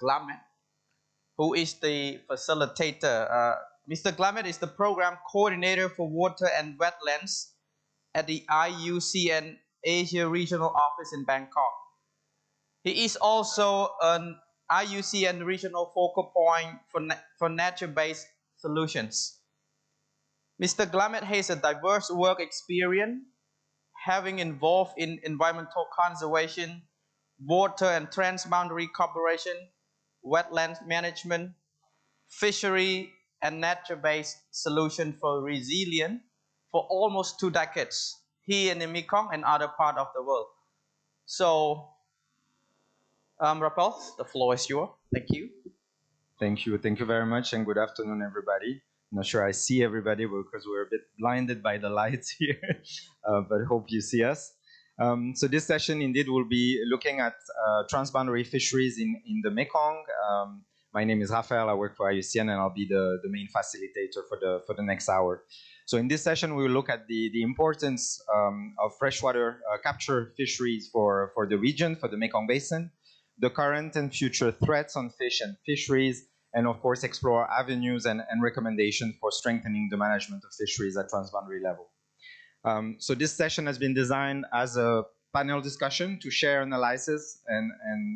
Glamet, who is the facilitator. Mr. Glamet is the program coordinator for water and wetlands at the IUCN Asia Regional Office in Bangkok. He is also an IUCN regional focal point for nature-based solutions. Mr. Glamet has a diverse work experience, having involved in environmental conservation, water and transboundary cooperation, wetland management, fishery, and nature-based solution for resilience for almost 2 decades here in the Mekong and other parts of the world. So, Rappel, the floor is yours. Thank you. Thank you. Thank you very much, and good afternoon, everybody. I'm not sure I see everybody because we're a bit blinded by the lights here, but hope you see us. So this session indeed will be looking at transboundary fisheries in the Mekong. My name is Rafael, I work for IUCN, and I'll be the main facilitator for the next hour. So in this session, we will look at the importance of freshwater capture fisheries for the region, for the Mekong Basin, the current and future threats on fish and fisheries, and of course explore avenues and recommendations for strengthening the management of fisheries at transboundary level. So this session has been designed as a panel discussion to share analysis and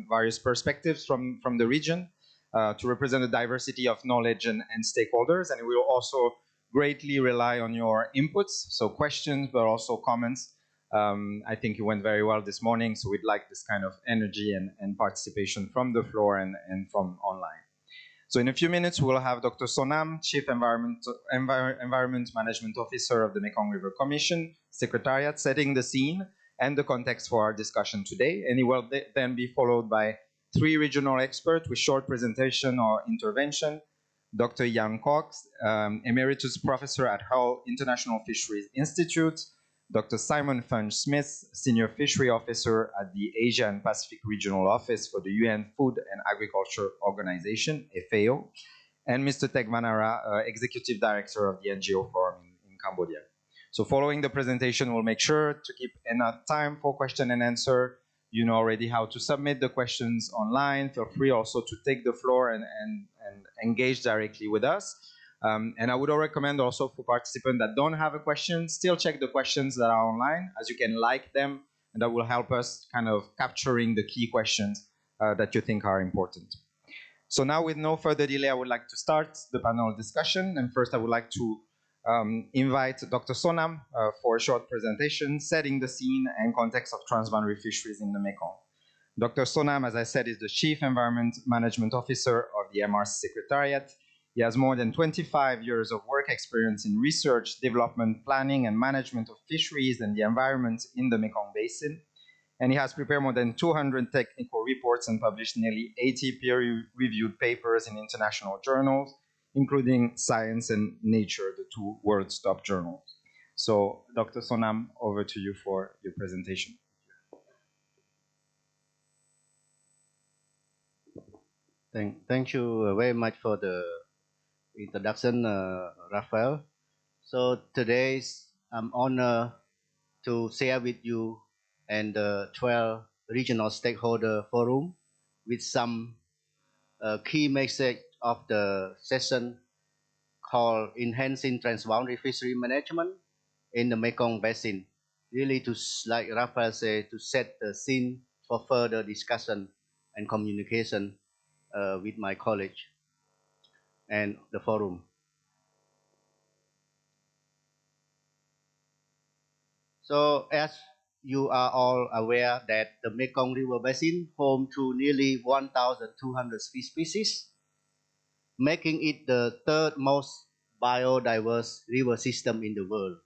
various perspectives from the region to represent a diversity of knowledge and stakeholders, and we will also greatly rely on your inputs, so questions but also comments. I think it went very well this morning, so we'd like this kind of energy and participation from the floor and from online. So in a few minutes, we'll have Dr. Sonam, Chief Environment Management Officer of the Mekong River Commission, Secretariat, setting the scene and the context for our discussion today. And it will then be followed by 3 regional experts with short presentation or intervention. Dr. Jan Cox, Emeritus Professor at Hull International Fisheries Institute, Dr. Simon Finch Smith, Senior Fishery Officer at the Asia and Pacific Regional Office for the UN Food and Agriculture Organization, FAO, and Mr. Teg Manara, Executive Director of the NGO Forum in Cambodia. So following the presentation, we'll make sure to keep enough time for question and answer. You know already how to submit the questions online. Feel free also to take the floor and engage directly with us. And I would recommend also for participants that don't have a question, still check the questions that are online, as you can like them, and that will help us kind of capturing the key questions that you think are important. So now, with no further delay, I would like to start the panel discussion. And first, I would like to invite Dr. Sonam for a short presentation, setting the scene and context of transboundary fisheries in the Mekong. Dr. Sonam, as I said, is the Chief Environment Management Officer of the MRC Secretariat. He has more than 25 years of work experience in research, development, planning, and management of fisheries and the environment in the Mekong Basin. And he has prepared more than 200 technical reports and published nearly 80 peer-reviewed papers in international journals, including Science and Nature, the 2 world's top journals. So, Dr. Sonam, over to you for your presentation. Thank you very much for the introduction, Rafael. So today I'm honored to share with you and the 12 regional stakeholder forum with some key message of the session called Enhancing Transboundary Fishery Management in the Mekong Basin. Really, to, like Rafael said, to set the scene for further discussion and communication with my colleagues and the forum. So as you are all aware that the Mekong River Basin home to nearly 1,200 species, making it the 3rd most biodiverse river system in the world.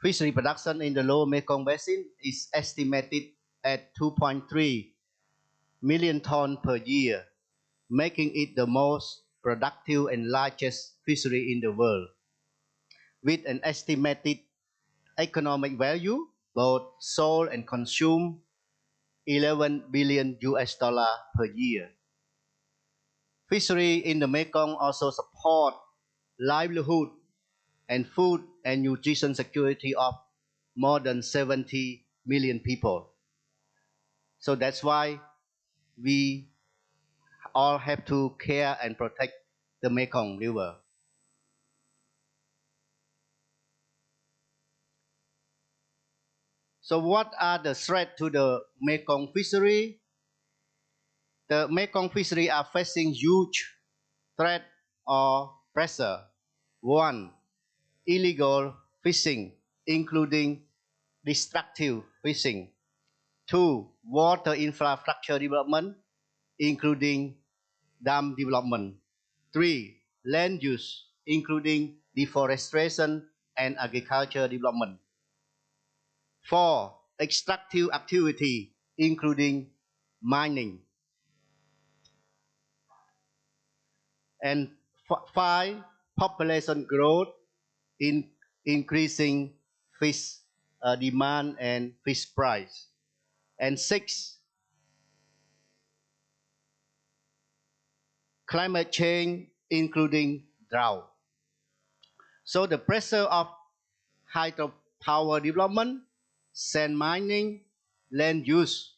Fishery production in the Lower Mekong Basin is estimated at 2.3 million tons per year, making it the most productive and largest fishery in the world, with an estimated economic value, both sold and consumed, $11 billion per year. Fishery in the Mekong also support livelihood and food and nutrition security of more than 70 million people. So that's why we all have to care and protect the Mekong River. So what are the threats to the Mekong fishery? The Mekong fishery are facing huge threat or pressure. One, illegal fishing, including destructive fishing. Two, water infrastructure development, including dam development. Three, land use, including deforestation and agriculture development. Four, extractive activity, including mining. And five, population growth, increasing fish demand and fish price. And six, climate change, including drought. So the pressure of hydropower development, sand mining, land use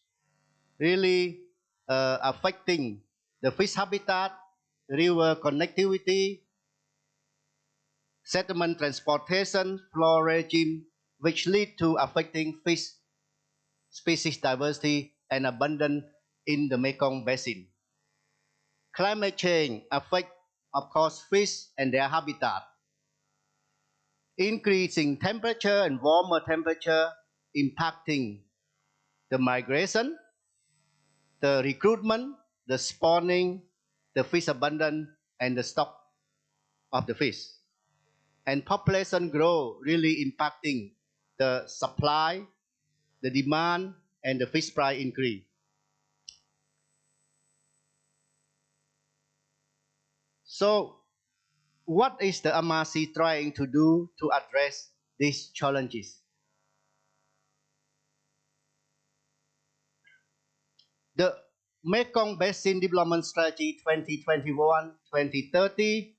really affecting the fish habitat, river connectivity, sediment transportation, flow regime, which lead to affecting fish species diversity and abundance in the Mekong Basin. Climate change affects, of course, fish and their habitat. Increasing temperature and warmer temperature impacting the migration, the recruitment, the spawning, the fish abundance, and the stock of the fish. And population growth really impacting the supply, the demand, and the fish price increase. So, what is the MRC trying to do to address these challenges? The Mekong Basin Development Strategy 2021-2030,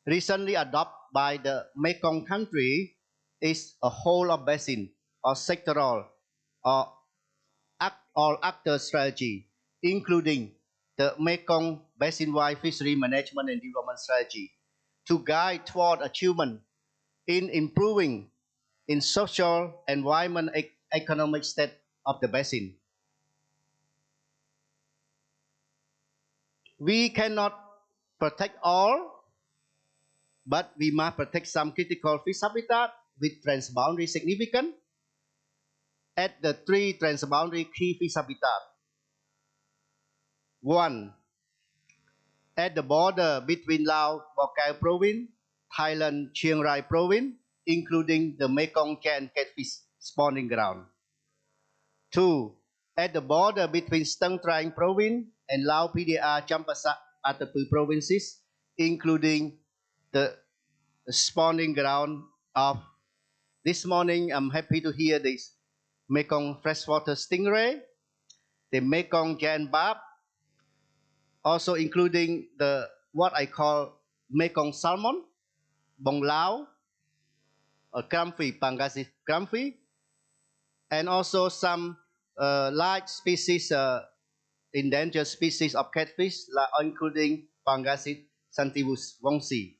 recently adopted by the Mekong country, is a whole of basin or sectoral or actor strategy, including the Mekong Basin-wide Fishery Management and Development Strategy, to guide toward achievement in improving in social, environment, economic state of the basin. We cannot protect all, but we must protect some critical fish habitat with transboundary significance at the three transboundary key fish habitat. One, at the border between Laos, Bokal Province, Thailand, Chiang Rai Province, including the Mekong and catfish spawning ground. Two, at the border between Stang Trang Province and Lao PDR Champasak Atapu provinces, including the spawning ground of, this morning I'm happy to hear this, Mekong freshwater stingray, the Mekong giant barb, also including the what I call Mekong salmon, bông lao, or crumpy, Pangasius crumpy, and also some large species, endangered species of catfish, including Pangasius santivus wongsi.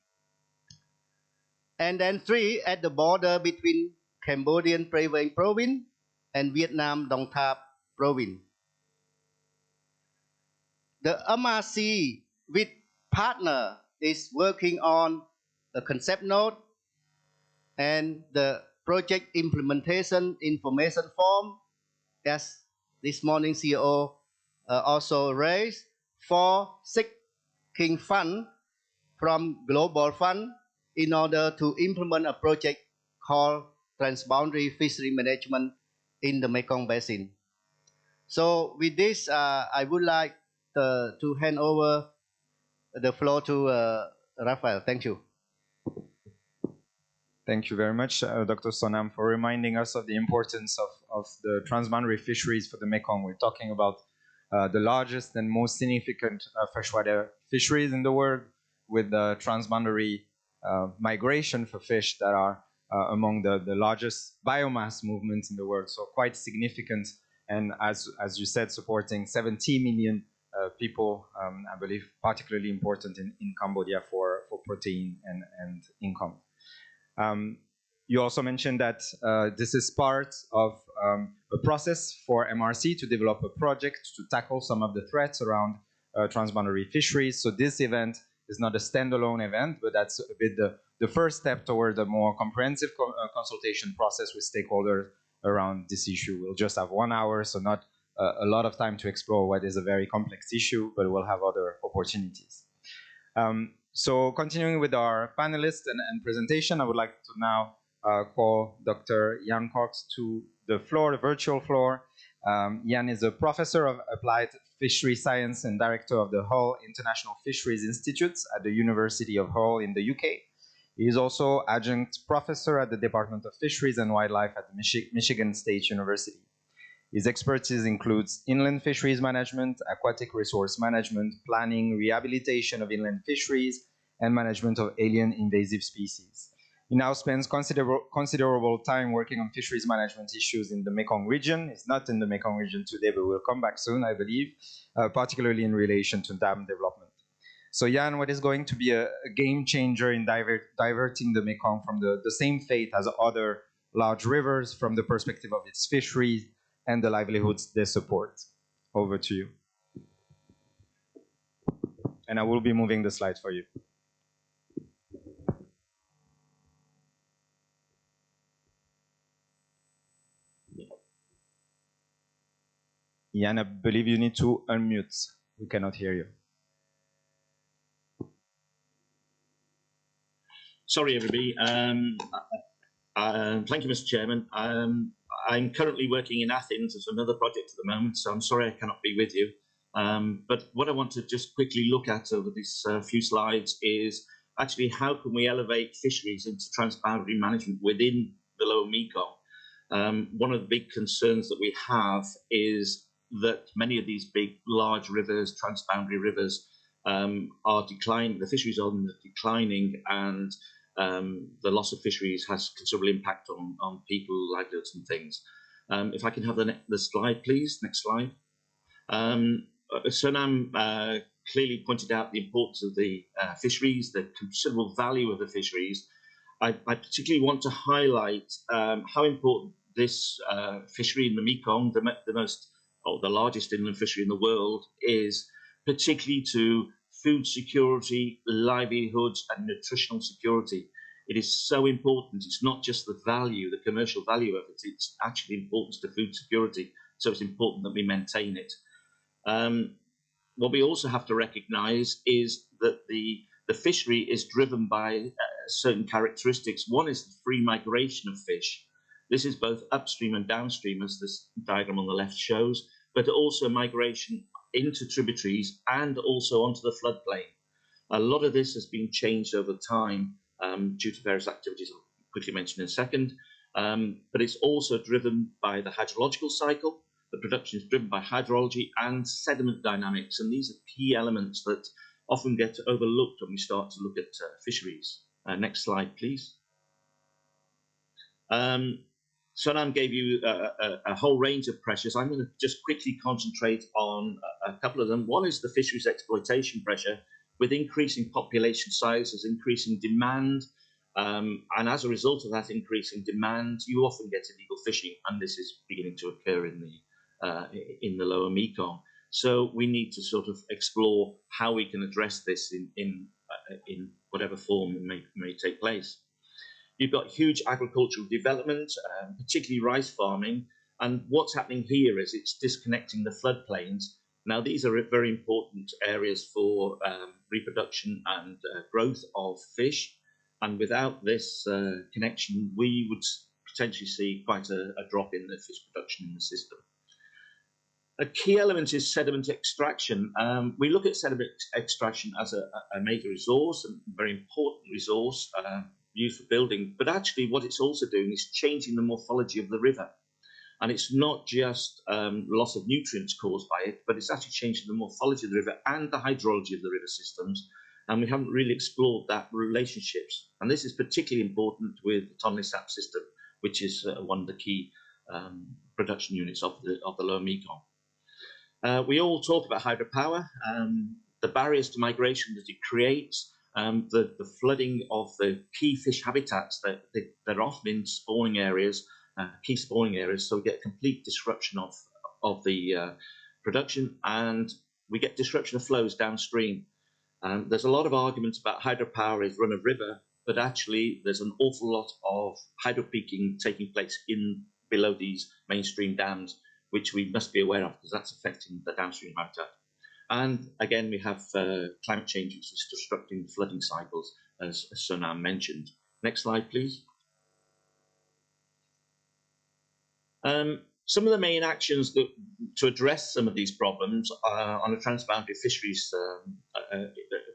And then three, at the border between Cambodian Prey Veng Province and Vietnam Dong Thap Province. The MRC with partner is working on the concept note and the project implementation information form, as this morning CEO also raised, for seeking fund from Global Fund in order to implement a project called Transboundary Fishery Management in the Mekong Basin. So with this, I would like to hand over the floor to Raphael. Thank you. Thank you very much, Dr. Sonam, for reminding us of the importance of the transboundary fisheries for the Mekong. We're talking about the largest and most significant freshwater fisheries in the world, with the transboundary migration for fish that are among the largest biomass movements in the world. So quite significant, and as you said, supporting 70 million people, I believe particularly important in Cambodia for protein and income. You also mentioned that this is part of a process for MRC to develop a project to tackle some of the threats around transboundary fisheries. So this event is not a standalone event, but that's a bit the first step toward a more comprehensive consultation process with stakeholders around this issue. We'll just have 1 hour, so not a lot of time to explore what is a very complex issue, but we'll have other opportunities. So continuing with our panelists and presentation, I would like to now call Dr. Jan Cox to the floor, the virtual floor. Jan is a professor of applied fishery science and director of the Hull International Fisheries Institute at the University of Hull in the UK. He is also adjunct professor at the Department of Fisheries and Wildlife at the Michigan State University. His expertise includes inland fisheries management, aquatic resource management, planning, rehabilitation of inland fisheries, and management of alien invasive species. He now spends considerable time working on fisheries management issues in the Mekong region. He's not in the Mekong region today, but will come back soon, I believe, particularly in relation to dam development. So Jan, what is going to be a game changer in diverting the Mekong from the same fate as other large rivers from the perspective of its fisheries and the livelihoods they support? Over to you. And I will be moving the slides for you. Jan, I believe you need to unmute. We cannot hear you. Sorry, everybody. Thank you, Mr. Chairman. I'm currently working in Athens as another project at the moment, so I'm sorry I cannot be with you. But what I want to just quickly look at over these few slides is actually how can we elevate fisheries into transboundary management within the Lower Mekong. One of the big concerns that we have is that many of these big, large rivers, transboundary rivers, are declining. The fisheries are declining, and the loss of fisheries has considerable impact on people, livelihoods, and things. If I can have the slide, please. Next slide. Sonam clearly pointed out the importance of the fisheries, the considerable value of the fisheries. I particularly want to highlight how important this fishery in the Mekong, the largest inland fishery in the world, is, particularly to food security, livelihoods, and nutritional security. It is so important. It's not just the value, the commercial value of it, it's actually important to food security. So it's important that we maintain it. What we also have to recognize is that the fishery is driven by certain characteristics. One is the free migration of fish. This is both upstream and downstream, as this diagram on the left shows, but also migration into tributaries and also onto the floodplain. A lot of this has been changed over time due to various activities I'll quickly mention in a second, but it's also driven by the hydrological cycle. The production is driven by hydrology and sediment dynamics, and these are key elements that often get overlooked when we start to look at fisheries. Next slide, please. Sonam gave you a whole range of pressures. I'm going to just quickly concentrate on a couple of them. One is the fisheries exploitation pressure. With increasing population sizes, increasing demand, and as a result of that increasing demand, you often get illegal fishing, and this is beginning to occur in the Lower Mekong. So we need to sort of explore how we can address this in whatever form it may take place. You've got huge agricultural development, particularly rice farming, and what's happening here is it's disconnecting the floodplains. Now, these are very important areas for reproduction and growth of fish, and without this connection, we would potentially see quite a drop in the fish production in the system. A key element is sediment extraction. We look at sediment extraction as a major resource, a very important resource, used for building, but actually what it's also doing is changing the morphology of the river. And it's not just loss of nutrients caused by it, but it's actually changing the morphology of the river and the hydrology of the river systems. And we haven't really explored that relationships. And this is particularly important with the Tonle Sap system, which is one of the key production units of the Lower Mekong. We all talk about hydropower, the barriers to migration that it creates, the flooding of the key fish habitats that are often in spawning areas, key spawning areas, so we get complete disruption of the production, and we get disruption of flows downstream. There's a lot of arguments about hydropower is run of river, but actually there's an awful lot of hydropeaking taking place in below these mainstream dams, which we must be aware of because that's affecting the downstream habitat. And again, we have climate change, which is disrupting the flooding cycles, as Sonam mentioned. Next slide, please. Some of the main actions to address some of these problems on a transboundary fisheries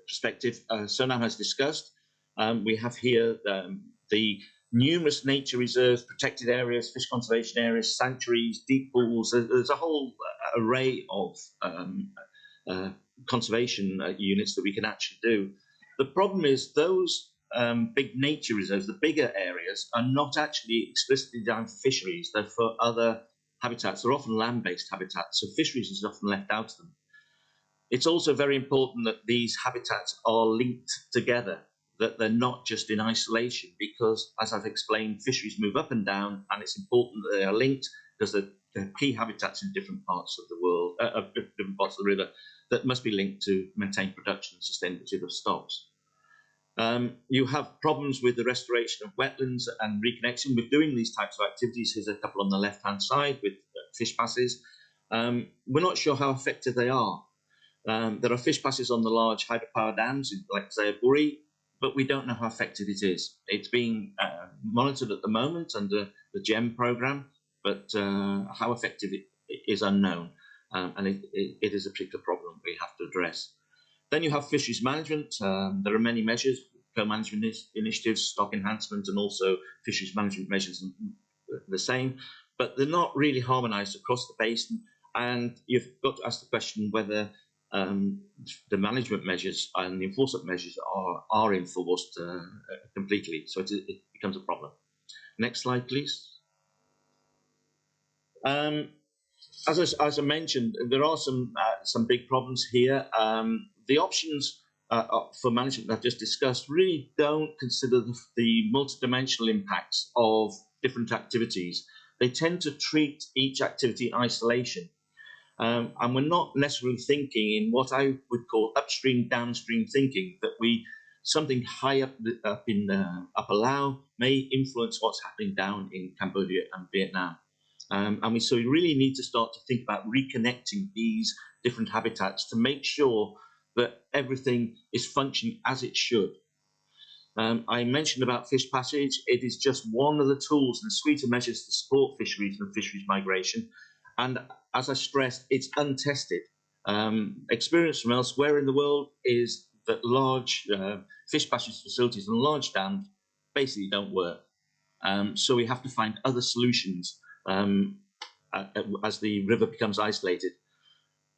perspective, Sonam has discussed. We have here the numerous nature reserves, protected areas, fish conservation areas, sanctuaries, deep pools. There's a whole array of conservation units that we can actually do. The problem is those big nature reserves, the bigger areas, are not actually explicitly designed for fisheries. They're for other habitats. They're often land-based habitats, so fisheries is often left out of them. It's also very important that these habitats are linked together, that they're not just in isolation, because, as I've explained, fisheries move up and down, and it's important that they are linked because they're key habitats in different parts of the world, different parts of the river, that must be linked to maintain production and sustainability of stocks. You have problems with the restoration of wetlands and reconnection with doing these types of activities. Here's a couple on the left-hand side with fish passes. We're not sure how effective they are. There are fish passes on the large hydropower dams, like Zayaburi, but we don't know how effective it is. It's being monitored at the moment under the GEM program, but how effective it is unknown. And it is a particular problem we have to address. Then you have fisheries management. There are many measures, co-management initiatives, stock enhancement, and also fisheries management measures the same, but they're not really harmonized across the basin. And you've got to ask the question whether the management measures and the enforcement measures are enforced completely. So it becomes a problem. Next slide, please. As I mentioned, there are some big problems here. The options for management that I've just discussed really don't consider the multidimensional impacts of different activities. They tend to treat each activity in isolation. And we're not necessarily thinking in what I would call upstream, downstream thinking, that something high up in Upper Laos may influence what's happening down in Cambodia and Vietnam. So we really need to start to think about reconnecting these different habitats to make sure that everything is functioning as it should. I mentioned about fish passage. It is just one of the tools and suite of measures to support fisheries and fisheries migration. And as I stressed, it's untested. Experience from elsewhere in the world is that large fish passage facilities and large dams basically don't work. So we have to find other solutions as the river becomes isolated.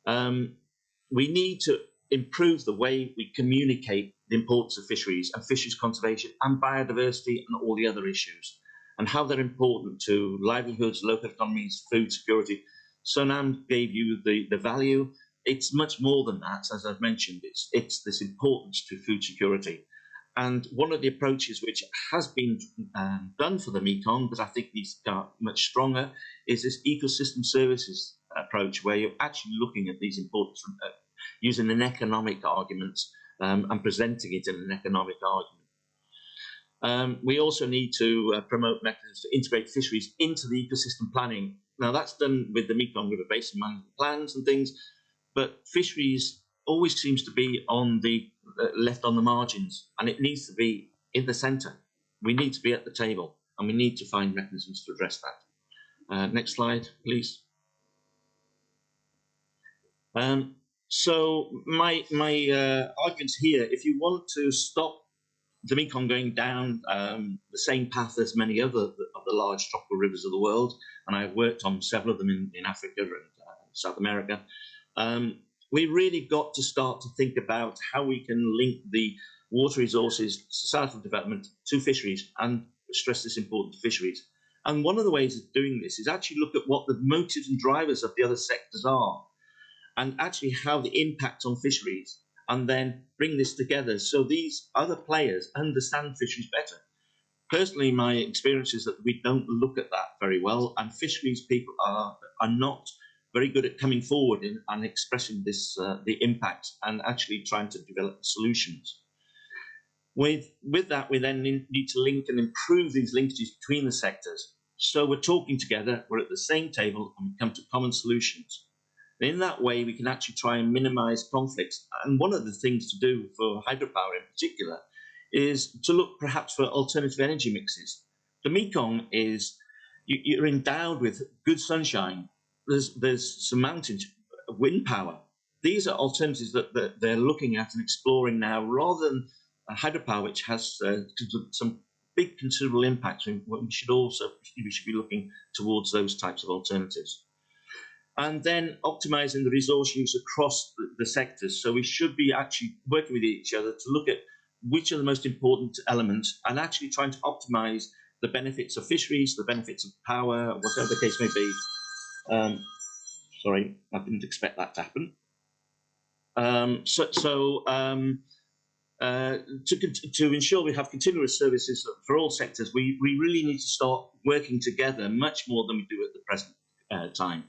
We need to improve the way we communicate the importance of fisheries and fisheries conservation and biodiversity and all the other issues, and how they're important to livelihoods, local economies, food security. Sonam gave you the value. It's much more than that, as I've mentioned. It's this importance to food security. And one of the approaches which has been done for the Mekong, but I think needs to go much stronger, is this ecosystem services approach, where you're actually looking at these importance using an economic argument and presenting it in an economic argument. We also need to promote mechanisms to integrate fisheries into the ecosystem planning. Now, that's done with the Mekong River Basin management plans and things, but fisheries always seems to be on the left on the margins, and it needs to be in the centre. We need to be at the table, and we need to find mechanisms to address that. Next slide, please. So my arguments here, if you want to stop the Mekong going down the same path as many other of the large tropical rivers of the world, and I've worked on several of them in Africa and South America, we really got to start to think about how we can link the water resources, societal development to fisheries, and stress this importance to fisheries. And one of the ways of doing this is actually look at what the motives and drivers of the other sectors are. and actually how the impact on fisheries, and then bring this together so these other players understand fisheries better. Personally, my experience is that we don't look at that very well, and fisheries people are not very good at coming forward and expressing this the impact and actually trying to develop solutions. With that, we then need to link and improve these linkages between the sectors. So we're talking together, we're at the same table, and we come to common solutions. And in that way, we can actually try and minimize conflicts. And one of the things to do for hydropower in particular is to look perhaps for alternative energy mixes. The Mekong is, you're endowed with good sunshine. There's some mountains, wind power. These are alternatives that they're looking at and exploring now, rather than hydropower, which has some big considerable impacts. We should be looking towards those types of alternatives. And then optimizing the resource use across the sectors. So we should be actually working with each other to look at which are the most important elements and actually trying to optimize the benefits of fisheries, the benefits of power, whatever the case may be. Sorry, I didn't expect that to happen. To ensure we have continuous services for all sectors, we really need to start working together much more than we do at the present time.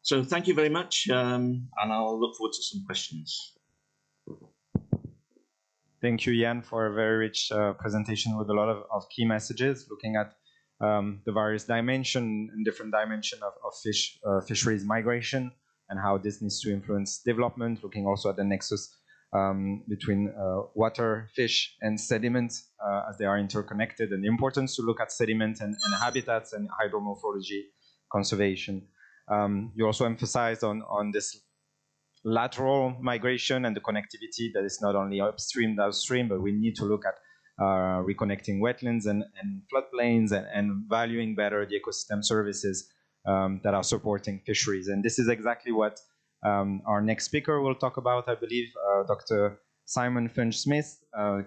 So thank you very much, and I'll look forward to some questions. Thank you, Ian, for a very rich presentation with a lot of key messages, looking at the various dimensions and different dimensions of fisheries migration and how this needs to influence development, looking also at the nexus between water, fish, and sediment as they are interconnected, and the importance to look at sediment and habitats and hydromorphology conservation. You also emphasized on this lateral migration and the connectivity that is not only upstream, downstream, but we need to look at reconnecting wetlands and floodplains and valuing better the ecosystem services that are supporting fisheries. And this is exactly what our next speaker will talk about, I believe, Dr. Simon Finch-Smith,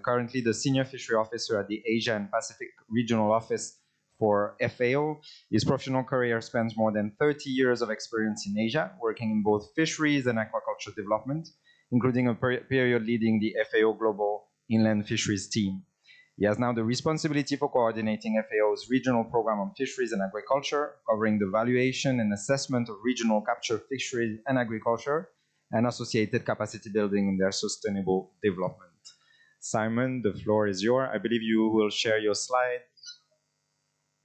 currently the Senior Fishery Officer at the Asia and Pacific Regional Office for FAO. His professional career spans more than 30 years of experience in Asia, working in both fisheries and aquaculture development, including a period leading the FAO Global Inland Fisheries team. He has now the responsibility for coordinating FAO's regional program on fisheries and agriculture, covering the valuation and assessment of regional capture fisheries and agriculture, and associated capacity building in their sustainable development. Simon, the floor is yours. I believe you will share your slide.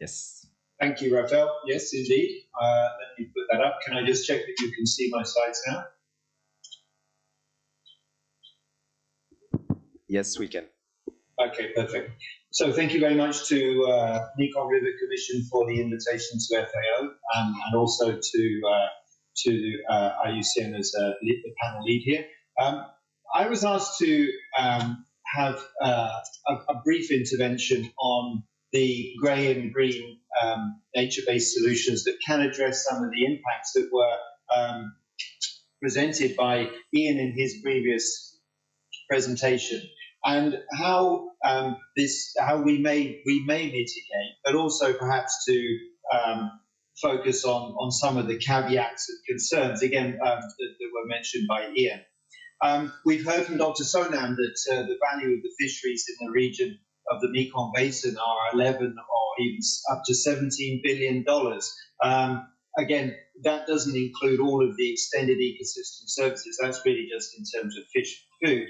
Yes. Thank you, Raphael. Yes, indeed. Let me put that up. Can I just check that you can see my slides now? Yes, we can. Okay, perfect. So thank you very much to Mekong River Commission for the invitation to FAO and also to IUCN as the panel lead here. I was asked to have a brief intervention on the grey and green nature-based solutions that can address some of the impacts that were presented by Ian in his previous presentation, and how we may mitigate, but also perhaps to focus on some of the caveats and concerns again that were mentioned by Ian. We've heard from Dr. Sonam that the value of the fisheries in the region of the Mekong Basin are 11 or even up to $17 billion. Again, that doesn't include all of the extended ecosystem services. That's really just in terms of fish and food.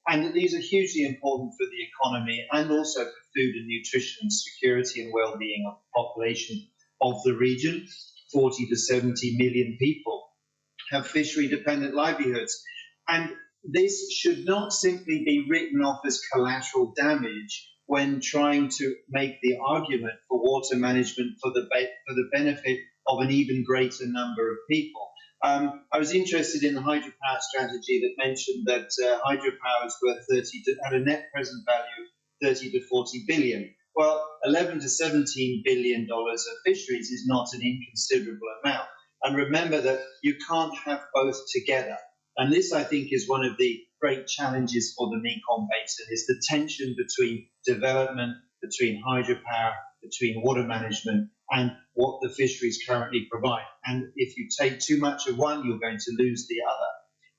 And these are hugely important for the economy and also for food and nutrition and security and well-being of the population of the region. 40 to 70 million people have fishery-dependent livelihoods. And this should not simply be written off as collateral damage when trying to make the argument for water management for the benefit of an even greater number of people. I was interested in the hydropower strategy that mentioned that hydropower is worth at a net present value of 30 to 40 billion. Well, 11 to 17 billion dollars of fisheries is not an inconsiderable amount. And remember that you can't have both together. And this, I think, is one of the great challenges for the Mekong Basin, is the tension between development, between hydropower, between water management, and what the fisheries currently provide. And if you take too much of one, you're going to lose the other.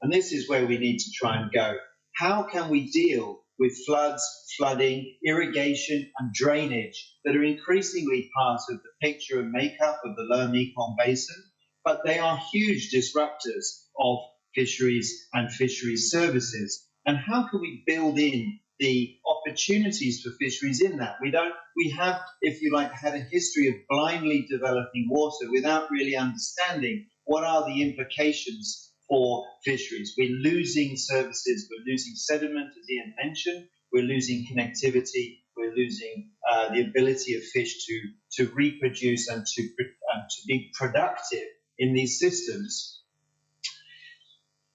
And this is where we need to try and go. How can we deal with floods, flooding, irrigation and drainage that are increasingly part of the picture and makeup of the Lower Mekong Basin, but they are huge disruptors of fisheries and fisheries services? And how can we build in the opportunities for fisheries in that? We have, if you like, had a history of blindly developing water without really understanding what are the implications for fisheries. We're losing services, we're losing sediment, as Ian mentioned, we're losing connectivity, we're losing the ability of fish to reproduce and to be productive in these systems.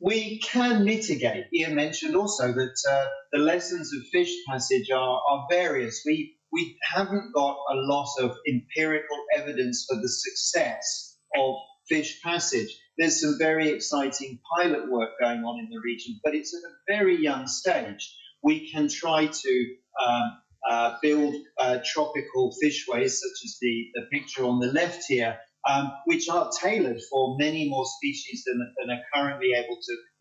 We can mitigate. Ian mentioned also that the lessons of fish passage are various. We haven't got a lot of empirical evidence for the success of fish passage. There's some very exciting pilot work going on in the region, but it's at a very young stage. We can try to build tropical fishways, such as the picture on the left here, which are tailored for many more species than are currently able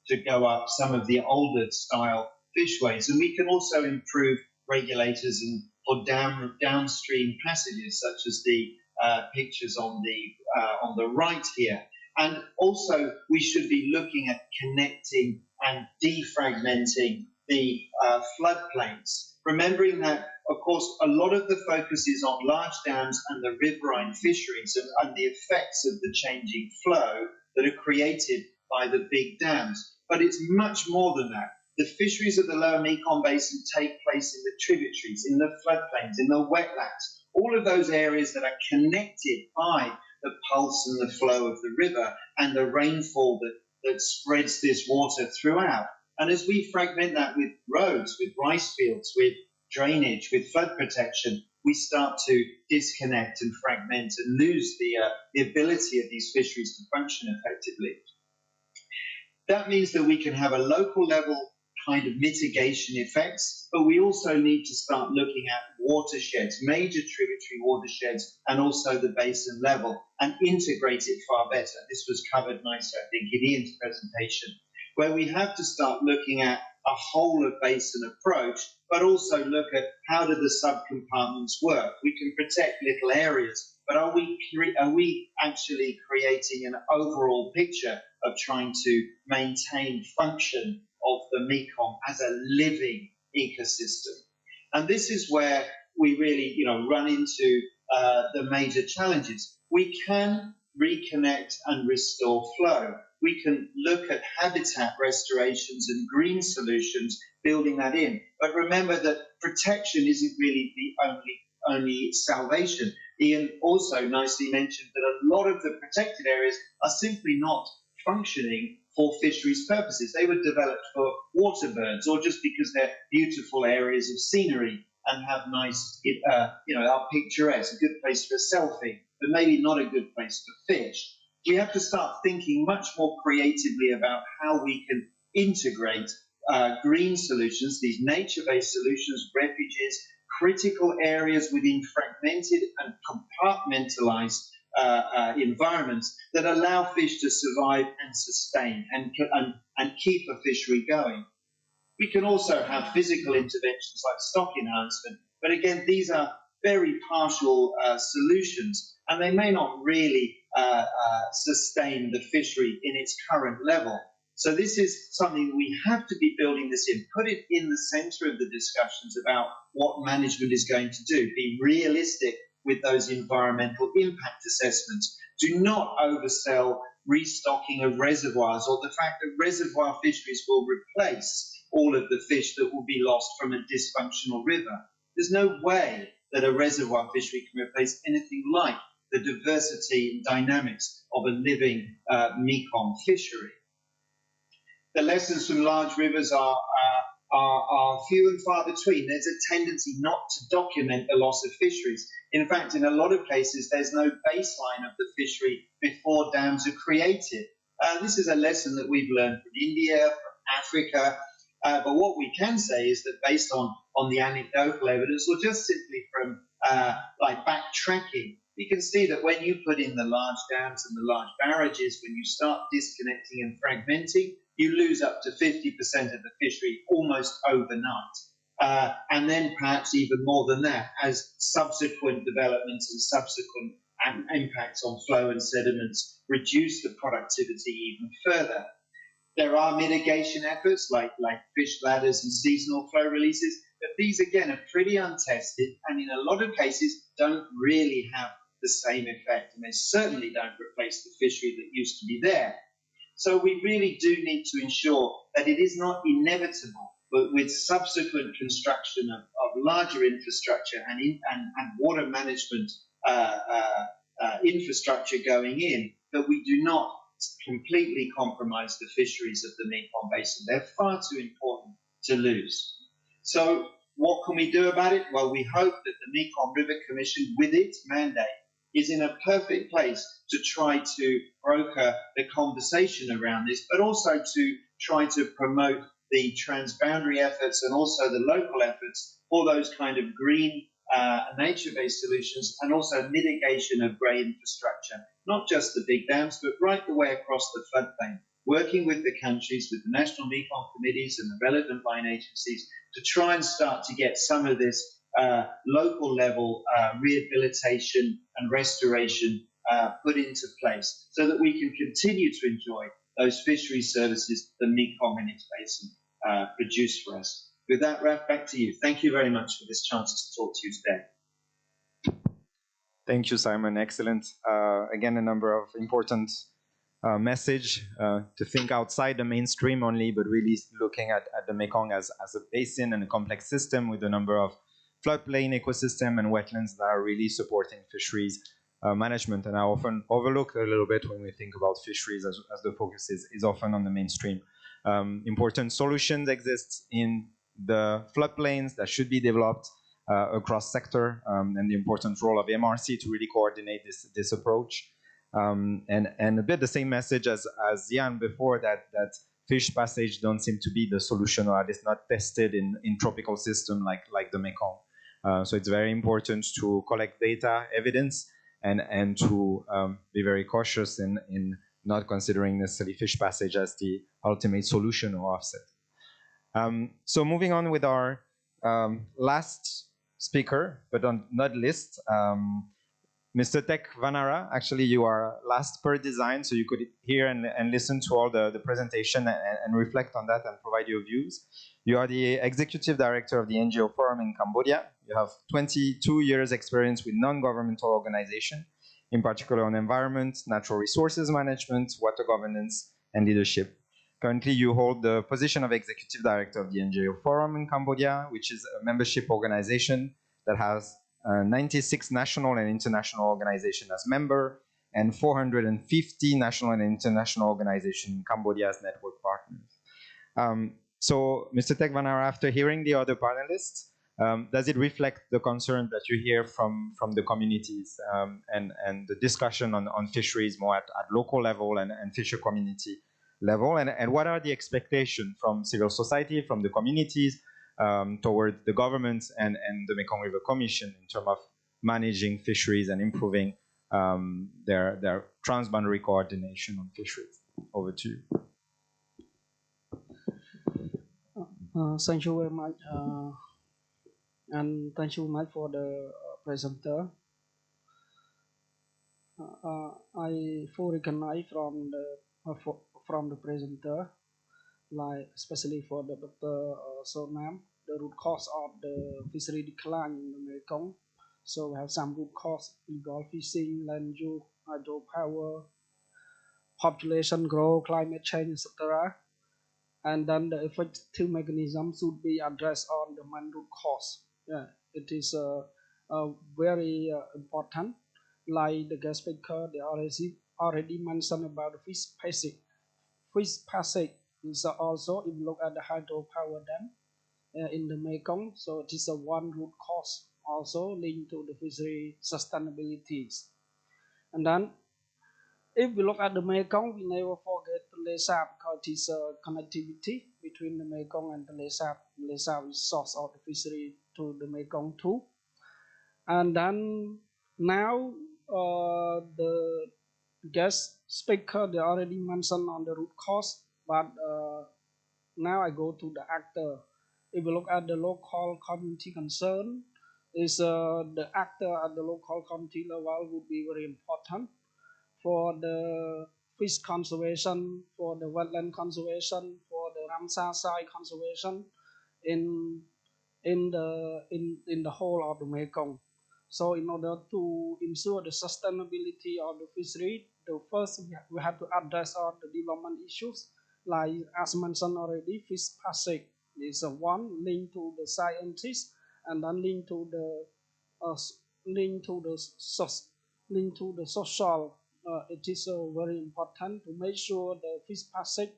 to go up some of the older style fishways. And we can also improve regulators and for downstream passages, such as the pictures on the right here. And also, we should be looking at connecting and defragmenting the floodplains, remembering that, of course, a lot of the focus is on large dams and the riverine fisheries and the effects of the changing flow that are created by the big dams. But it's much more than that. The fisheries of the Lower Mekong Basin take place in the tributaries, in the floodplains, in the wetlands, all of those areas that are connected by the pulse and the flow of the river and the rainfall that spreads this water throughout. And as we fragment that with roads, with rice fields, with drainage, with flood protection, we start to disconnect and fragment and lose the ability of these fisheries to function effectively. That means that we can have a local level kind of mitigation effects, but we also need to start looking at watersheds, major tributary watersheds, and also the basin level, and integrate it far better. This was covered nicely, I think, in Ian's presentation, where we have to start looking at a whole of basin approach, but also look at how do the subcompartments work. We can protect little areas, but are we actually creating an overall picture of trying to maintain function of the Mekong as a living ecosystem? And this is where we really, run into the major challenges. We can reconnect and restore flow. We can look at habitat restorations and green solutions, building that in. But remember that protection isn't really the only salvation. Ian also nicely mentioned that a lot of the protected areas are simply not functioning for fisheries purposes. They were developed for water birds, or just because they're beautiful areas of scenery and have nice, are picturesque, a good place for a selfie, but maybe not a good place for fish. We have to start thinking much more creatively about how we can integrate green solutions, these nature-based solutions, refuges, critical areas within fragmented and compartmentalized environments that allow fish to survive and sustain and keep a fishery going. We can also have physical interventions like stock enhancement, but again, these are very partial solutions, and they may not really sustain the fishery in its current level. So this is something that we have to be building this in, put it in the center of the discussions about what management is going to do, be realistic with those environmental impact assessments. Do not oversell restocking of reservoirs or the fact that reservoir fisheries will replace all of the fish that will be lost from a dysfunctional river. There's no way that a reservoir fishery can replace anything like the diversity and dynamics of a living Mekong fishery. The lessons from large rivers are few and far between. There's a tendency not to document the loss of fisheries. In fact, in a lot of cases, there's no baseline of the fishery before dams are created. This is a lesson that we've learned from India, from Africa, but what we can say is that based on the anecdotal evidence, or just simply from backtracking, you can see that when you put in the large dams and the large barrages, when you start disconnecting and fragmenting, you lose up to 50% of the fishery almost overnight. And then perhaps even more than that, as subsequent developments and subsequent impacts on flow and sediments reduce the productivity even further. There are mitigation efforts like fish ladders and seasonal flow releases, but these again are pretty untested and in a lot of cases don't really have the same effect, and they certainly don't replace the fishery that used to be there. So we really do need to ensure that it is not inevitable, but with subsequent construction of larger infrastructure and water management infrastructure going in, that we do not completely compromise the fisheries of the Mekong Basin. They're far too important to lose. So what can we do about it? Well, we hope that the Mekong River Commission, with its mandate, is in a perfect place to try to broker the conversation around this, but also to try to promote the transboundary efforts and also the local efforts for those kind of green nature-based solutions, and also mitigation of grey infrastructure, not just the big dams, but right the way across the floodplain, working with the countries, with the national Mekong committees and the relevant line agencies to try and start to get some of this local level rehabilitation and restoration put into place so that we can continue to enjoy those fishery services the Mekong and its basin produce for us. With that, Raf, back to you. Thank you very much for this chance to talk to you today. Thank you, Simon. Excellent. Again, a number of important message to think outside the mainstream only, but really looking at the Mekong as a basin and a complex system with a number of floodplain ecosystem and wetlands that are really supporting fisheries management. And I often overlook a little bit when we think about fisheries, as the focus is often on the mainstream. Important solutions exist in the floodplains that should be developed across sector, and the important role of MRC to really coordinate this approach. And a bit the same message as Jan before, that fish passage don't seem to be the solution, or at least not tested in tropical system like the Mekong. So it's very important to collect data, evidence, and to be very cautious in not considering necessarily fish passage as the ultimate solution or offset. So moving on with our last speaker, but not least, Mr. Tek Vanara. Actually, you are last per design, so you could hear and listen to all the presentation and reflect on that and provide your views. You are the Executive Director of the NGO Forum in Cambodia. You have 22 years experience with non-governmental organization, in particular on environment, natural resources management, water governance, and leadership. Currently, you hold the position of Executive Director of the NGO Forum in Cambodia, which is a membership organization that has 96 national and international organizations as member, and 450 national and international organizations in Cambodia as network partners. So, Mr. Tek Vanara, after hearing the other panelists, does it reflect the concern that you hear from the communities and the discussion on fisheries more at local level and fisher community level? And what are the expectations from civil society, from the communities, towards the government and the Mekong River Commission in terms of managing fisheries and improving their transboundary coordination on fisheries? Over to you. Thank you very much, and thank you very much for the presenter. I fully recognize from the presenter, like especially for the Dr. Sonam, the root cause of the fishery decline in the Mekong. So we have some root cause: illegal fishing, land use, hydropower, population growth, climate change, etc. And then the effective mechanism should be addressed on the main root cause. Yeah, it is very important. Like the guest speaker, they already mentioned about the fish passage. Fish passage is also, if you look at the hydropower dam in the Mekong, so it is a one root cause also linked to the fishery sustainability. And then, if we look at the Mekong, we never forget the Lesa, because it is a connectivity between the Mekong and the Lesa. Lesa is source of the fishery to the Mekong too. And then now the guest speaker, they already mentioned on the root cause, but now I go to the actor. If you look at the local community concern, is the actor at the local community level would be very important for the fish conservation, for the wetland conservation, for the Ramsar site conservation in in the whole of the Mekong. So in order to ensure the sustainability of the fishery, the first we have to address all the development issues, like as mentioned already, fish passage is one linked to the scientists, and then linked to the uh, linked to the linked to the social. It is very important to make sure the fish passage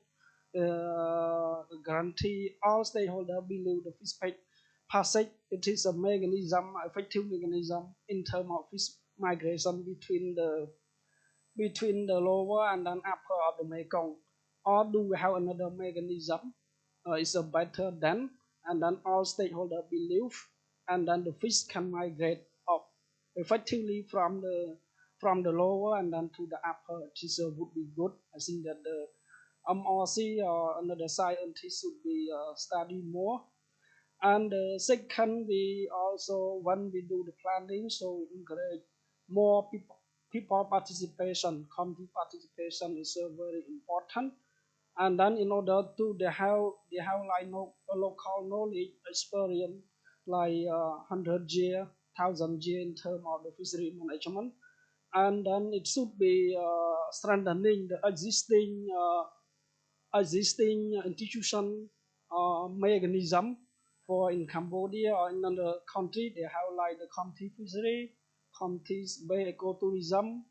guarantee all stakeholders believe the fish passage. It is a mechanism, effective mechanism in terms of fish migration between the lower and then upper of the Mekong. Or do we have another mechanism? It's a better than, and then all stakeholders believe, and then the fish can migrate up effectively from the lower and then to the upper. This would be good. I think that the MRC or another scientist should be study more. And second, we also, when we do the planning, so we encourage more people participation. Community participation is very important. And then in order to they have like a local knowledge experience, like 100 year, 1,000 year in terms of the fishery management. And then it should be strengthening the existing institution mechanism. For in Cambodia or in another country, they have like the county fishery, counties bay ecotourism,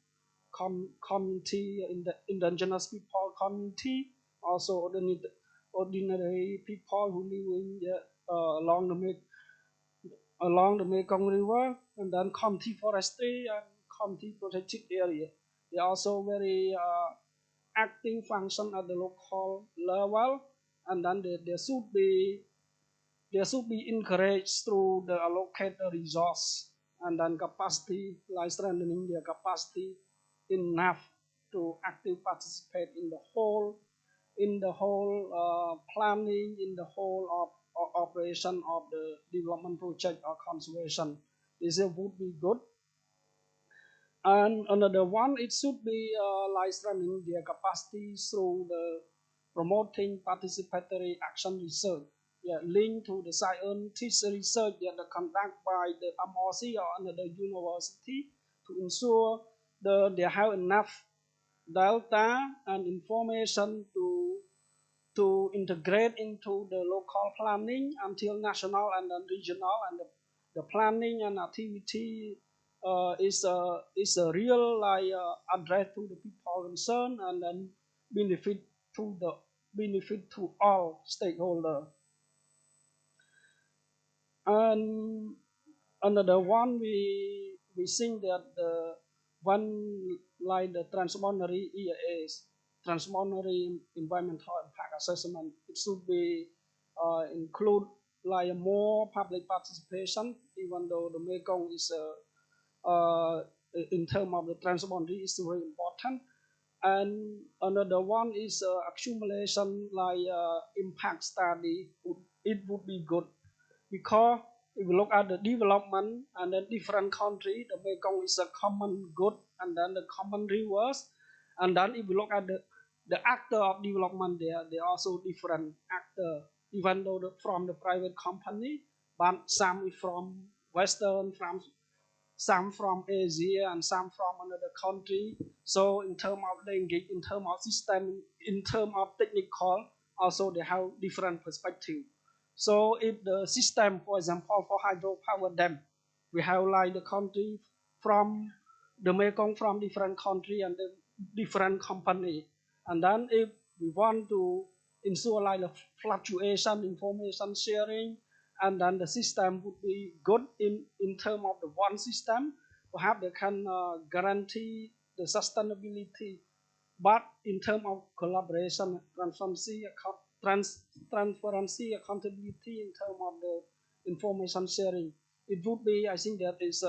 community in the indigenous people community, also ordinary people who live in along the Mekong River, and then county forestry and county protected area. They also very acting function at the local level, and then they should be encouraged through the allocated resource and then capacity, like strengthening their capacity enough to actively participate in the whole planning, in the whole of operation of the development project or conservation. This would be good. And another one, it should be like strengthening their capacity through the promoting participatory action research, linked to the scientific research that are conducted by the MRC or another university to ensure they have enough data and information to integrate into the local planning until national and then regional, and the planning and activity is a real like address to the people concerned, and then benefit to all stakeholders. And another one, we think that the one like the transboundary EIAs, transboundary environmental impact assessment, it should be include like more public participation, even though the Mekong is in terms of the transboundary is very important. And another one is accumulation like impact study. It would be good, because if you look at the development and the different country, the Mekong is a common good, and then the common rivers. And then if you look at the actor of development, they are also different actor, even though from the private company, but some is from Western, some from Asia, and some from another country. So in terms of language, in terms of system, in terms of technical, also they have different perspective. So if the system, for example, for hydropower dam, we have like the country from the Mekong from different country and the different company. And then if we want to ensure like the fluctuation, information sharing, and then the system would be good in terms of the one system, perhaps they can guarantee the sustainability. But in terms of collaboration, transparency, accountability in terms of the information sharing, it would be, I think that is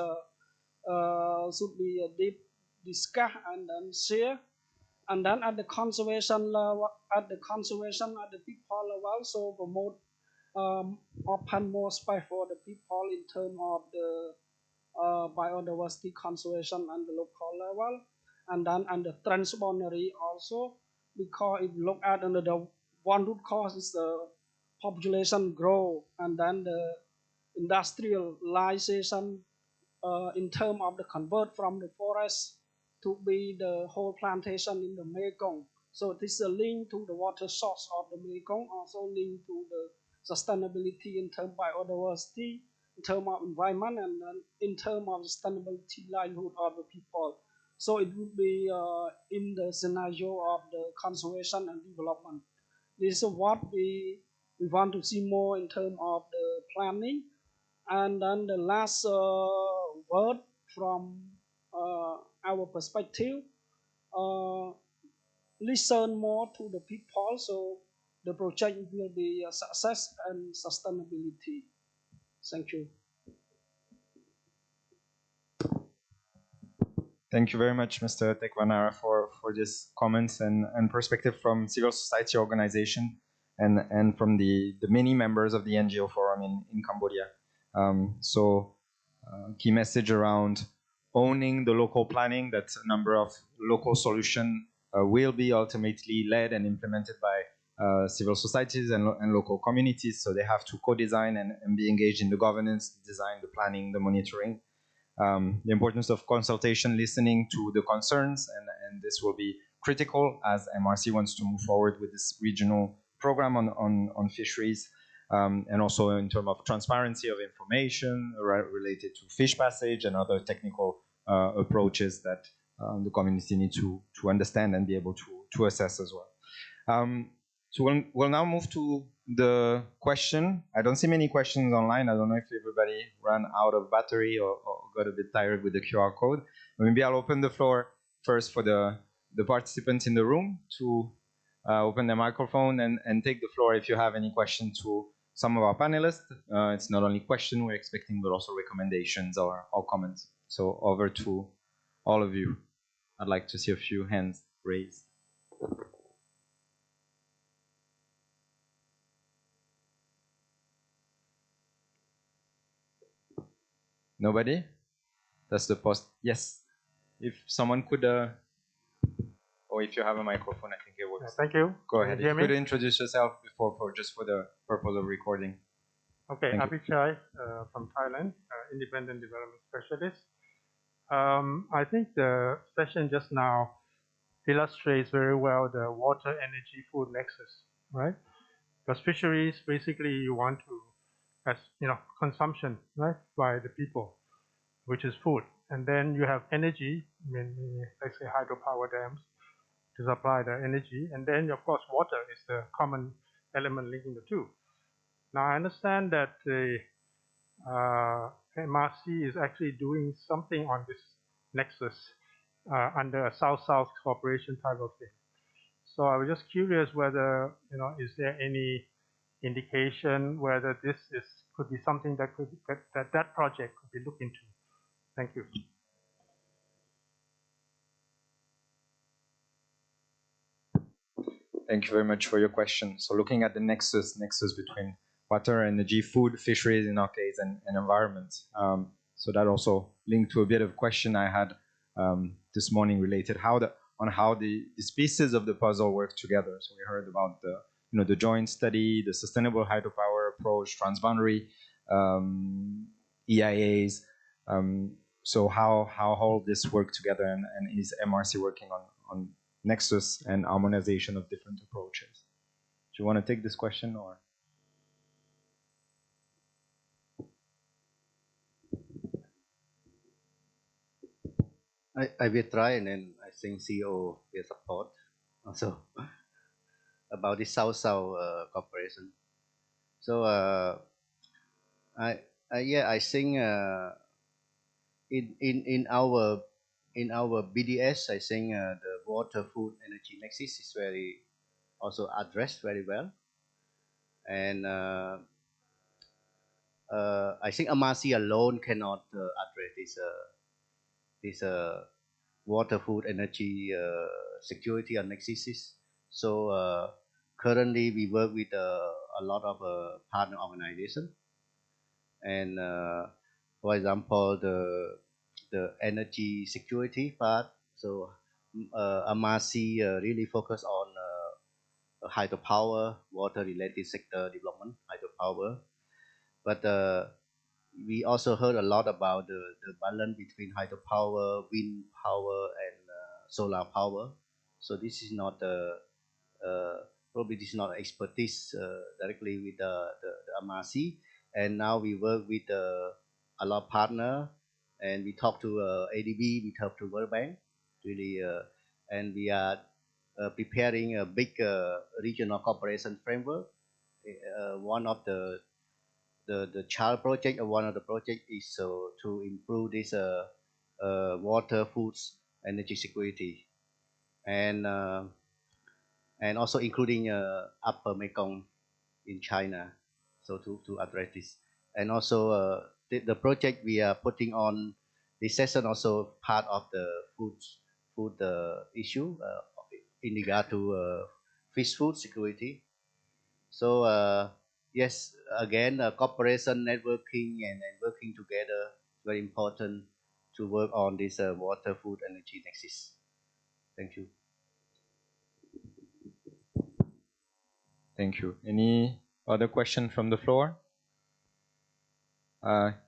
should be deep discussed and then share. And then at the conservation level, at the people level, so promote open more space for the people in terms of the biodiversity conservation and the local level, and then and the transboundary also, because if you look at the one root cause is the population growth, and then the industrialization in terms of the convert from the forest to be the whole plantation in the Mekong. So it is a link to the water source of the Mekong, also linked to the sustainability in terms of biodiversity, in terms of environment, and then in terms of sustainability livelihood of the people. So it would be in the scenario of the conservation and development. This is what we want to see more in terms of the planning. And then the last word from our perspective, listen more to the people, so the project will be a success and sustainability. Thank you. Thank you very much, Mr. Tekwanara, for this comments and perspective from civil society organization and from the many members of the NGO forum in Cambodia. Key message around owning the local planning, that a number of local solutions will be ultimately led and implemented by civil societies and local communities. So they have to co-design and be engaged in the governance, the design, the planning, the monitoring. The importance of consultation, listening to the concerns, and this will be critical as MRC wants to move forward with this regional program on fisheries, and also in terms of transparency of information related to fish passage and other technical approaches that the community need to understand and be able to assess as well. So we'll now move to the question. I don't see many questions online. I don't know if everybody ran out of battery or got a bit tired with the QR code. But maybe I'll open the floor first for the participants in the room to open their microphone and take the floor if you have any question to some of our panelists. It's not only question we're expecting, but also recommendations or comments. So over to all of you. I'd like to see a few hands raised. Nobody? That's the post. Yes. If someone could, or if you have a microphone, I think it works. Thank you. Go ahead. If you could introduce yourself before, just for the purpose of recording. Okay, Abhichai from Thailand, Independent Development Specialist. I think the session just now illustrates very well the water, energy, food nexus, right? Because fisheries, basically, you want to, as you know, consumption, right, by the people, which is food, and then you have energy, mainly, let's say, hydropower dams to supply the energy, and then of course water is the common element linking the two. Now I understand that the MRC is actually doing something on this nexus under a South-South cooperation type of thing. So I was just curious whether, you know, is there any indication whether this could be something that could that project could be looked into. Thank you. Thank you very much for your question. So looking at the nexus between water, energy, food, fisheries in our case, and environment. So that also linked to a bit of question I had this morning related how the pieces of the puzzle work together. So we heard about the joint study, the sustainable hydropower approach, transboundary EIAs. So how all this work together, and is MRC working on nexus and harmonization of different approaches? Do you want to take this question or? I will try, and then I think CEO will support also about the South-South cooperation. So I think in our BDS, I think the water, food, energy nexus is very also addressed very well, and I think MRC alone cannot address this this water, food, energy security and nexus. So currently we work with a lot of partner organizations, and for example, the energy security part. So MRC really focus on hydropower, water-related sector development, hydropower. But we also heard a lot about the balance between hydropower, wind power, and solar power. So this is not probably this is not expertise directly with the MRC. And now we work with a lot of partner, and we talk to ADB, we talk to World Bank, really, and we are preparing a big regional cooperation framework. One of the child project, or one of the project is to improve this water, foods, energy security, and also including Upper Mekong in China, so to address this. And also the project we are putting on this session also part of the food issue in regard to fish food security. So yes, again, cooperation, networking, and working together is very important to work on this water, food, energy nexus. Thank you. Thank you. Any other question from the floor?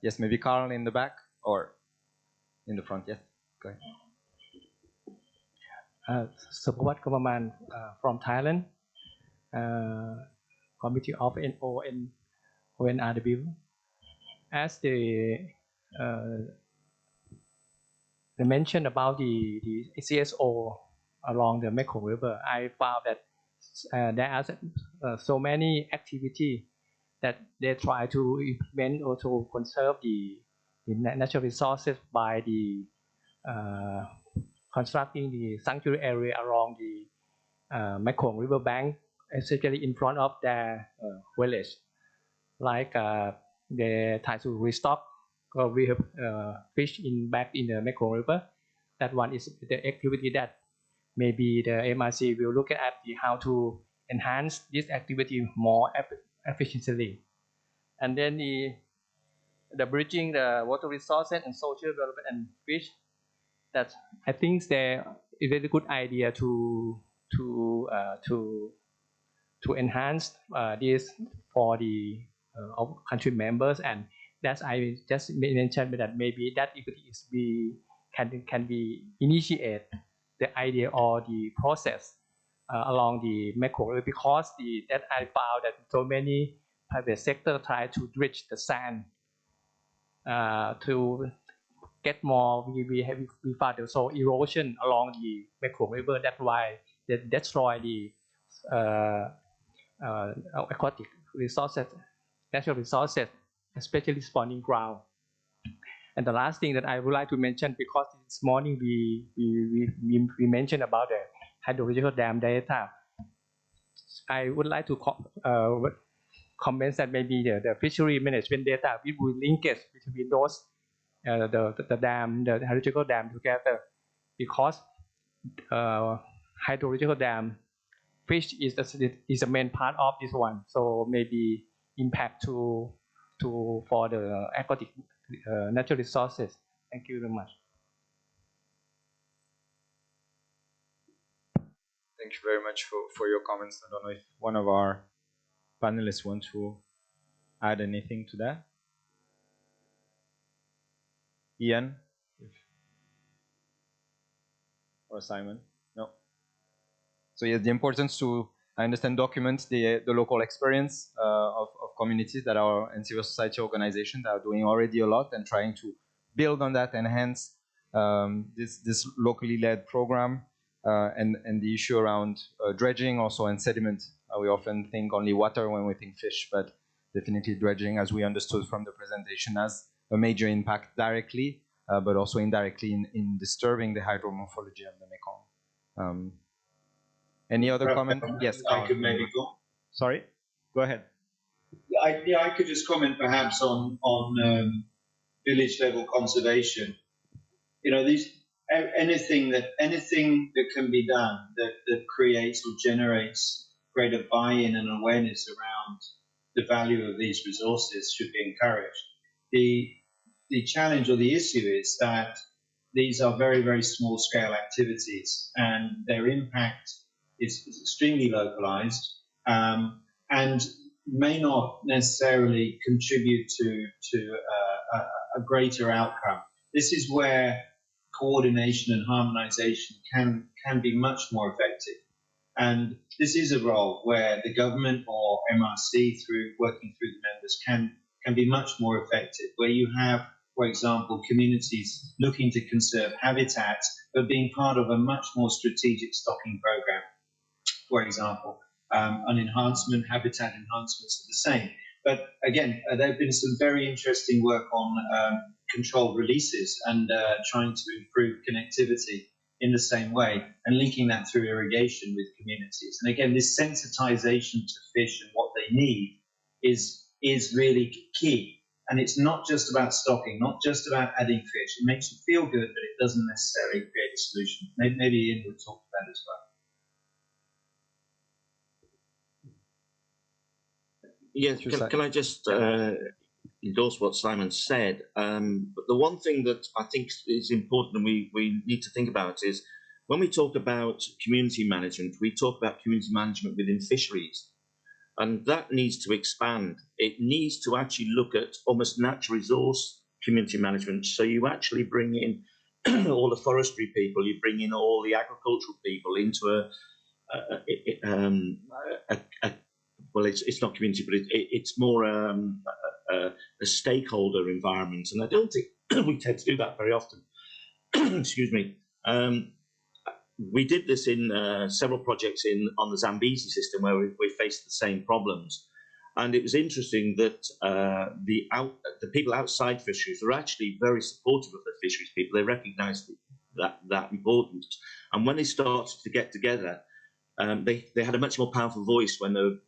Yes, maybe Carl in the back or in the front. Yes, go ahead. Support government from Thailand, Committee of ONRW. As they mentioned about the CSO along the Mekong River, I found that there are so many activities that they try to implement or to conserve the natural resources by the constructing the sanctuary area along the Mekong River bank, especially in front of their village. Like they try to restock or we have fish back in the Mekong River. That one is the activity that maybe the MRC will look at how to enhance this activity more efficiently. And then the bridging the water resources and social development and fish, that I think there is a very good idea to enhance this for the country members, and that's I just mentioned that maybe that can be initiate the idea or the process along the Mekong River, because that I found that so many private sector try to dredge the sand to get more. We found the soil erosion along the Mekong River. That's why they destroy the aquatic resources, natural resources, especially spawning ground. And the last thing that I would like to mention, because this morning we mentioned about the hydrological dam data, I would like to comment that maybe the fishery management data we will link it between those the dam, the hydrological dam together, because hydrological dam fish is the main part of this one. So maybe impact for the aquatic natural resources. Thank you very much. Thank you very much for your comments. I don't know if one of our panelists wants to add anything to that. Ian? Or Simon? No? So yes, the importance to, I understand, document the local experience of communities that are and civil society organizations that are doing already a lot and trying to build on that, enhance this locally led program, and the issue around dredging also and sediment. We often think only water when we think fish, but definitely dredging, as we understood from the presentation, has a major impact directly, but also indirectly in disturbing the hydromorphology of the Mekong. Any other comment? Yes, I could maybe go. Sorry, go ahead. I could just comment perhaps on village level conservation. anything that can be done that creates or generates greater buy-in and awareness around the value of these resources should be encouraged. The challenge or the issue is that these are very, very small scale activities and their impact is extremely localized and may not necessarily contribute to a greater outcome. This is where coordination and harmonization can be much more effective. And this is a role where the government or MRC, through working through the members, can be much more effective, where you have, for example, communities looking to conserve habitats, but being part of a much more strategic stocking program, for example. An enhancement, habitat enhancements are the same. But again, there have been some very interesting work on controlled releases and trying to improve connectivity in the same way and linking that through irrigation with communities. And again, this sensitization to fish and what they need is really key. And it's not just about stocking, not just about adding fish. It makes you feel good, but it doesn't necessarily create a solution. Maybe Ian would talk to that as well. Yes, can I just endorse what Simon said? But the one thing that I think is important and we need to think about is when we talk about community management, we talk about community management within fisheries. And that needs to expand. It needs to actually look at almost natural resource community management. So you actually bring in all the forestry people, you bring in all the agricultural people into well, it's not community, but it's more a stakeholder environment. And I don't think we tend to do that very often. Excuse me. We did this in several projects on the Zambezi system where we faced the same problems. And it was interesting that the people outside fisheries were actually very supportive of the fisheries people. They recognised that importance. And when they started to get together, they had a much more powerful voice when they were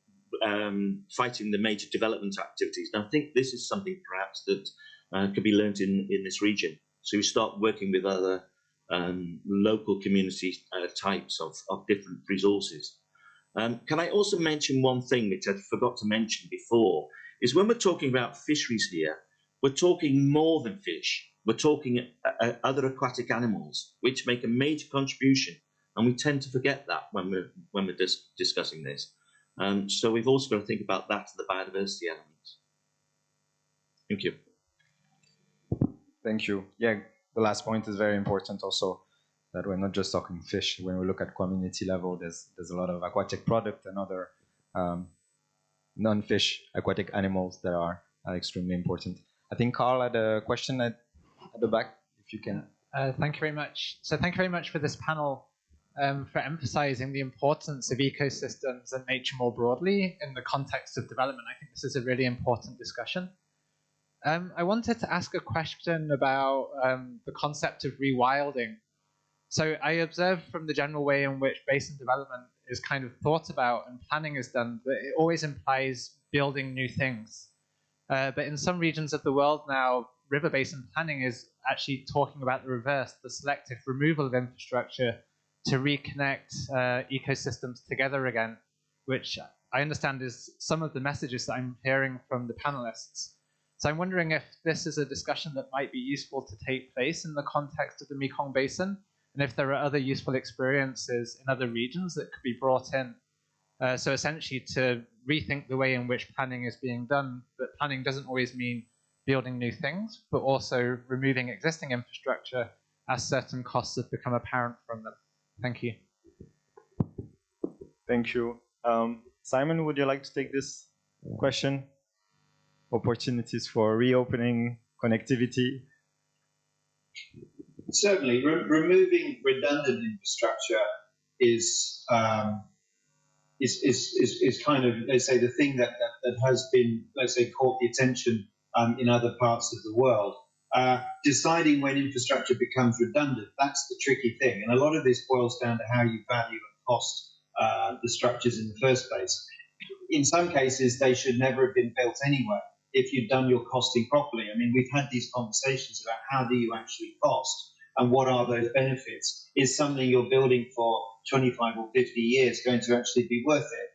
fighting the major development activities. And I think this is something perhaps that could be learned in this region. So we start working with other local community types of different resources. Can I also mention one thing which I forgot to mention before, is when we're talking about fisheries here, we're talking more than fish. We're talking other aquatic animals, which make a major contribution. And we tend to forget that when we're discussing this. So we've also got to think about that, the biodiversity elements. Thank you. Thank you. Yeah, the last point is very important also, that we're not just talking fish. When we look at community level, there's a lot of aquatic product and other non-fish aquatic animals that are extremely important. I think Carl had a question at the back, if you can. Thank you very much. So thank you very much for this panel. For emphasizing the importance of ecosystems and nature more broadly in the context of development. I think this is a really important discussion. I wanted to ask a question about the concept of rewilding. So I observed from the general way in which basin development is kind of thought about and planning is done, that it always implies building new things. But in some regions of the world now, river basin planning is actually talking about the reverse, the selective removal of infrastructure to reconnect ecosystems together again, which I understand is some of the messages that I'm hearing from the panelists. So I'm wondering if this is a discussion that might be useful to take place in the context of the Mekong Basin, and if there are other useful experiences in other regions that could be brought in. So essentially to rethink the way in which planning is being done, but planning doesn't always mean building new things, but also removing existing infrastructure as certain costs have become apparent from them. Thank you. Thank you. Simon, would you like to take this question? Opportunities for reopening connectivity? Certainly, removing redundant infrastructure is kind of, let's say, the thing that has been, let's say, caught the attention in other parts of the world. Deciding when infrastructure becomes redundant, that's the tricky thing. And a lot of this boils down to how you value and cost the structures in the first place. In some cases, they should never have been built anyway, if you've done your costing properly. I mean, we've had these conversations about how do you actually cost. and what are those benefits? Is something you're building for 25 or 50 years going to actually be worth it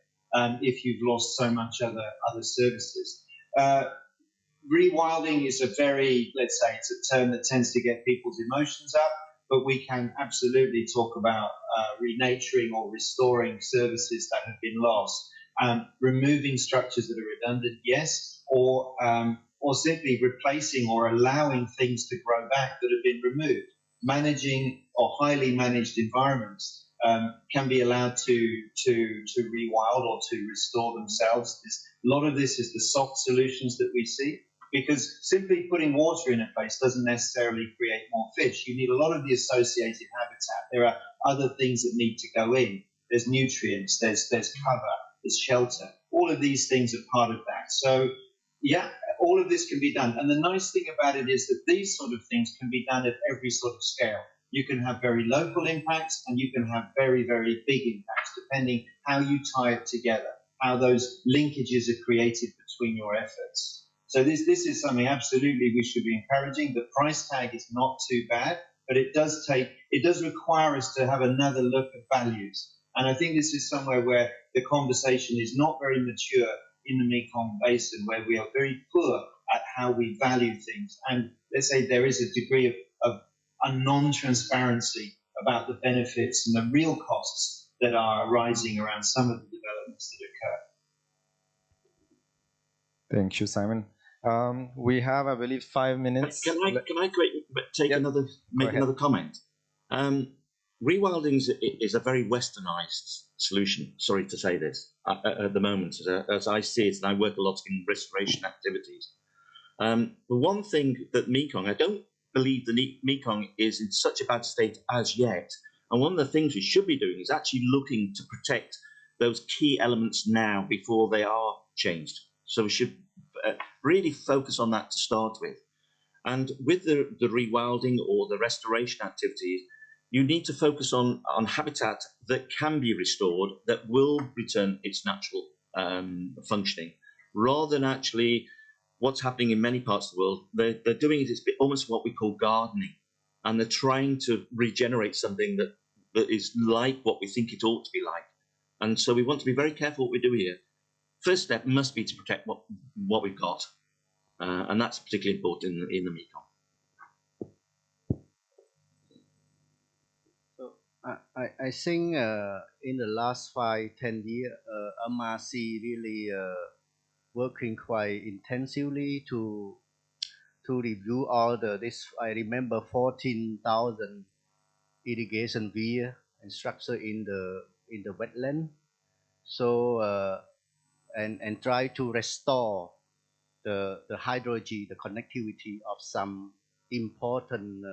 if you've lost so much other services? Rewilding is a very, let's say, it's a term that tends to get people's emotions up, but we can absolutely talk about renaturing or restoring services that have been lost. Removing structures that are redundant, yes, or simply replacing or allowing things to grow back that have been removed. Managing or highly managed environments can be allowed to rewild or to restore themselves. A lot of this is the soft solutions that we see, because simply putting water in a place doesn't necessarily create more fish. You need a lot of the associated habitat. There are other things that need to go in. There's nutrients, there's cover, there's shelter. All of these things are part of that. So yeah, all of this can be done. And the nice thing about it is that these sort of things can be done at every sort of scale. You can have very local impacts and you can have very, very big impacts, depending how you tie it together, how those linkages are created between your efforts. So this is something absolutely we should be encouraging. The price tag is not too bad, but it does require us to have another look at values. And I think this is somewhere where the conversation is not very mature in the Mekong Basin, where we are very poor at how we value things. And let's say there is a degree of a non-transparency about the benefits and the real costs that are arising around some of the developments that occur. Thank you, Simon. We have, I believe, 5 minutes. Can I make another comment? Rewilding is a very westernized solution. Sorry to say this at the moment, as I see it, and I work a lot in restoration activities. The one thing that Mekong, I don't believe the Mekong is in such a bad state as yet. And one of the things we should be doing is actually looking to protect those key elements now before they are changed. So we should really focus on that to start with. And with the rewilding or the restoration activities, you need to focus on habitat that can be restored, that will return its natural functioning, rather than actually what's happening in many parts of the world. They're doing it, it's almost what we call gardening, and they're trying to regenerate something that is like what we think it ought to be like. And so we want to be very careful what we do here. First step must be to protect what we've got, and that's particularly important in the Mekong. I think in the last 5-10 years, MRC really working quite intensively to review all this. I remember 14,000 irrigation weir and structure in the wetland. So and try to restore the hydrology, the connectivity of some important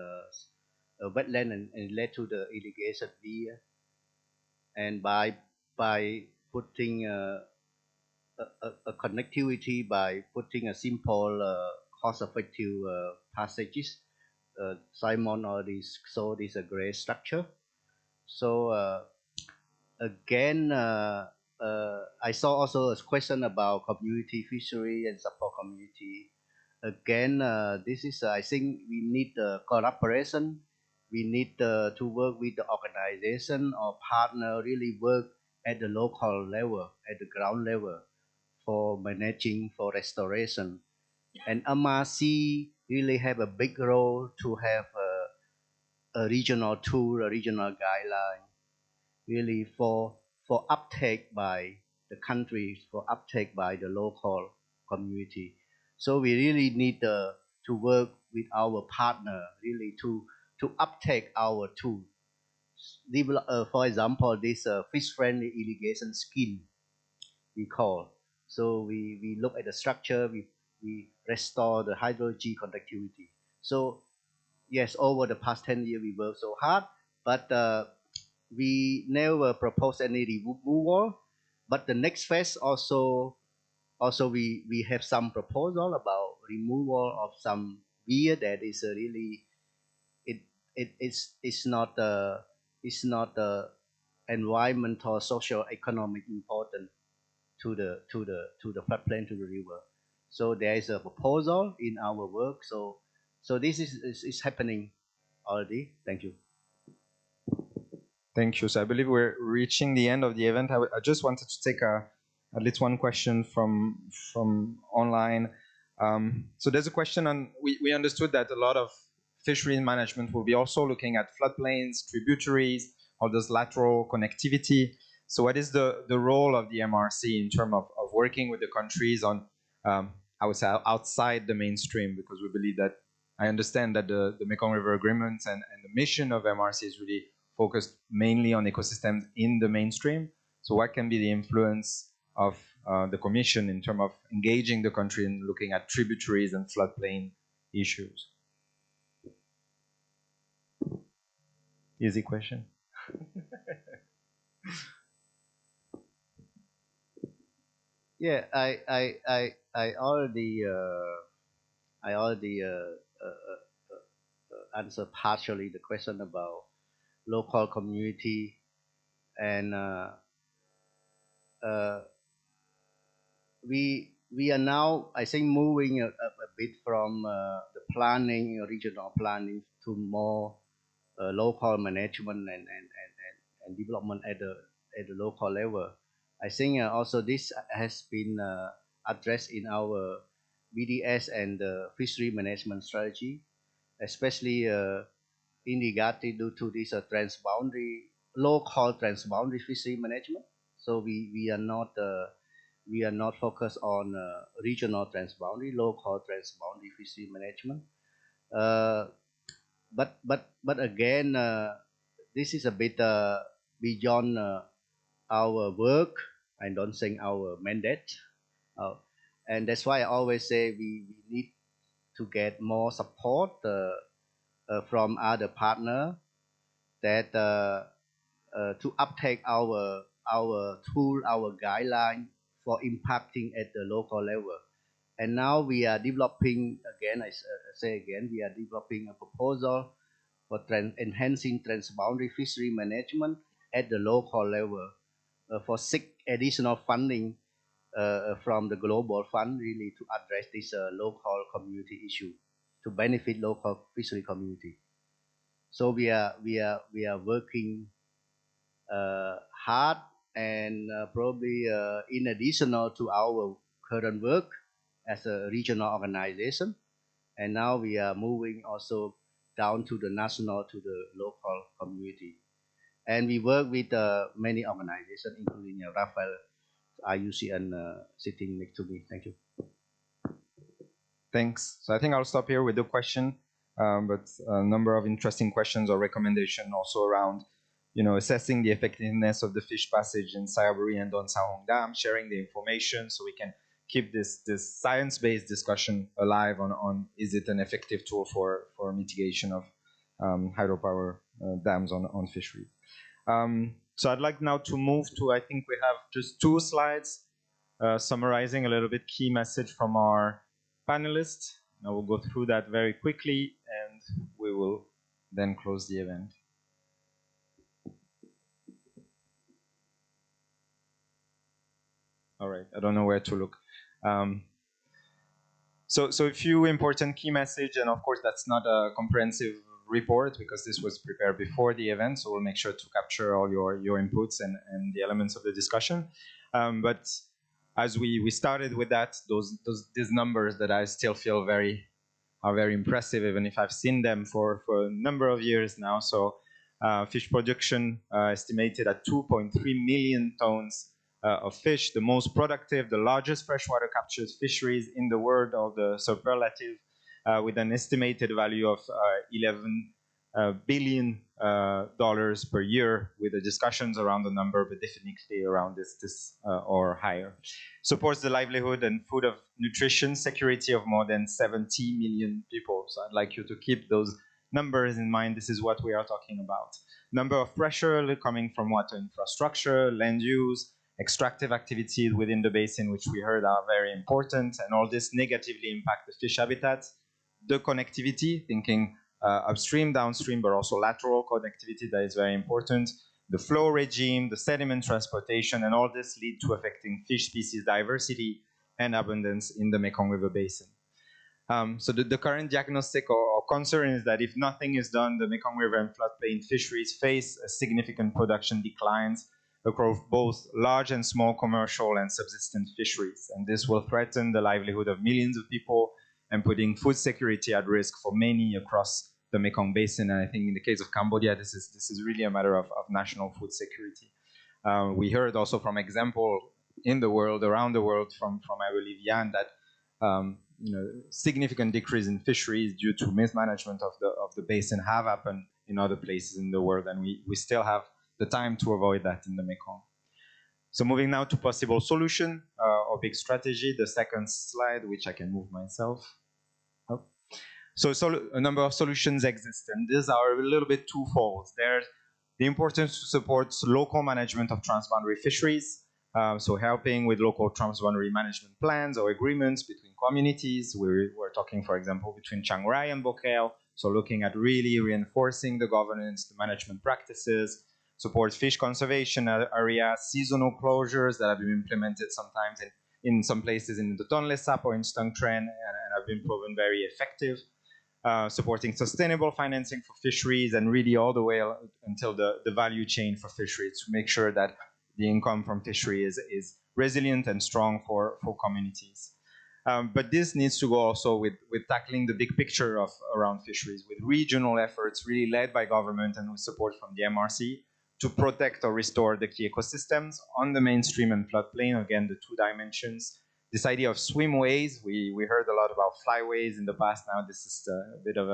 wetland and led to the irrigation weir. And by putting a connectivity, by putting a simple cost-effective passages, Simon already showed this a great structure. So again, I saw also a question about community fishery and support community. Again, this is I think we need collaboration. We need to work with the organization or partner, really work at the local level, at the ground level, for managing, for restoration. And MRC really have a big role to have a regional tool, a regional guideline, really for uptake by the country, for uptake by the local community. So we really need to work with our partner, really to uptake our tool. For example, this fish-friendly irrigation scheme we call. So we look at the structure, we restore the hydrology conductivity. So yes, over the past 10 years we worked so hard, but we never proposed any removal. But the next phase also we have some proposal about removal of some weir that is really it's not environmental, social, economic important to the floodplain, to the river. So there is a proposal in our work. So this is happening. already. Thank you. Thank you. So I believe we're reaching the end of the event. I just wanted to take at least one question from online. So there's a question on, we understood that a lot of fishery management will be also looking at floodplains, tributaries, all those lateral connectivity. So what is the role of the MRC in terms of working with the countries on, I would say, outside the mainstream? Because we believe that, I understand that the Mekong River Agreement and the mission of MRC is really focused mainly on ecosystems in the mainstream. So what can be the influence of the Commission in terms of engaging the country in looking at tributaries and floodplain issues? Easy question. Yeah, I already answered partially the question about local community, and we are now, I think, moving a bit from the planning, regional planning, to more local management and development at the local level. I think also this has been addressed in our BDS and fishery management strategy, especially in regard due to this local transboundary fishery management. So we are not focused on regional transboundary, local transboundary fishery management. But again, this is a bit beyond our work. I don't think our mandate, and that's why I always say we need to get more support from other partner that to uptake our tool, our guideline for impacting at the local level. And now we are developing, again, we are developing a proposal for enhancing transboundary fishery management at the local level for seek additional funding from the global fund, really, to address this local community issue to benefit local fishery community. So we are working hard, and probably in additional to our current work as a regional organization, and now we are moving also down to the national, to the local community, and we work with many organizations, including Rafael, IUCN, sitting next to me. Thank you. Thanks. So I think I'll stop here with the question, but a number of interesting questions or recommendations also around, assessing the effectiveness of the fish passage in Sayaburi and Don Sahong Dam, sharing the information so we can keep this science-based discussion alive on is it an effective tool for mitigation of hydropower dams on fisheries. So I'd like now to move to, I think we have just 2 slides summarizing a little bit key message from our panelists. I will go through that very quickly, and we will then close the event. All right, I don't know where to look. So a few important key message, and of course that's not a comprehensive report because this was prepared before the event, so we'll make sure to capture all your inputs and the elements of the discussion. But as we started with that, these numbers that I still feel are very impressive, even if I've seen them for a number of years now. So fish production estimated at 2.3 million tons of fish, the most productive, the largest freshwater captured fisheries in the world, or the superlative, with an estimated value of $11 billion per year, with the discussions around the number, but definitely around this or higher. Supports the livelihood and food of nutrition security of more than 70 million people. So I'd like you to keep those numbers in mind. This is what we are talking about. Number of pressure coming from water infrastructure, land use, extractive activities within the basin, which we heard are very important, and all this negatively impact the fish habitats. The connectivity, thinking upstream, downstream, but also lateral connectivity, that is very important. The flow regime, the sediment transportation, and all this lead to affecting fish species diversity and abundance in the Mekong River Basin. So the current diagnostic or our concern is that if nothing is done, the Mekong River and floodplain fisheries face a significant production declines across both large and small commercial and subsistence fisheries. And this will threaten the livelihood of millions of people and putting food security at risk for many across the Mekong Basin. And I think in the case of Cambodia, this is really a matter of national food security. We heard also from example in the world, around the world, from I believe Jan, that significant decrease in fisheries due to mismanagement of the basin have happened in other places in the world, and we still have the time to avoid that in the Mekong. So moving now to possible solution or big strategy, the second slide, which I can move myself. So a number of solutions exist, and these are a little bit twofold. There's the importance to support local management of transboundary fisheries, so helping with local transboundary management plans or agreements between communities. We're talking, for example, between Chiang Rai and Bokeo, so looking at really reinforcing the governance, the management practices, support fish conservation areas, seasonal closures that have been implemented sometimes in some places in the Tonle Sap or in Stung Tren and have been proven very effective. Supporting sustainable financing for fisheries and really all the way until the value chain for fisheries to make sure that the income from fishery is resilient and strong for communities. But this needs to go also with tackling the big picture around fisheries, with regional efforts really led by government and with support from the MRC to protect or restore the key ecosystems on the mainstream and floodplain, again, the two dimensions. This idea of swimways, we heard a lot about flyways in the past. Now this is a bit of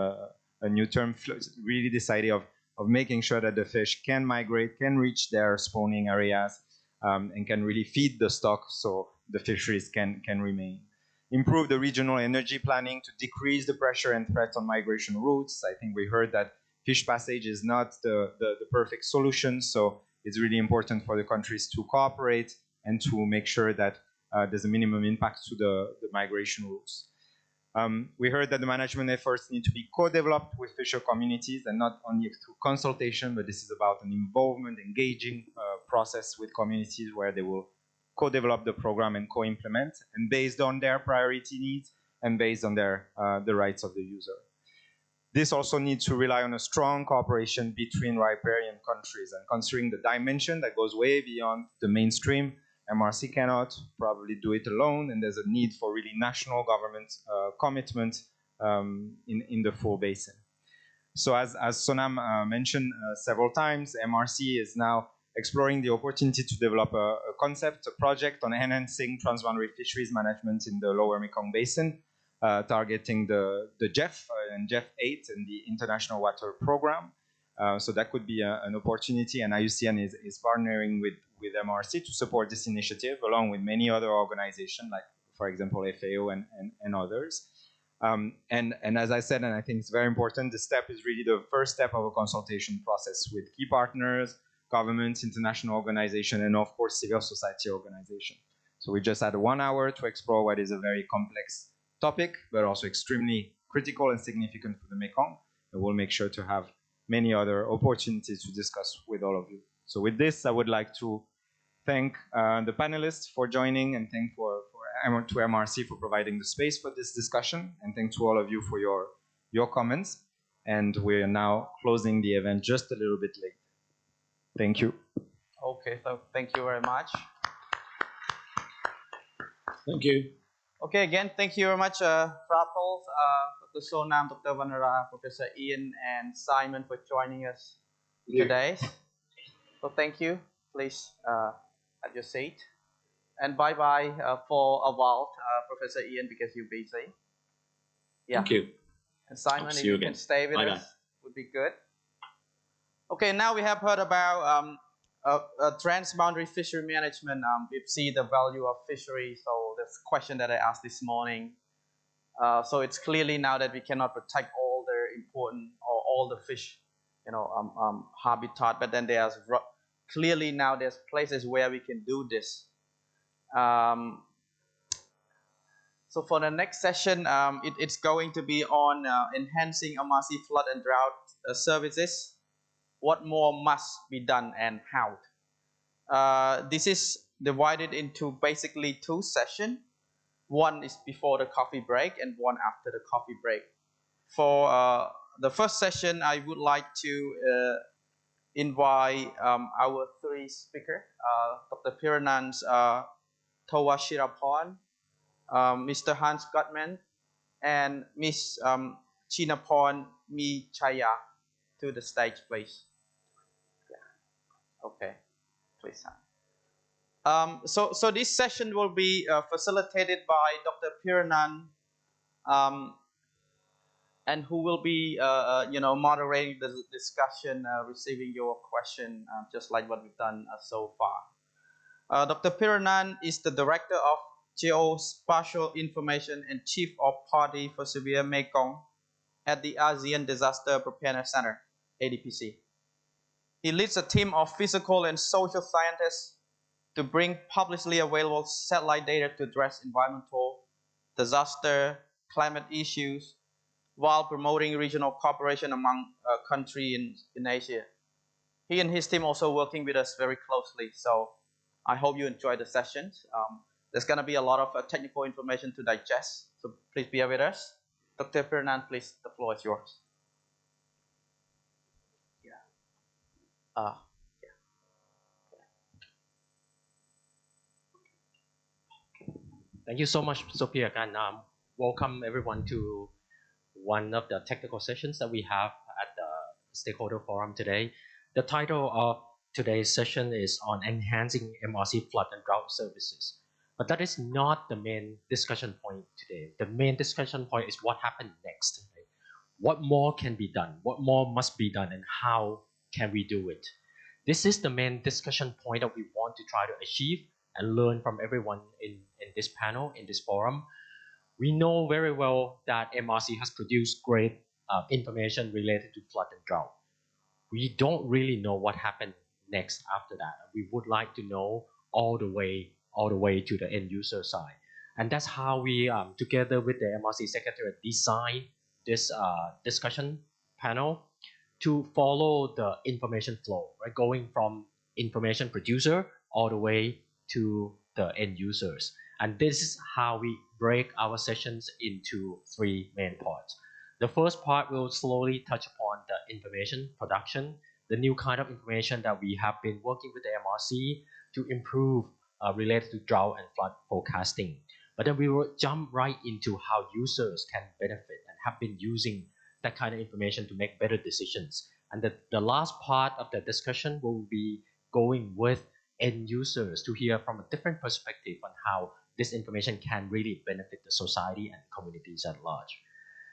a new term, really this idea of making sure that the fish can migrate, can reach their spawning areas, and can really feed the stock so the fisheries can remain. Improve the regional energy planning to decrease the pressure and threat on migration routes. I think we heard that fish passage is not the perfect solution, so it's really important for the countries to cooperate and to make sure that there's a minimum impact to the migration routes. We heard that the management efforts need to be co-developed with fisher communities and not only through consultation, but this is about an involvement, engaging process with communities where they will co-develop the program and co-implement, and based on their priority needs and based on the rights of the user. This also needs to rely on a strong cooperation between riparian countries, and considering the dimension that goes way beyond the mainstream, MRC cannot probably do it alone, and there's a need for really national government commitment in the full basin. So as Sonam mentioned several times, MRC is now exploring the opportunity to develop a concept, a project on enhancing transboundary fisheries management in the lower Mekong Basin, targeting the GEF and GEF 8 and the International Water Program. So that could be an opportunity, and IUCN is partnering with MRC to support this initiative, along with many other organizations, like, for example, FAO and others. And as I said, and I think it's very important, this step is really the first step of a consultation process with key partners, governments, international organizations, and of course, civil society organizations. So we just had 1 hour to explore what is a very complex topic, but also extremely critical and significant for the Mekong. And we'll make sure to have many other opportunities to discuss with all of you. So with this, I would like to thank the panelists for joining, and thank to MRC for providing the space for this discussion, and thank to all of you for your comments. And we are now closing the event just a little bit late. Thank you. Okay, so thank you very much. Thank you. Okay, again, thank you very much, Frapol, Dr. Sonam, Dr. Vanara, Professor Ian, and Simon for joining us today. So thank you. Please at your seat. And bye-bye for a while, Professor Ian, because you're busy. Yeah. Thank you. And Simon, if you can stay with us, would be good. Okay, now we have heard about transboundary fishery management. We've seen the value of fishery. So that's a question that I asked this morning. So it's clearly now that we cannot protect all the important or all the fish, habitat. But then there's clearly now there's places where we can do this. So for the next session, it's going to be on enhancing MRC flood and drought services. What more must be done and how? This is divided into basically 2 sessions. One is before the coffee break and one after the coffee break. For the first session, I would like to invite our three speakers, Dr. Piranans Tawashirapon, Mr. Hans Gottman, and Ms. Chinapon Michaya to the stage, please. Okay, please. So this session will be facilitated by Dr. Piranan, and who will be moderating the discussion, receiving your question, just like what we've done so far. Dr. Piranan is the Director of Geospatial Information and Chief of Party for Severe Mekong at the ASEAN Disaster Preparedness Center, ADPC. He leads a team of physical and social scientists to bring publicly available satellite data to address environmental, disaster, climate issues, while promoting regional cooperation among countries in Asia. He and his team also working with us very closely, so I hope you enjoy the sessions. There's going to be a lot of technical information to digest, so please bear with us. Dr. Piranan, please, the floor is yours. Thank you so much, Sophia, and welcome everyone to one of the technical sessions that we have at the Stakeholder Forum today. The title of today's session is on enhancing MRC flood and drought services. But that is not the main discussion point today. The main discussion point is what happened next. Right? What more can be done? What more must be done, and how can we do it? This is the main discussion point that we want to try to achieve and learn from everyone in this panel, in this forum. We know very well that MRC has produced great information related to flood and drought. We don't really know what happened next after that. We would like to know all the way to the end user side. And that's how we, together with the MRC Secretariat, designed this discussion panel to follow the information flow, right? Going from information producer all the way to the end users. And this is how we break our sessions into three main parts. The first part will slowly touch upon the information production, the new kind of information that we have been working with the MRC to improve related to drought and flood forecasting. But then we will jump right into how users can benefit and have been using that kind of information to make better decisions. And the last part of the discussion will be going with end users to hear from a different perspective on how this information can really benefit the society and communities at large.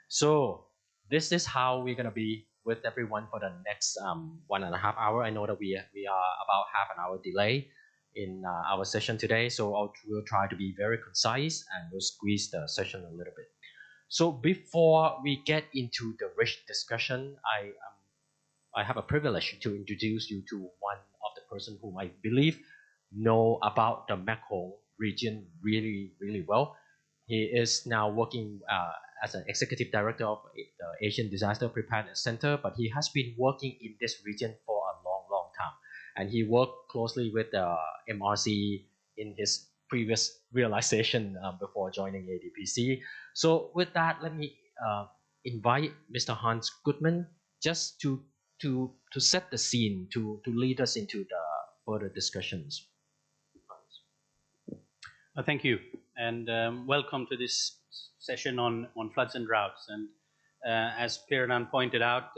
So this is how we're going to be with everyone for the next 1.5 hours. I know that we are about half an hour delay in our session today, so we'll try to be very concise and we'll squeeze the session a little bit. So before we get into the rich discussion, I have a privilege to introduce you to one of the person whom I believe know about the Mekong region really, really well. He is now working as an executive director of the Asian Disaster Preparedness Center, but he has been working in this region for a long, long time. And he worked closely with the MRC in his previous realization before joining ADPC. So with that, let me invite Mr. Hans Goodman just to set the scene, to lead us into the further discussions. Thank you, and welcome to this session on floods and droughts. And as Piranan pointed out,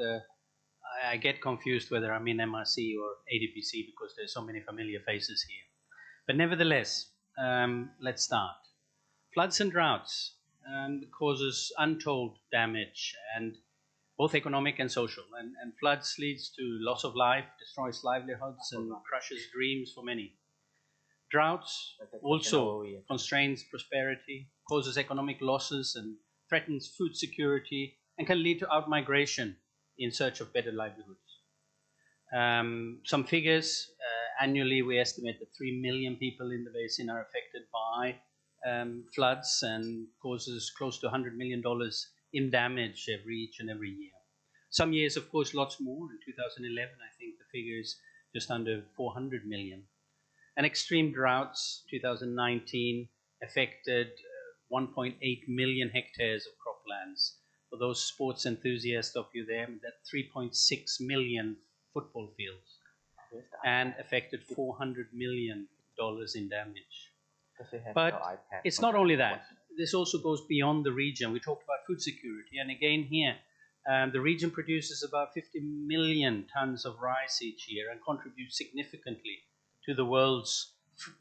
I get confused whether I'm in MRC or ADPC because there's so many familiar faces here. But nevertheless, let's start. Floods and droughts causes untold damage, and both economic and social. And floods leads to loss of life, destroys livelihoods, and crushes dreams for many. Droughts also constrains prosperity, causes economic losses, and threatens food security, and can lead to outmigration in search of better livelihoods. Some figures, annually we estimate that 3 million people in the basin are affected by floods and causes close to $100 million in damage each and every year. Some years, of course, lots more. In 2011, I think the figure is just under 400 million. And extreme droughts, 2019, affected 1.8 million hectares of croplands, For those sports enthusiasts of you there, that's 3.6 million football fields and affected $400 million in damage. But it's not only that. This also goes beyond the region. We talked about food security, and again here, the region produces about 50 million tons of rice each year and contributes significantly to the world's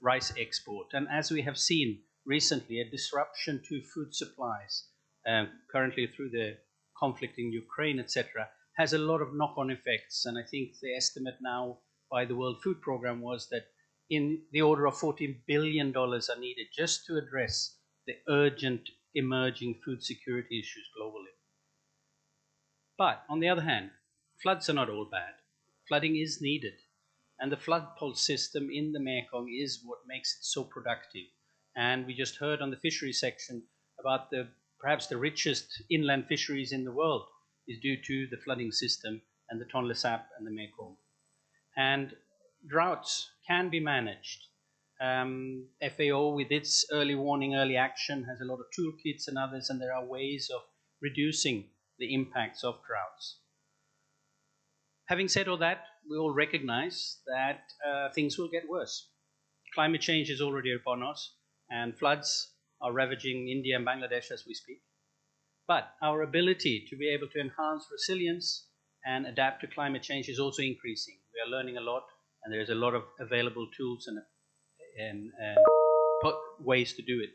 rice export. And as we have seen recently, a disruption to food supplies, currently through the conflict in Ukraine, etc., has a lot of knock-on effects. And I think the estimate now by the World Food Programme was that in the order of $14 billion are needed just to address the urgent emerging food security issues globally. But on the other hand, floods are not all bad. Flooding is needed. And the flood pulse system in the Mekong is what makes it so productive. And we just heard on the fishery section about perhaps the richest inland fisheries in the world is due to the flooding system and the Tonle Sap and the Mekong. And droughts can be managed. FAO, with its early warning, early action, has a lot of toolkits and others, and there are ways of reducing the impacts of droughts. Having said all that, we all recognize that things will get worse. Climate change is already upon us, and floods are ravaging India and Bangladesh as we speak. But our ability to be able to enhance resilience and adapt to climate change is also increasing. We are learning a lot, and there's a lot of available tools and ways to do it.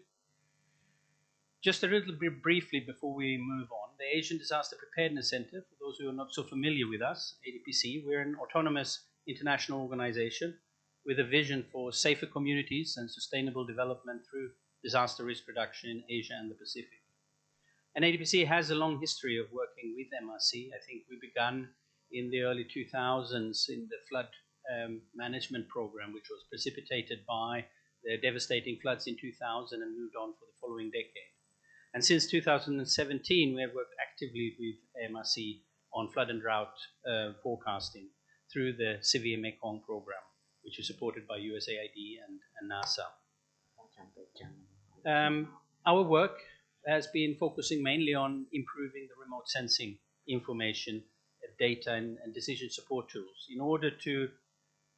Just a little bit briefly before we move on, the Asian Disaster Preparedness Center, for those who are not so familiar with us, ADPC, we're an autonomous international organization with a vision for safer communities and sustainable development through disaster risk reduction in Asia and the Pacific. And ADPC has a long history of working with MRC. I think we began in the early 2000s in the flood management program, which was precipitated by the devastating floods in 2000 and moved on for the following decade. And since 2017, we have worked actively with MRC on flood and drought forecasting through the Severe Mekong program, which is supported by USAID and NASA. Our work has been focusing mainly on improving the remote sensing information, data, and decision support tools in order to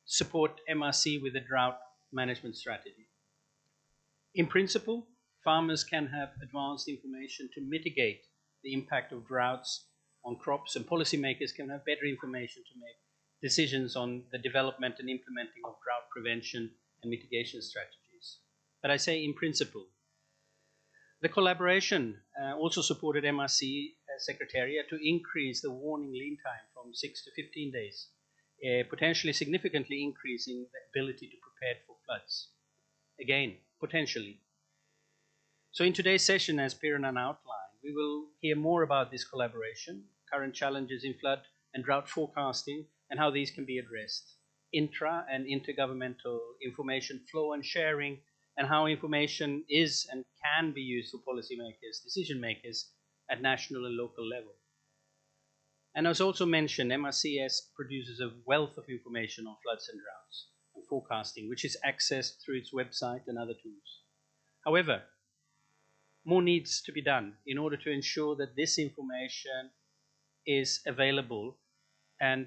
support MRC with a drought management strategy. In principle, farmers can have advanced information to mitigate the impact of droughts on crops, and policymakers can have better information to make decisions on the development and implementing of drought prevention and mitigation strategies. But I say in principle. The collaboration also supported MRC Secretariat to increase the warning lead time from 6 to 15 days, potentially significantly increasing the ability to prepare for floods. Again, potentially. So in today's session, as Piranan outlined, we will hear more about this collaboration, current challenges in flood and drought forecasting, and how these can be addressed, intra and intergovernmental information flow and sharing, and how information is and can be used for policymakers, decision makers at national and local level. And as also mentioned, MRCS produces a wealth of information on floods and droughts and forecasting, which is accessed through its website and other tools. However, more needs to be done in order to ensure that this information is available and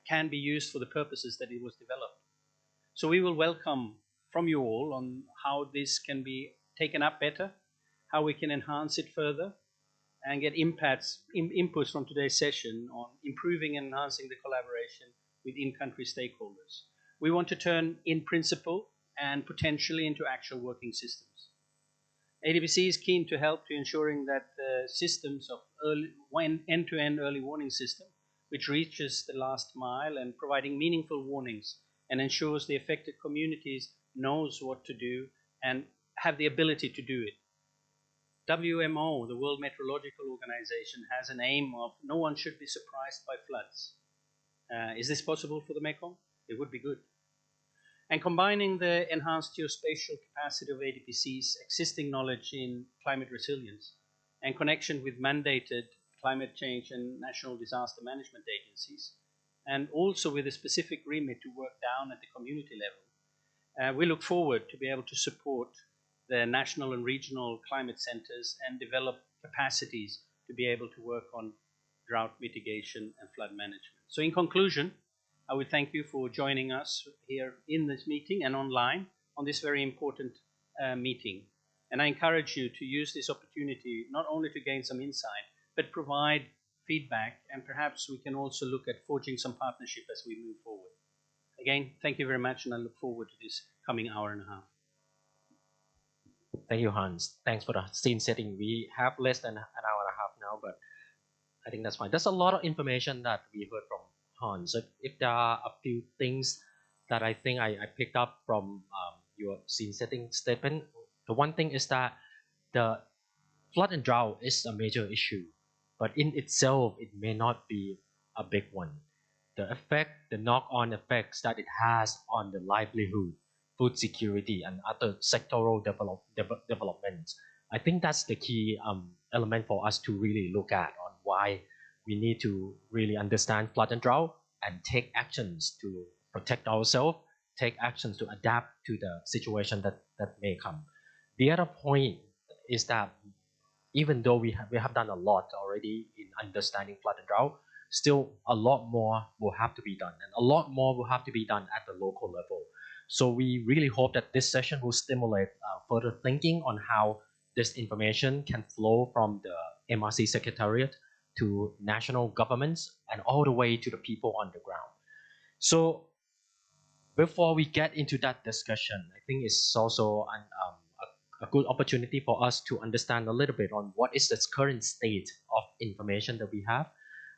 can be used for the purposes that it was developed. So we will welcome from you all on how this can be taken up better, how we can enhance it further, and get inputs from today's session on improving and enhancing the collaboration with in-country stakeholders. We want to turn in principle and potentially into actual working systems. ADPC is keen to help to ensuring that the systems of end-to-end early warning system, which reaches the last mile and providing meaningful warnings and ensures the affected communities knows what to do and have the ability to do it. WMO, the World Meteorological Organization, has an aim of no one should be surprised by floods. Is this possible for the Mekong? It would be good. And combining the enhanced geospatial capacity of ADPC's existing knowledge in climate resilience and connection with mandated climate change and national disaster management agencies, and also with a specific remit to work down at the community level, we look forward to be able to support the national and regional climate centers and develop capacities to be able to work on drought mitigation and flood management. So in conclusion, I would thank you for joining us here in this meeting and online on this very important meeting. And I encourage you to use this opportunity not only to gain some insight, but provide feedback, and perhaps we can also look at forging some partnership as we move forward. Again, thank you very much, and I look forward to this coming hour and a half. Thank you, Hans. Thanks for the scene setting. We have less than an hour and a half now, but I think that's fine. There's a lot of information that we heard from Hans. So if there are a few things that I think I picked up from your scene setting statement, the one thing is that the flood and drought is a major issue, but in itself, it may not be a big one. The effect, the knock-on effects that it has on the livelihood, food security, and other sectoral developments, I think that's the key element for us to really look at on why we need to really understand flood and drought and take actions to protect ourselves, take actions to adapt to the situation that may come. The other point is that even though we have done a lot already in understanding flood and drought, still a lot more will have to be done, and a lot more will have to be done at the local level. So we really hope that this session will stimulate further thinking on how this information can flow from the MRC Secretariat to national governments and all the way to the people on the ground. So before we get into that discussion, I think it's also a good opportunity for us to understand a little bit on what is the current state of information that we have.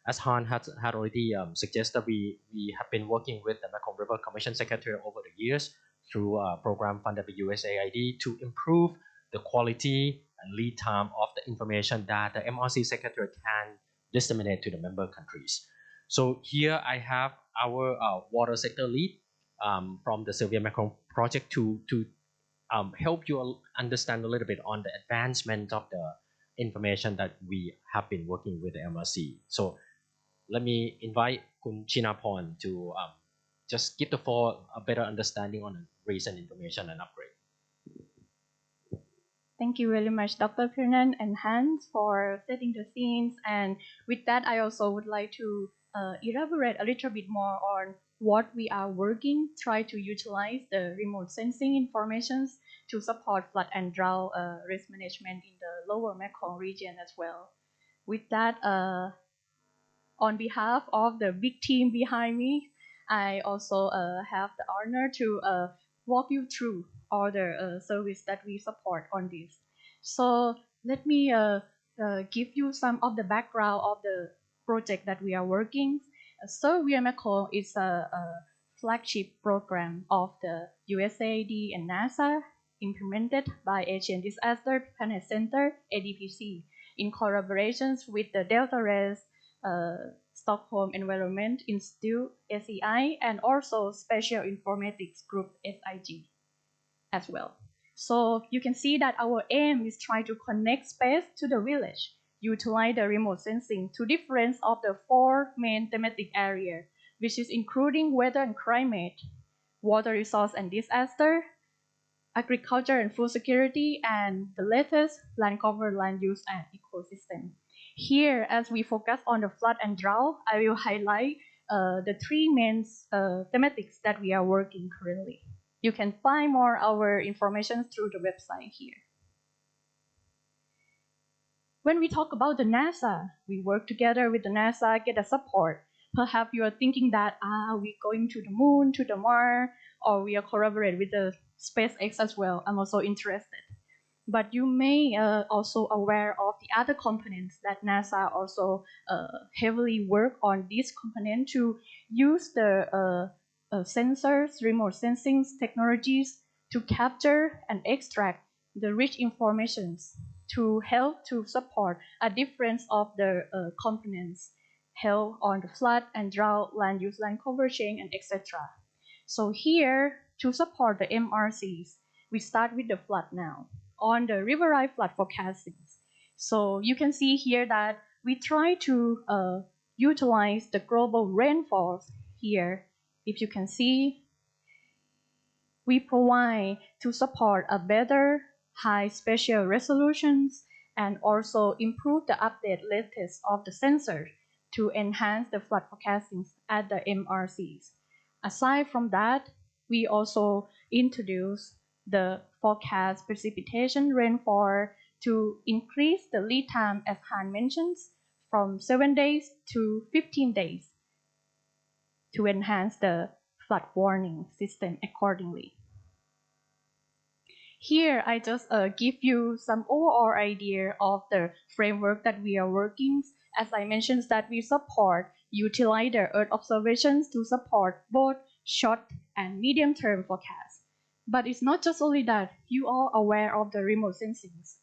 As Han had already suggested, we have been working with the Mekong River Commission Secretariat over the years through a program funded by USAID to improve the quality and lead time of the information that the MRC Secretariat can disseminate to the member countries. So here I have our water sector lead from the Sylvia Mekong project to help you understand a little bit on the advancement of the information that we have been working with the MRC. So let me invite Kun Chinaporn to just give the floor a better understanding on recent information and upgrade. Thank you very much, Dr. Pirnan and Hans, for setting the scenes. And with that, I also would like to elaborate a little bit more on what we are working, try to utilize the remote sensing informations to support flood and drought risk management in the lower Mekong region as well. With that, on behalf of the big team behind me, I also have the honor to walk you through all the service that we support on this. So let me give you some of the background of the project that we are working. Sylvia Mekong is a flagship program of the USAID and NASA implemented by Asian Disaster Preparedness Center, ADPC, in collaborations with the Delta Race Stockholm Environment Institute, SEI, and also Special Informatics Group, SIG, as well. So you can see that our aim is try to connect space to the village, utilize the remote sensing to difference of the 4 main thematic areas, which is including weather and climate, water resource and disaster, agriculture and food security, and the latest, land cover, land use, and ecosystem. Here, as we focus on the flood and drought, I will highlight the 3 main thematics that we are working currently. You can find more our information through the website here. When we talk about the NASA, we work together with the NASA, get the support. Perhaps you are thinking that, we're going to the moon, to the Mars, or we are collaborate with the SpaceX as well. I'm also interested. But you may also aware of the other components that NASA also heavily work on this component to use the sensors, remote sensing technologies to capture and extract the rich informations to help to support a difference of the components held on the flood and drought, land use, land cover change, and etc. So here, to support the MRCs, we start with the flood now. On the riverine flood forecasting. So you can see here that we try to utilize the global rainfall here. If you can see, we provide to support a better high spatial resolutions and also improve the update latest of the sensors to enhance the flood forecasting at the MRCs. Aside from that, we also introduce the forecast precipitation rainfall to increase the lead time, as Han mentions, from 7 days to 15 days to enhance the flood warning system accordingly. Here, I just give you some overall idea of the framework that we are working. As I mentioned, that we utilize the Earth observations to support both short and medium-term forecasts. But it's not just only that. You are aware of the remote sensings.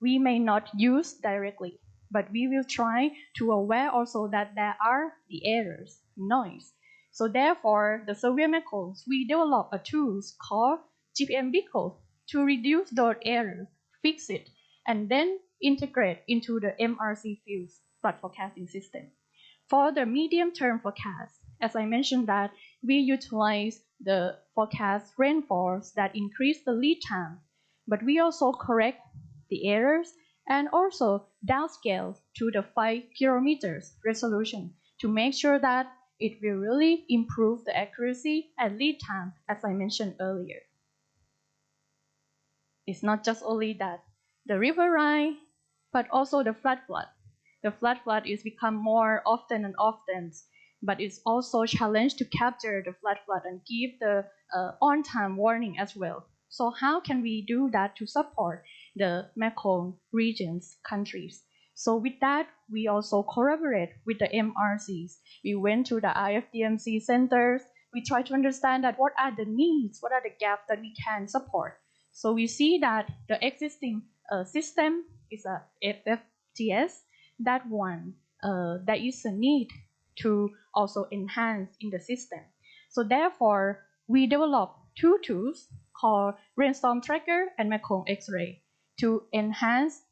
We may not use directly, but we will try to aware also that there are the errors, noise. So therefore, the Survey Mekong, we develop a tool called GPM Beacon to reduce those errors, fix it, and then integrate into the MRC fields flood forecasting system. For the medium-term forecast, as I mentioned that we utilize the forecast rainfalls that increase the lead time, but we also correct the errors and also downscale to the 5 kilometers resolution to make sure that it will really improve the accuracy and lead time, as I mentioned earlier. It's not just only that, the river rise, but also the flood. The flood is become more often and often, but it's also a challenge to capture the flood and give the on-time warning as well. So how can we do that to support the Mekong regions countries? So with that, we also collaborate with the MRCs. We went to the IFDMC centers. We try to understand that what are the needs, what are the gaps that we can support. So we see that the existing system is a FFTS. That one, there is a need to also enhance in the system. So therefore, we developed 2 tools called Rainstorm Tracker and Mekong X-ray to enhance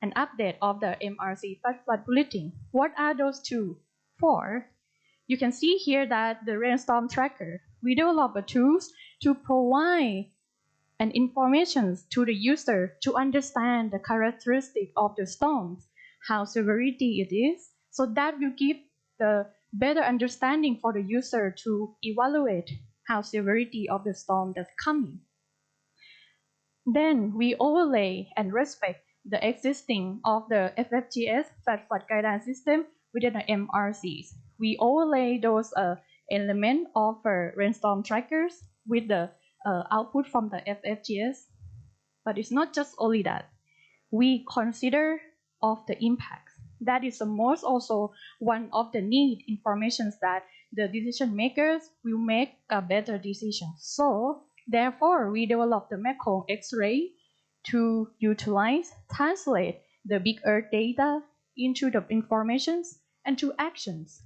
an update of the MRC flood bulletin. What are those 2 for? You can see here that the Rainstorm Tracker, we developed a tools to provide an information to the user to understand the characteristic of the storms, how severity it is, so that will give the better understanding for the user to evaluate how severity of the storm that's coming. Then we overlay and respect the existing of the FFTS flood guidance system within the MRCs. We overlay those elements of rainstorm trackers with the output from the FFTS. But it's not just only that. We consider of the impacts. That is the most also one of the need informations that the decision makers will make a better decision. So therefore, we developed the Mekong X-ray to utilize, translate the big Earth data into the informations and to actions.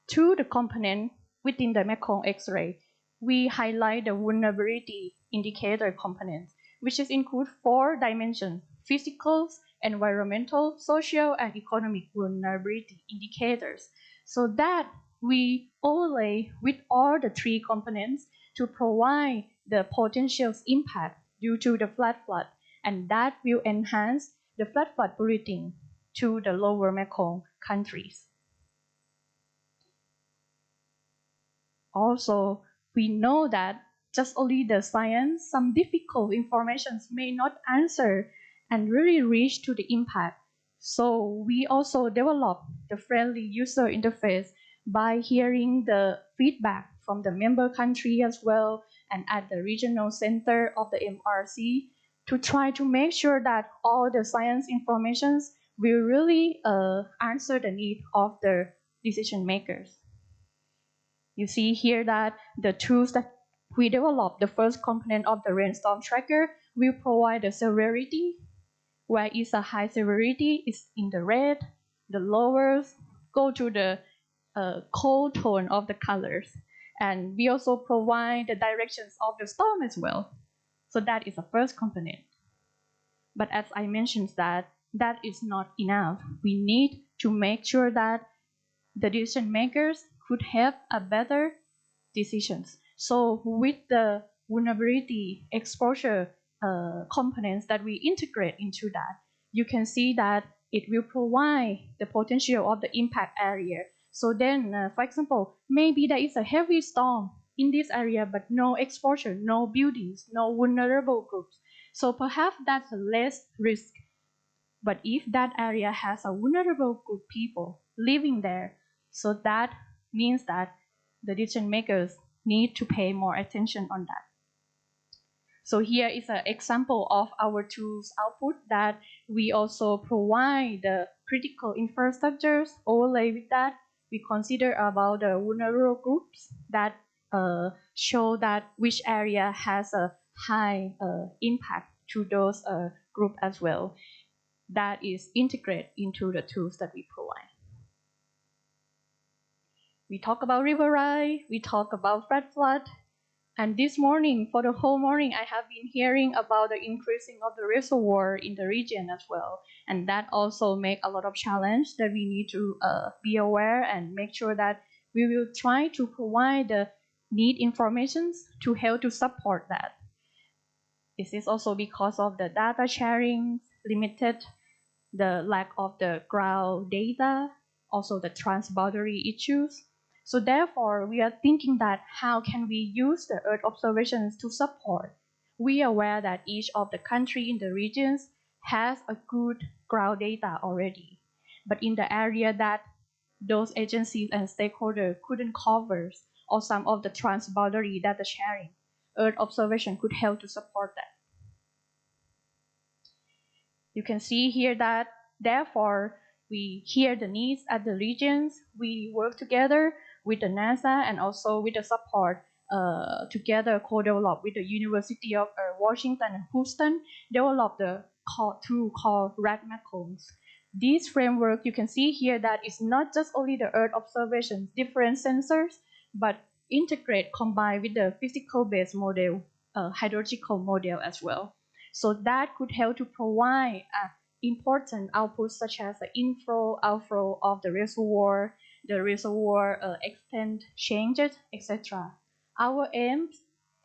To the component within the Mekong X-ray, we highlight the vulnerability indicator components, which is include 4 dimensions: physical, environmental, social, and economic vulnerability indicators. So that we overlay with all the 3 components to provide the potential impact due to the flood, and that will enhance the flood bulletin to the lower Mekong countries. Also, we know that just only the science, some difficult information may not answer and really reach to the impact. So we also develop the friendly user interface by hearing the feedback from the member country as well and at the regional center of the MRC to try to make sure that all the science informations will really answer the need of the decision makers. You see here that the tools that we developed, the first component of the rainstorm tracker, will provide the severity, where is a high severity is in the red, the lowers go to the cold tone of the colors. And we also provide the directions of the storm as well. So that is the first component. But as I mentioned that is not enough. We need to make sure that the decision makers could have a better decisions. So with the vulnerability exposure components that we integrate into that, you can see that it will provide the potential of the impact area. So then, for example, maybe there is a heavy storm in this area, but no exposure, no buildings, no vulnerable groups. So perhaps that's less risk. But if that area has a vulnerable group people living there, so that means that the decision makers need to pay more attention on that. So here is an example of our tools output that we also provide the critical infrastructures. Overlay with that, we consider about the vulnerable groups that show that which area has a high impact to those groups as well. That is integrated into the tools that we provide. We talk about river rise, we talk about flood. And this morning, for the whole morning, I have been hearing about the increasing of the reservoir in the region as well. And that also make a lot of challenge that we need to be aware and make sure that we will try to provide the need information to help to support that. This is also because of the data sharing limited, the lack of the ground data, also the transboundary issues. So therefore, we are thinking that how can we use the Earth observations to support? We are aware that each of the country in the regions has a good ground data already. But in the area that those agencies and stakeholders couldn't cover, or some of the transboundary data sharing, Earth observation could help to support that. You can see here that, therefore, we hear the needs at the regions. We work together with the NASA and also with the support together co-develop with the University of Washington and Houston, develop the tool called RAD Mekong. This framework, you can see here that it's not just only the Earth observations, different sensors, but integrate, combined with the physical-based model, hydrological model as well. So that could help to provide important outputs such as the inflow, outflow of the reservoir extent changes, etc. Our aim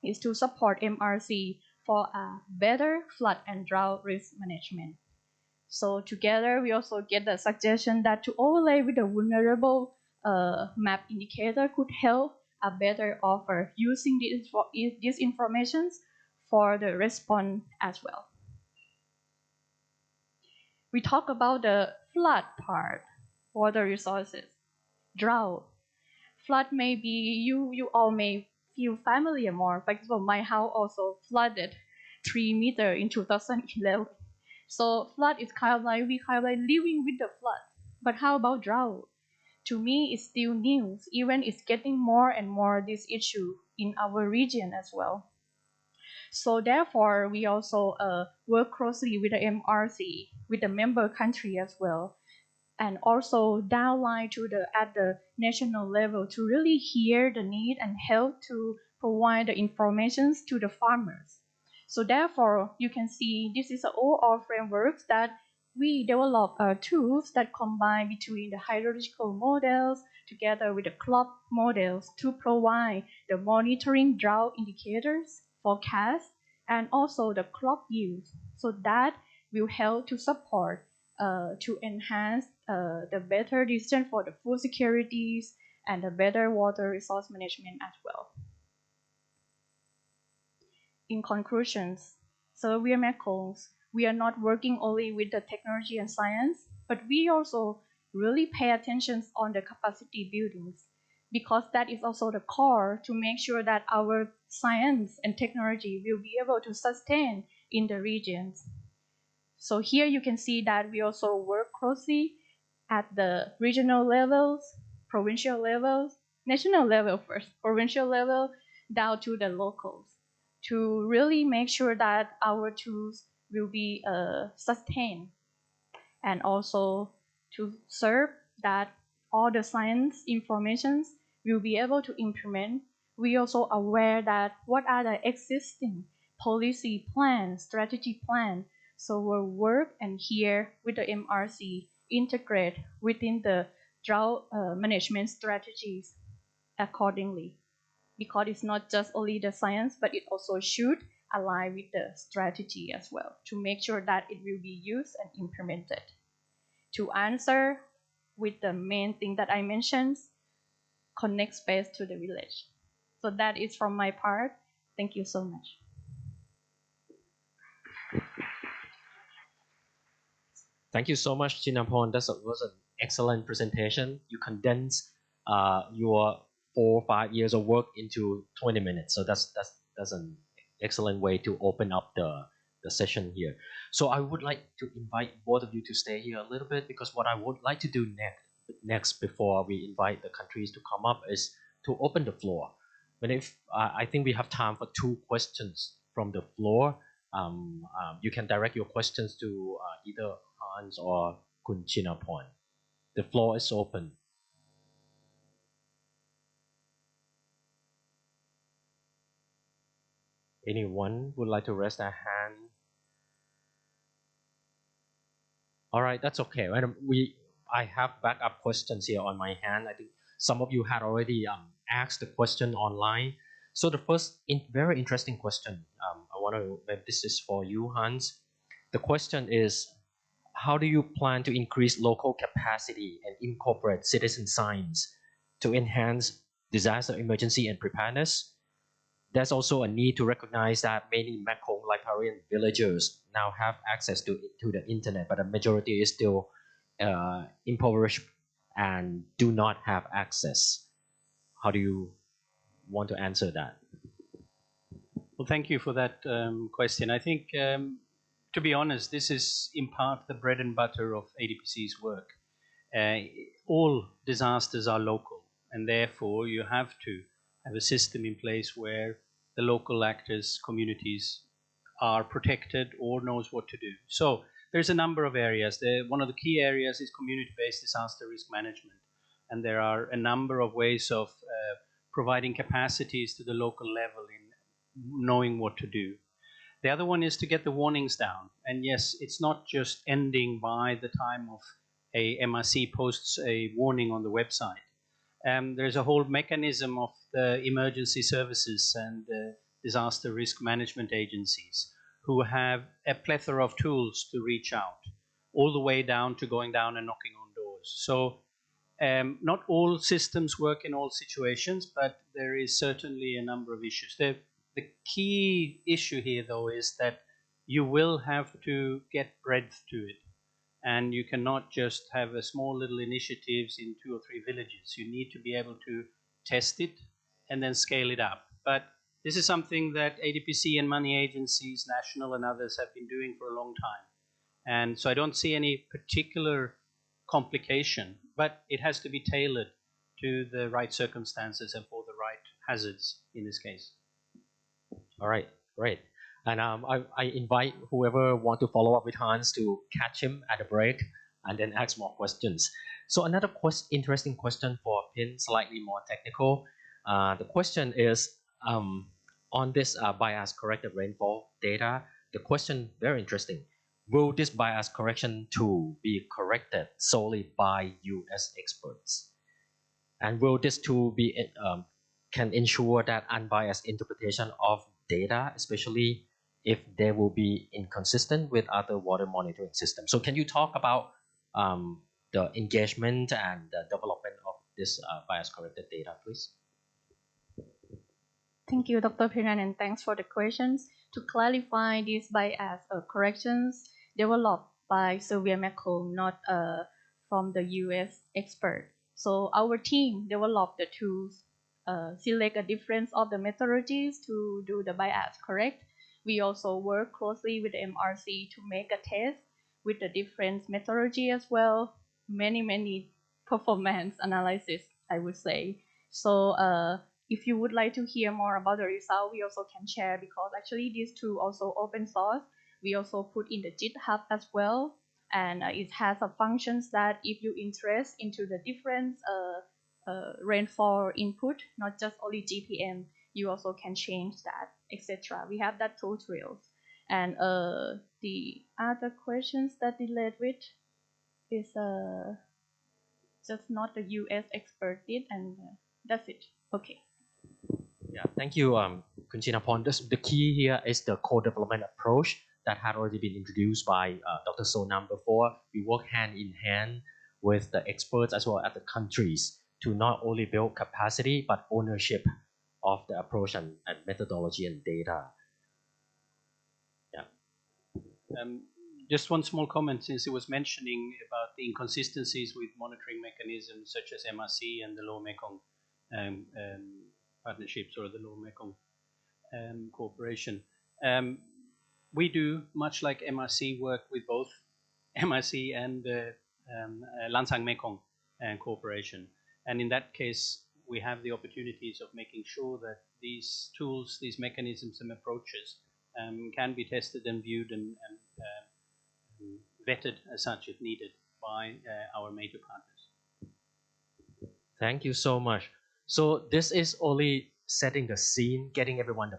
is to support MRC for a better flood and drought risk management. So together, we also get the suggestion that to overlay with the vulnerable map indicator could help a better offer using these informations for the response as well. We talk about the flood part, water resources, drought. Flood may be, you all may feel familiar more. For example, my house also flooded 3 meters in 2011. So flood is kind of like, we kind of like living with the flood. But how about drought? To me, it's still news. Even it's getting more and more this issue in our region as well. So therefore, we also work closely with the MRC, with the member country as well, and also downline to at the national level to really hear the need and help to provide the information to the farmers. So therefore, you can see this is an overall framework that we develop tools that combine between the hydrological models together with the crop models to provide the monitoring drought indicators, forecast, and also the crop yield. So that will help to support to enhance the better decision for the food securities and the better water resource management as well. In conclusions, so we are Mekongs. We are not working only with the technology and science, but we also really pay attention on the capacity buildings, because that is also the core to make sure that our science and technology will be able to sustain in the regions. So here you can see that we also work closely at the regional levels, provincial levels, national level first, provincial level, down to the locals, to really make sure that our tools will be sustained, and also to serve that all the science informations will be able to implement. We also aware that what are the existing policy plans, strategy plan. So we'll work and here with the MRC integrate within the drought management strategies accordingly. Because it's not just only the science, but it also should align with the strategy as well to make sure that it will be used and implemented. To answer with the main thing that I mentioned, connect space to the village. So that is from my part. Thank you so much. Thank you so much, Chinapon. That was an excellent presentation. You condensed your 4 or 5 years of work into 20 minutes. So that's an excellent way to open up the session here. So I would like to invite both of you to stay here a little bit, because what I would like to do next before we invite the countries to come up is to open the floor. But if I think we have time for 2 questions from the floor. You can direct your questions to either Hans or Kun Chinapon. The floor is open. Anyone would like to raise their hand? All right, that's okay. I have backup questions here on my hand. I think some of you had already asked the question online. So the first very interesting question, I want to, this is for you, Hans. The question is, how do you plan to increase local capacity and incorporate citizen science to enhance disaster emergency and preparedness? There's also a need to recognize that many Mekong riparian villagers now have access to the internet, but a majority is still impoverished and do not have access. How do you want to answer that? Well, thank you for that question. I think, to be honest, this is in part the bread and butter of ADPC's work. All disasters are local, and therefore you have to have a system in place where the local actors, communities are protected or knows what to do. So there's a number of areas. One of the key areas is community-based disaster risk management. And there are a number of ways of providing capacities to the local level in knowing what to do. The other one is to get the warnings down. And yes, it's not just ending by the time of a MRC posts a warning on the website. There's a whole mechanism of the emergency services and disaster risk management agencies who have a plethora of tools to reach out, all the way down to going down and knocking on doors. So not all systems work in all situations, but there is certainly a number of issues. The key issue here, though, is that you will have to get breadth to it. And you cannot just have a small little initiatives in 2 or 3 villages. You need to be able to test it and then scale it up. But this is something that ADPC and money agencies, national and others, have been doing for a long time. And so I don't see any particular complication, but it has to be tailored to the right circumstances and for the right hazards in this case. All right, great. And I invite whoever want to follow up with Hans to catch him at a break and then ask more questions. So another interesting question for Pin, slightly more technical. The question is, on this bias corrected rainfall data, the question very interesting. Will this bias correction tool be corrected solely by US experts? And will this tool be can ensure that unbiased interpretation of data, especially if they will be inconsistent with other water monitoring systems? So can you talk about the engagement and the development of this bias corrected data, please? Thank you, Dr. Piran, and thanks for the questions. To clarify, these bias corrections developed by Survey Mekong, not from the US expert. So our team developed the tools, select a difference of the methodologies to do the bias correct. We also work closely with the MRC to make a test with the different methodology as well. Many performance analysis, I would say. So if you would like to hear more about the result, we also can share, because actually these two also open source. We also put in the GitHub as well, and it has a functions that if you interest into the different rainfall input, not just only GPM, you also can change that, etc. We have that tutorials. And the other questions that we led with is just not the US expert did, and that's it. Okay. Yeah, thank you, Kunchinaporn, the key here is the co-development approach that had already been introduced by Dr. Sonam before. We work hand in hand with the experts as well as the countries to not only build capacity but ownership of the approach and methodology and data. Yeah. Just one small comment, since it was mentioning about the inconsistencies with monitoring mechanisms such as MRC and the Lower Mekong partnerships or the Lower Mekong cooperation. We do, much like MRC, work with both MRC and Lansang Mekong cooperation. And in that case, we have the opportunities of making sure that these tools, these mechanisms and approaches can be tested and viewed and vetted as such if needed by our major partners. Thank you so much. So this is only setting the scene, getting everyone the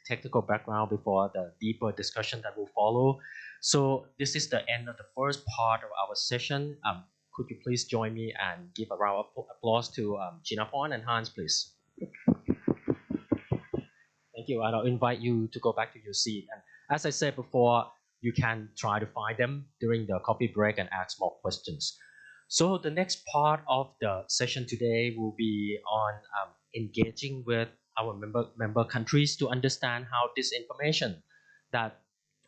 technical background before the deeper discussion that will follow. So this is the end of the first part of our session. Could you please join me and give a round of applause to Jinaporn and Hans, please? Thank you, and I'll invite you to go back to your seat. And as I said before, you can try to find them during the coffee break and ask more questions. So the next part of the session today will be on engaging with our member countries to understand how this information that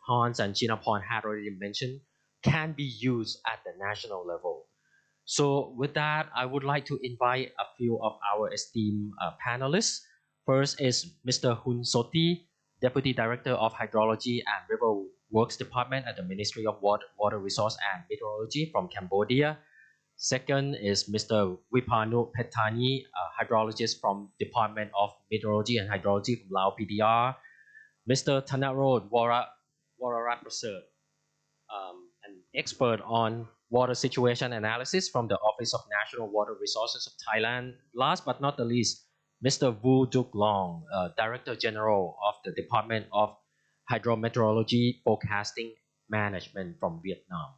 Hans and Jinaporn had already mentioned can be used at the national level. So with that, I would like to invite a few of our esteemed panelists. First is Mr. Hun Soti, Deputy Director of Hydrology and River Works Department at the Ministry of Water Resource and Meteorology from Cambodia. Second is Mr. Wipanu Petani, a hydrologist from Department of Meteorology and Hydrology from Lao PDR. Mr. Thanarod Wararatprasert, an expert on water situation analysis from the Office of National Water Resources of Thailand. Last but not the least, Mr. Vu Duc Long, Director General of the Department of Hydrometeorology Forecasting Management from Vietnam.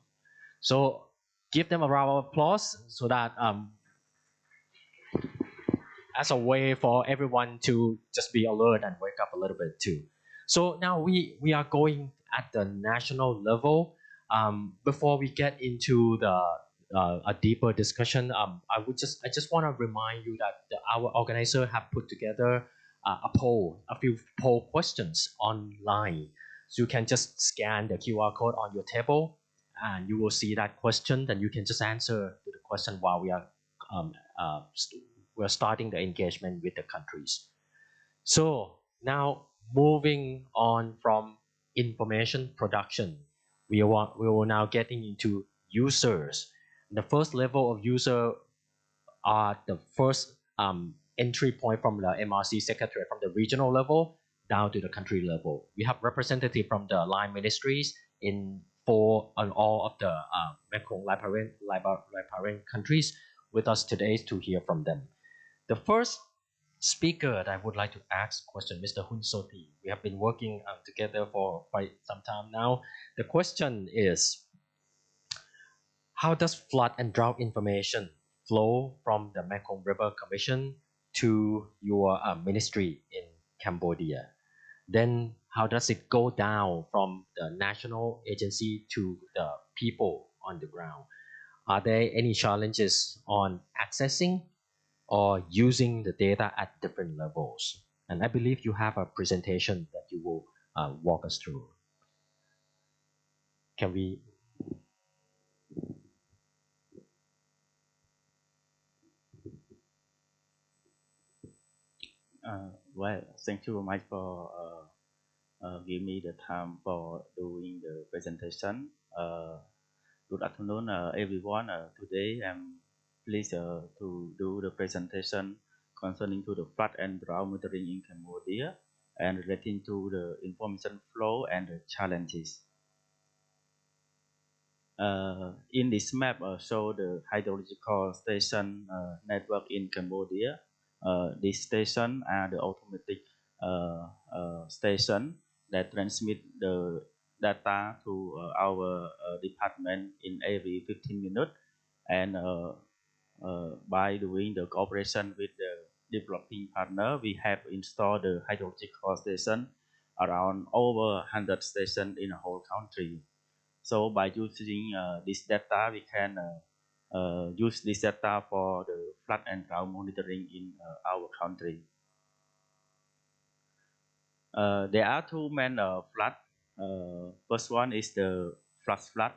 So give them a round of applause so that as a way for everyone to just be alert and wake up a little bit too. So now we are going at the national level. Before we get into the a deeper discussion, I just want to remind you that our organizer have put together a few poll questions online. So you can just scan the QR code on your table, and you will see that question. Then you can just answer to the question while we're starting the engagement with the countries. So now moving on from information production, we will now getting into users. The first level of user are the first entry point from the MRC Secretariat from the regional level down to the country level. We have representatives from the line ministries in all of the Mekong riparian countries with us today to hear from them. The first speaker that I would like to ask question, Mr. Hun Soti. We have been working together for quite some time now. The question is, how does flood and drought information flow from the Mekong River Commission to your ministry in Cambodia? Then how does it go down from the national agency to the people on the ground? Are there any challenges on accessing or using the data at different levels? And I believe you have a presentation that you will walk us through. Can we? Well, thank you very much for giving me the time for doing the presentation. Good afternoon, everyone. Today I'm pleased to do the presentation concerning to the flood and drought monitoring in Cambodia and relating to the information flow and the challenges. In this map, show the hydrological station network in Cambodia. These stations are the automatic station that transmit the data to our department in every 15 minutes, and by doing the cooperation with the developing partner, we have installed the hydrological station around over 100 stations in the whole country. So by using this data, we can use this data for the flood and drought monitoring in our country. There are two main floods. First one is the flash flood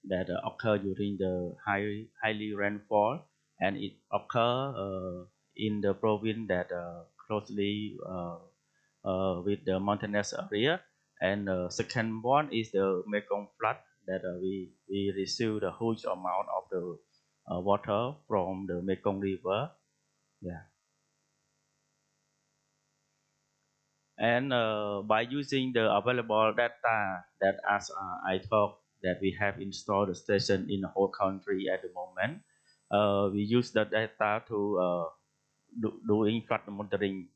that occur during the highly rainfall, and it occur in the province that closely with the mountainous area. And the second one is the Mekong flood that we receive the huge amount of the water from the Mekong River. Yeah. And by using the available data that, as I talked, that we have installed the station in the whole country at the moment, we use the data to doing flood monitoring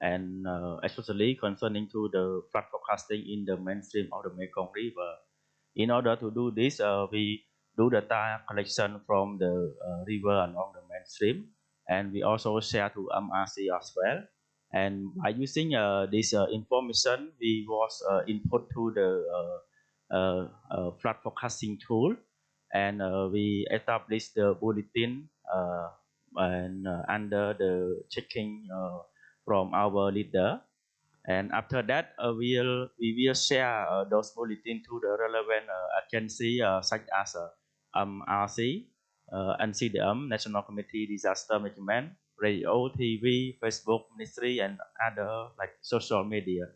and especially concerning to the flood forecasting in the mainstream of the Mekong River. In order to do this, we do data collection from the river along the mainstream, and we also share to MRC as well. And by using this information, we was input to the flood forecasting tool, and we established the bulletin and under the checking from our leader. And after that, we will share those bulletins to the relevant agency such as MRC, NCDM, National Committee Disaster Management, radio, TV, Facebook, ministry, and other like social media.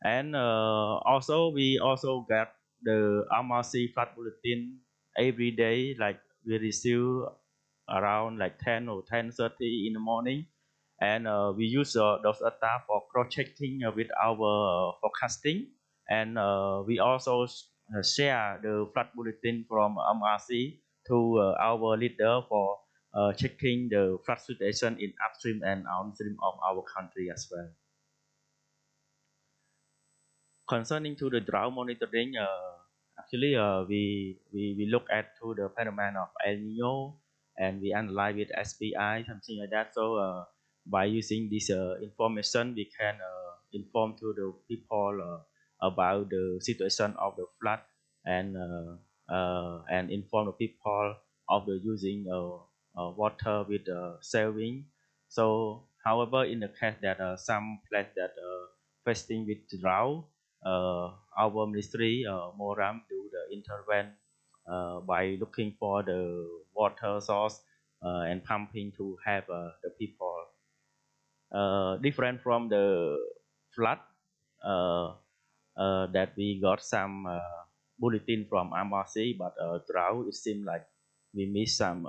And also we also get the MRC flood bulletin every day. Like we receive around like 10 or 10:30 in the morning, and we use those data for cross-checking with our forecasting. And we also share the flood bulletin from MRC to our leader for checking the flood situation in upstream and downstream of our country as well. Concerning to the drought monitoring, actually we look at to the phenomenon of El Nino, and we analyze with SPI, something like that. So by using this information, we can inform to the people about the situation of the flood, and inform the people of the using water with saving. So, however, in the case that some place that facing with drought, our ministry, MORAM, do the intervene by looking for the water source and pumping to have the people. Different from the flood that we got some bulletin from MRC, but drought, it seems like we missed some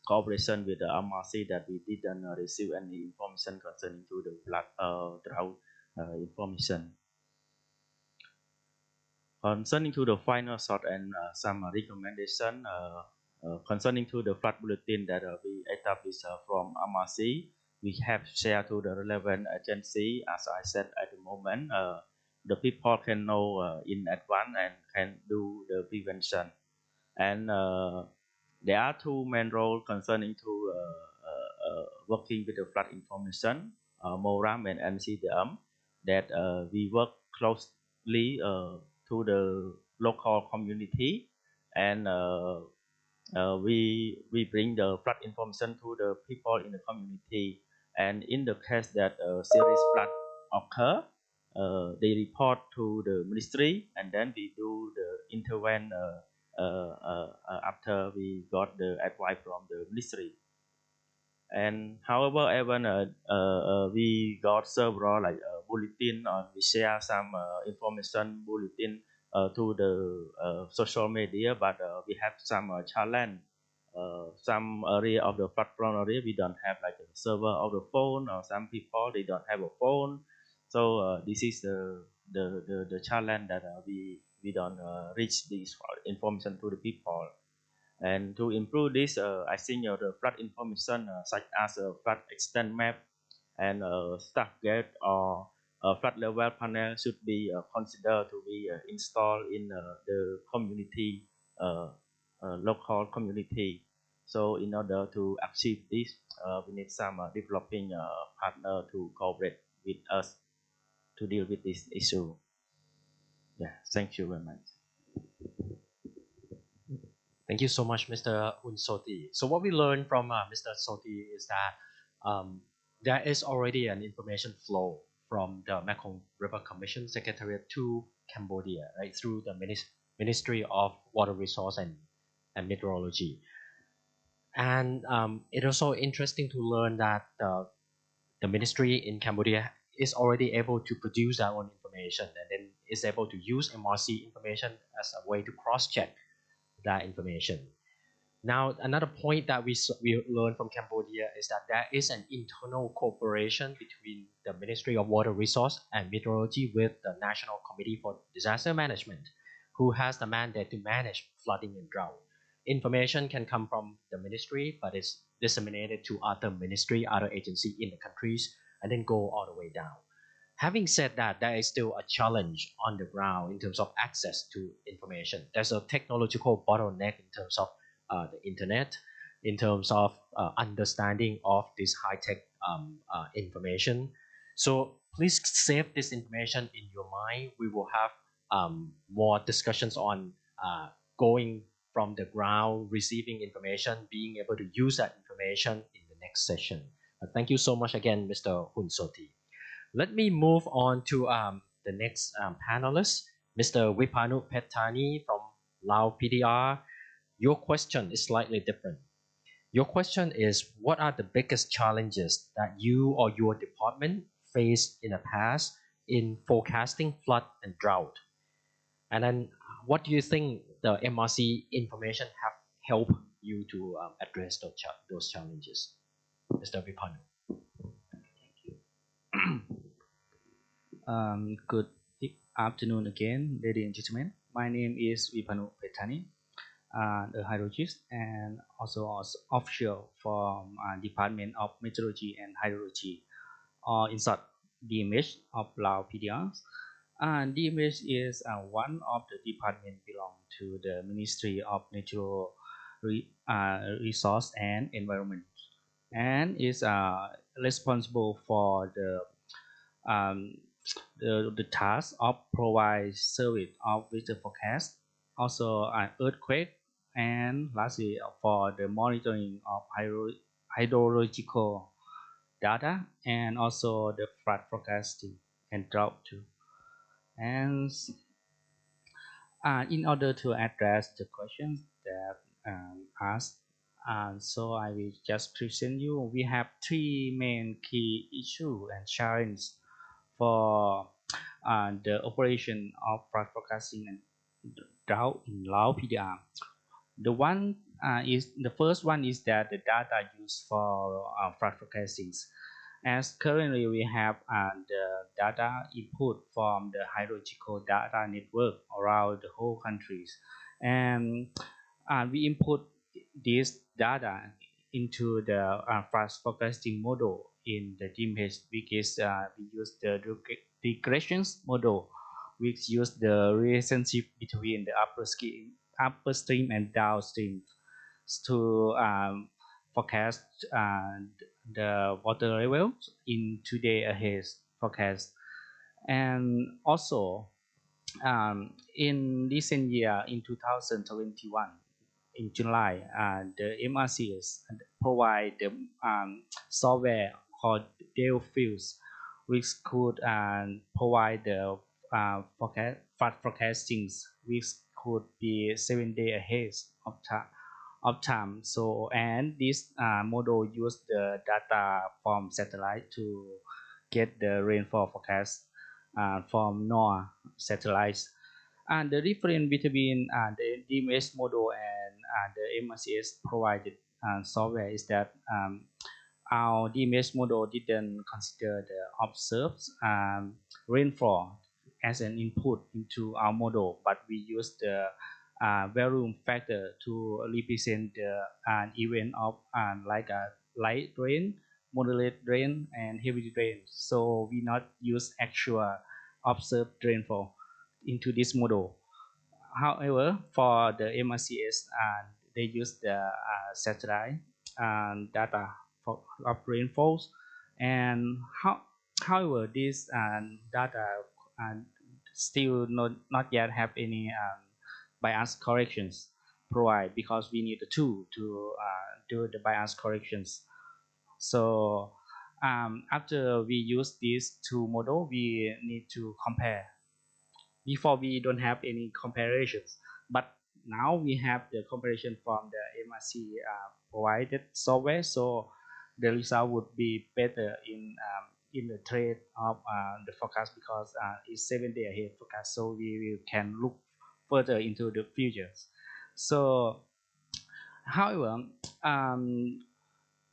cooperation with the MRC, that we didn't receive any information concerning to the flood drought information. Concerning to the final thought and some recommendation concerning to the flood bulletin that we established from MRC, we have shared to the relevant agency. As I said at the moment, the people can know in advance and can do the prevention. And there are two main roles concerning to working with the flood information, MORAM and NCDM, that we work closely to the local community, and we bring the flood information to the people in the community. And in the case that serious flood occur, they report to the ministry, and then we do the intervene after we got the advice from the ministry. And however, even we got several like bulletin, we share some information bulletin to the social media, but we have some challenge. Some area of the flood-prone area, we don't have like a server of the phone, or some people they don't have a phone. So this is the challenge that we don't reach this information to the people. And to improve this, I think the flood information such as a flood extent map and staff gate or flood level panel should be considered to be installed in the community, local community. So in order to achieve this, we need some developing partner to cooperate with us to deal with this issue. Yeah, thank you very much. Thank you so much, Mr. Unsoti. So what we learned from Mr. Soti is that there is already an information flow from the Mekong River Commission Secretariat to Cambodia, right, through the Ministry of Water Resource and Meteorology. And it's also interesting to learn that the ministry in Cambodia is already able to produce their own information and then is able to use MRC information as a way to cross-check that information. Now, another point that we learned from Cambodia is that there is an internal cooperation between the Ministry of Water Resource and Meteorology with the National Committee for Disaster Management, who has the mandate to manage flooding and drought. Information can come from the ministry, but it's disseminated to other ministry, other agencies in the countries, and then go all the way down. Having said that, there is still a challenge on the ground in terms of access to information. There's a technological bottleneck in terms of the internet, in terms of understanding of this high-tech information. So please save this information in your mind. We will have more discussions on going from the ground, receiving information, being able to use that information in the next session. Thank you so much again, Mr. Hunsoti. Let me move on to the next panelist, Mr. Vipanu Petani from Lao PDR. Your question is slightly different. Your question is, what are the biggest challenges that you or your department faced in the past in forecasting flood and drought? And then what do you think the MRC information have helped you to address those challenges? Mr. Vipanu. Good afternoon again, ladies and gentlemen. My name is Vipanu Petani, a hydrologist and also official from Department of Meteorology and Hydrology, or in short, DMH of Lao PDRs. And DMH is one of the departments belong to the Ministry of Natural Resource and Environment, and is responsible for the task of provide service of weather forecast, also earthquake, and lastly for the monitoring of hydrological data, and also the flood forecasting and drought too. And in order to address the questions that asked, so I will just present you. We have three main key issues and challenges for the operation of flood forecasting and drought in Lao PDR. The first one is that the data used for flood forecasting. As currently we have the data input from the hydrological data network around the whole countries, and we input this data into the flood forecasting model in the DMH, which is we use the regressions model, which use the relationship between the upstream and downstream to forecast the water levels in 2 days ahead forecast. And also in recent year, in 2021, in July, the MRCs provide the software called Droughts, which could provide the flood forecastings, which could be 7 days ahead of time. So, and this model use the data from satellite to get the rainfall forecast from NOAA satellites. And the difference between the DMS model and the MRCS provided software is that our DMS model didn't consider the observed rainfall as an input into our model, but we use the volume factor to represent an event of like a light rain, moderate rain, and heavy rain. So we not use actual observed rainfall into this model. However, for the MRCS, they use the satellite data for of rainfalls, and however this data still not yet have any bias corrections provided, because we need a tool to do the bias corrections. So after we use these two model, we need to compare. Before we don't have any comparisons, but now we have the comparison from the MRC provided software, so the result would be better in the trade of the forecast, because it's 7 day ahead forecast, so we can look further into the futures. So however,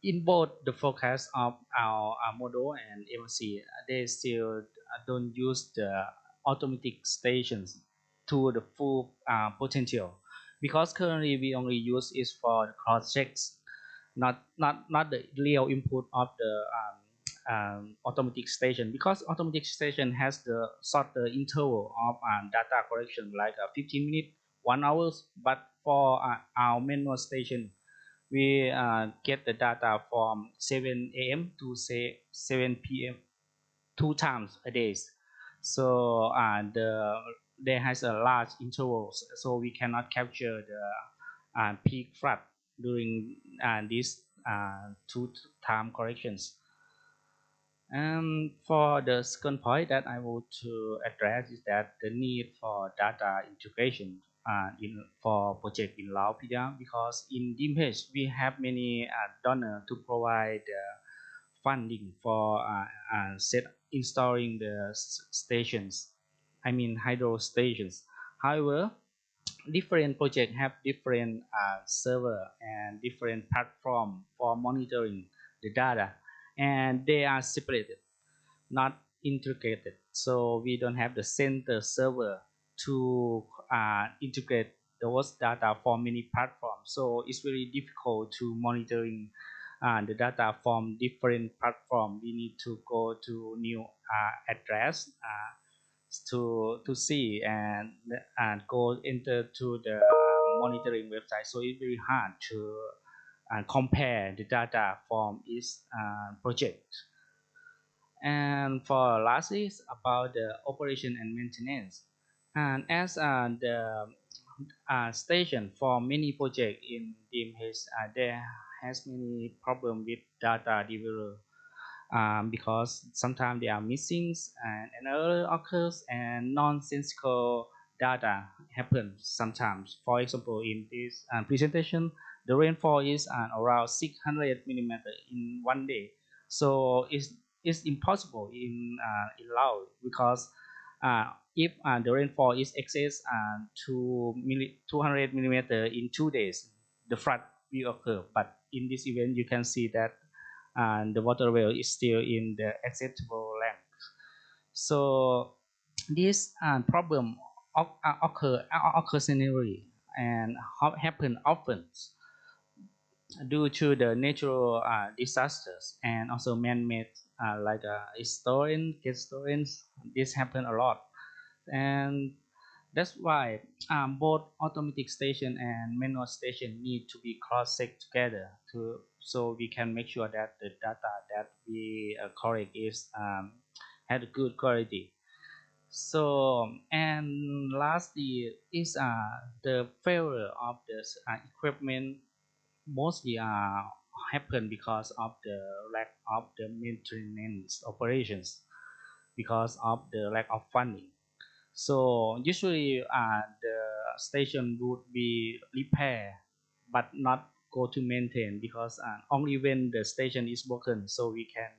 in both the forecast of our model and MRC, they still don't use the automatic stations to the full potential, because currently we only use it for the cross checks, not the real input of the automatic station, because automatic station has the shorter interval of data collection, like 15 minutes, 1 hour, but for our manual station, we get the data from 7 a.m. to say 7 p.m. 2 times a day. So there has a large intervals, so we cannot capture the peak flood during these 2 time corrections. And for the second point that I want to address is that the need for data integration for project in Laos, because in DMH we have many donors to provide funding for installing the stations, I mean hydro stations. However, different projects have different server and different platform for monitoring the data, and they are separated, not integrated. So we don't have the center server to integrate those data for many platforms. So it's very difficult to monitoring the data from different platforms. We need to go to new address to see and go enter to the monitoring website. So it's very hard to compare the data from each project. And for last is about the operation and maintenance. And as the station for many projects in DMH, there has many problem with data delivery, because sometimes they are missing and error occurs, and nonsensical data happens sometimes. For example, in this presentation, the rainfall is around 600 millimeters in 1 day. So it's impossible in Laos, because if the rainfall is excess 200 millimeters in 2 days, the flood will occur. But in this event, you can see that the water well is still in the acceptable length. So this problem occasionally and happen often due to the natural disasters and also man-made like storm, gas storms. This happen a lot, and that's why both automatic station and manual station need to be cross-checked together so we can make sure that the data that we collect is had a good quality. So, and lastly is the failure of the equipment mostly happen because of the lack of the maintenance operations, because of the lack of funding. So usually the station would be repaired but not go to maintain, because only when the station is broken, so we can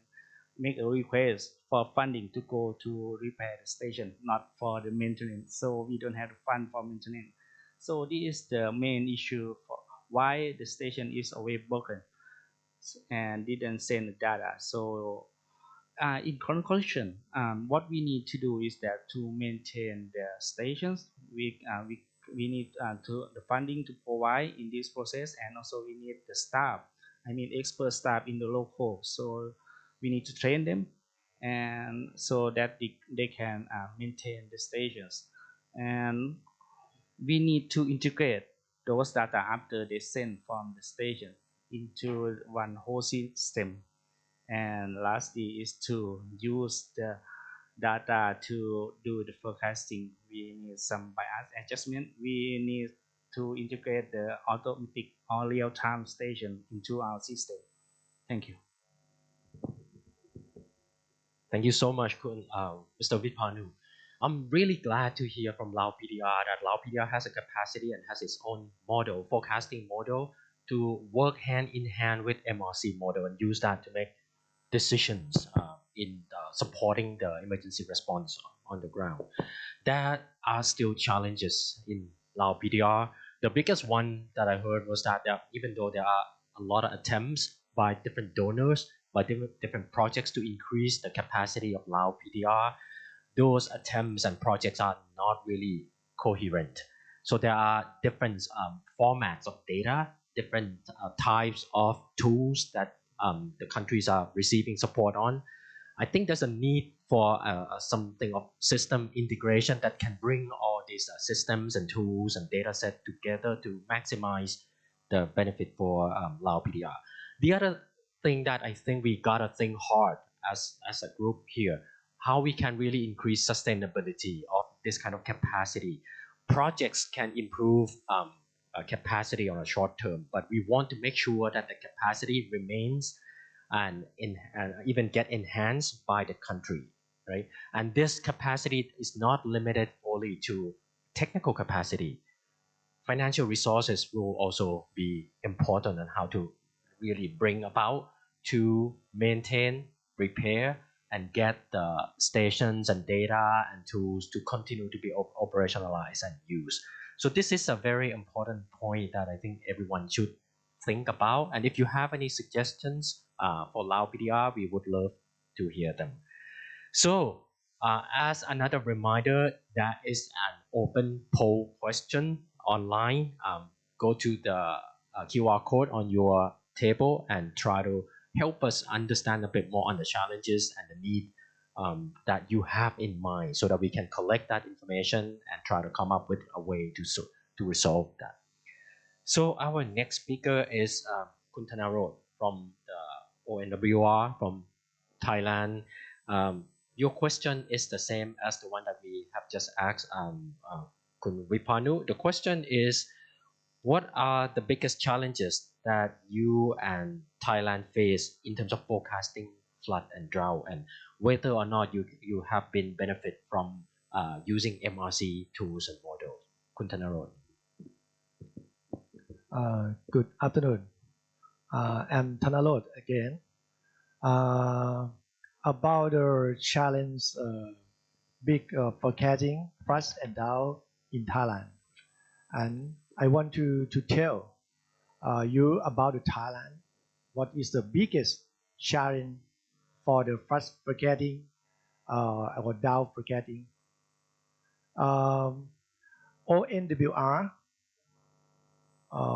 make a request for funding to go to repair the station, not for the maintenance. So we don't have the fund for maintenance. So this is the main issue for why the station is always broken and didn't send the data. So in conclusion, what we need to do is that to maintain the stations, we need to the funding to provide in this process, and also we need the staff, I mean expert staff in the local. So we need to train them, and so that they can maintain the stations, and we need to integrate those data after they send from the station into one whole system. And lastly is to use the data to do the forecasting. We need some bias adjustment. We need to integrate the automatic or real-time station into our system. Thank you. Thank you so much, Mr. Vipanu. I'm really glad to hear from Lao PDR that Lao PDR has a capacity and has its own model, forecasting model, to work hand in hand with MRC model and use that to make decisions in supporting the emergency response on the ground. There are still challenges in Lao PDR. The biggest one that I heard was that even though there are a lot of attempts by different donors, by different projects to increase the capacity of Lao PDR, those attempts and projects are not really coherent. So there are different formats of data, different types of tools that the countries are receiving support on. I think there's a need for something of system integration that can bring all these systems and tools and data set together to maximize the benefit for Lao PDR. The other thing that I think we gotta think hard as a group here, how we can really increase sustainability of this kind of capacity. Projects can improve capacity on a short term, but we want to make sure that the capacity remains and even get enhanced by the country, right? And this capacity is not limited only to technical capacity. Financial resources will also be important on how to really bring about to maintain, repair, and get the stations and data and tools to continue to be operationalized and used. So this is a very important point that I think everyone should think about. And if you have any suggestions for Lao PDR, we would love to hear them. So as another reminder, that is an open poll question online. Go to the QR code on your table and try to help us understand a bit more on the challenges and the need that you have in mind so that we can collect that information and try to come up with a way to resolve that. So our next speaker is Kun Thanarot from the ONWR from Thailand. Your question is the same as the one that we have just asked Kun Vipanu. The question is, what are the biggest challenges that you and Thailand face in terms of forecasting flood and drought, and whether or not you have been benefit from using MRC tools and models? Kun Thanarot. Good afternoon. I'm Thanarot again. About the challenge, big forecasting flood and drought in Thailand, and I want to tell you about the Thailand. What is the biggest challenge for the flood forecasting or drought forecasting? ONWR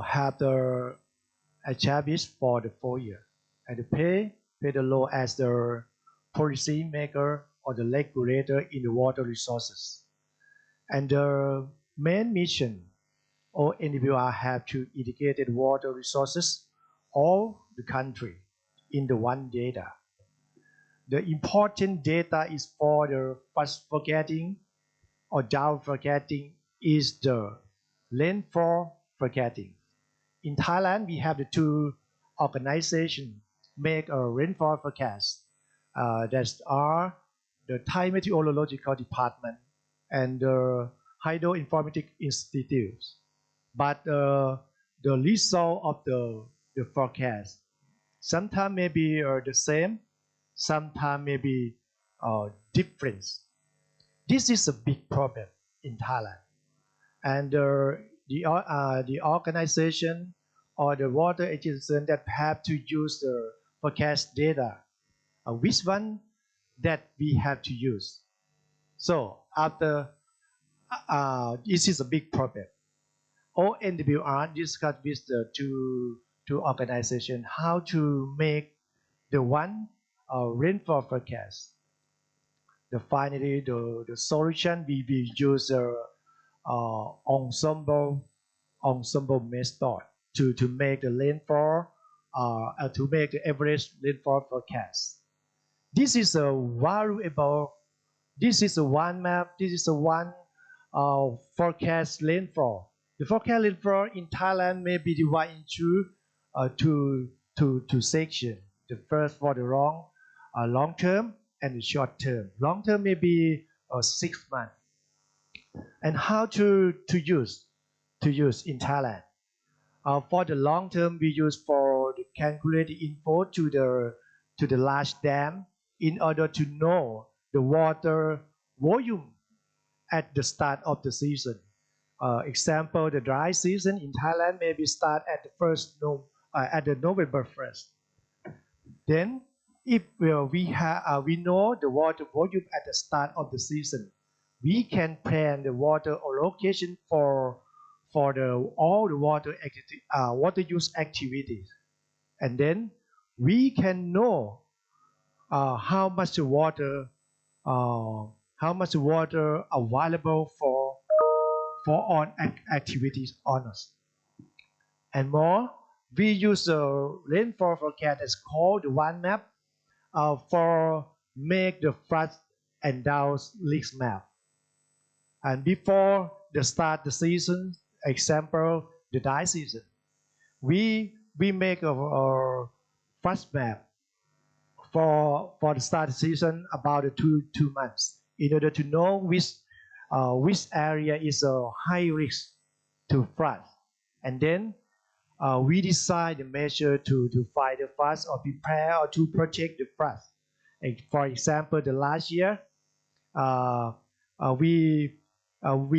have the established for the 4 year and pay the role as the policy maker or the regulator in the water resources. And the main mission ONWR have to integrate water resources all the country in the one data. The important data is for the first forecasting or drought forecasting is the rainfall forecasting. In Thailand, we have the two organizations make a rainfall forecast. That are the Thai Meteorological Department and the Hydro Informatics Institute. But the result of the forecast sometimes may be the same, sometimes may be different. This is a big problem in Thailand. And the organization or the water agency that have to use the forecast data, which one that we have to use. So after this is a big problem. ONWR discussed with the two organizations how to make the one rainfall forecast. Finally, the solution we will use ensemble ensemble method to make the rainfall to make the average rainfall forecast. This is a valuable. This is a one map. This is a one forecast rainfall. The forecast rainfall in Thailand may be divided into two sections. The first for the long term and the short term. Long term may be 6 months. And how to use in Thailand. For the long term, we use for the calculated info to the large dam in order to know the water volume at the start of the season. Example, the dry season in Thailand maybe start at the November 1st. Then, if we know the water volume at the start of the season, we can plan the water allocation for all the water use activities, and then we can know how much water available for all activities on us. And more, we use a rainfall forecast that's called the one map for make the flood and drought risk map. And before the start the season, example the dry season, we make a flood map for the start season about 2 months in order to know which area is a high risk to flood, and then we decide the measure to fight the flood or prepare or to protect the flood. For example, the last year we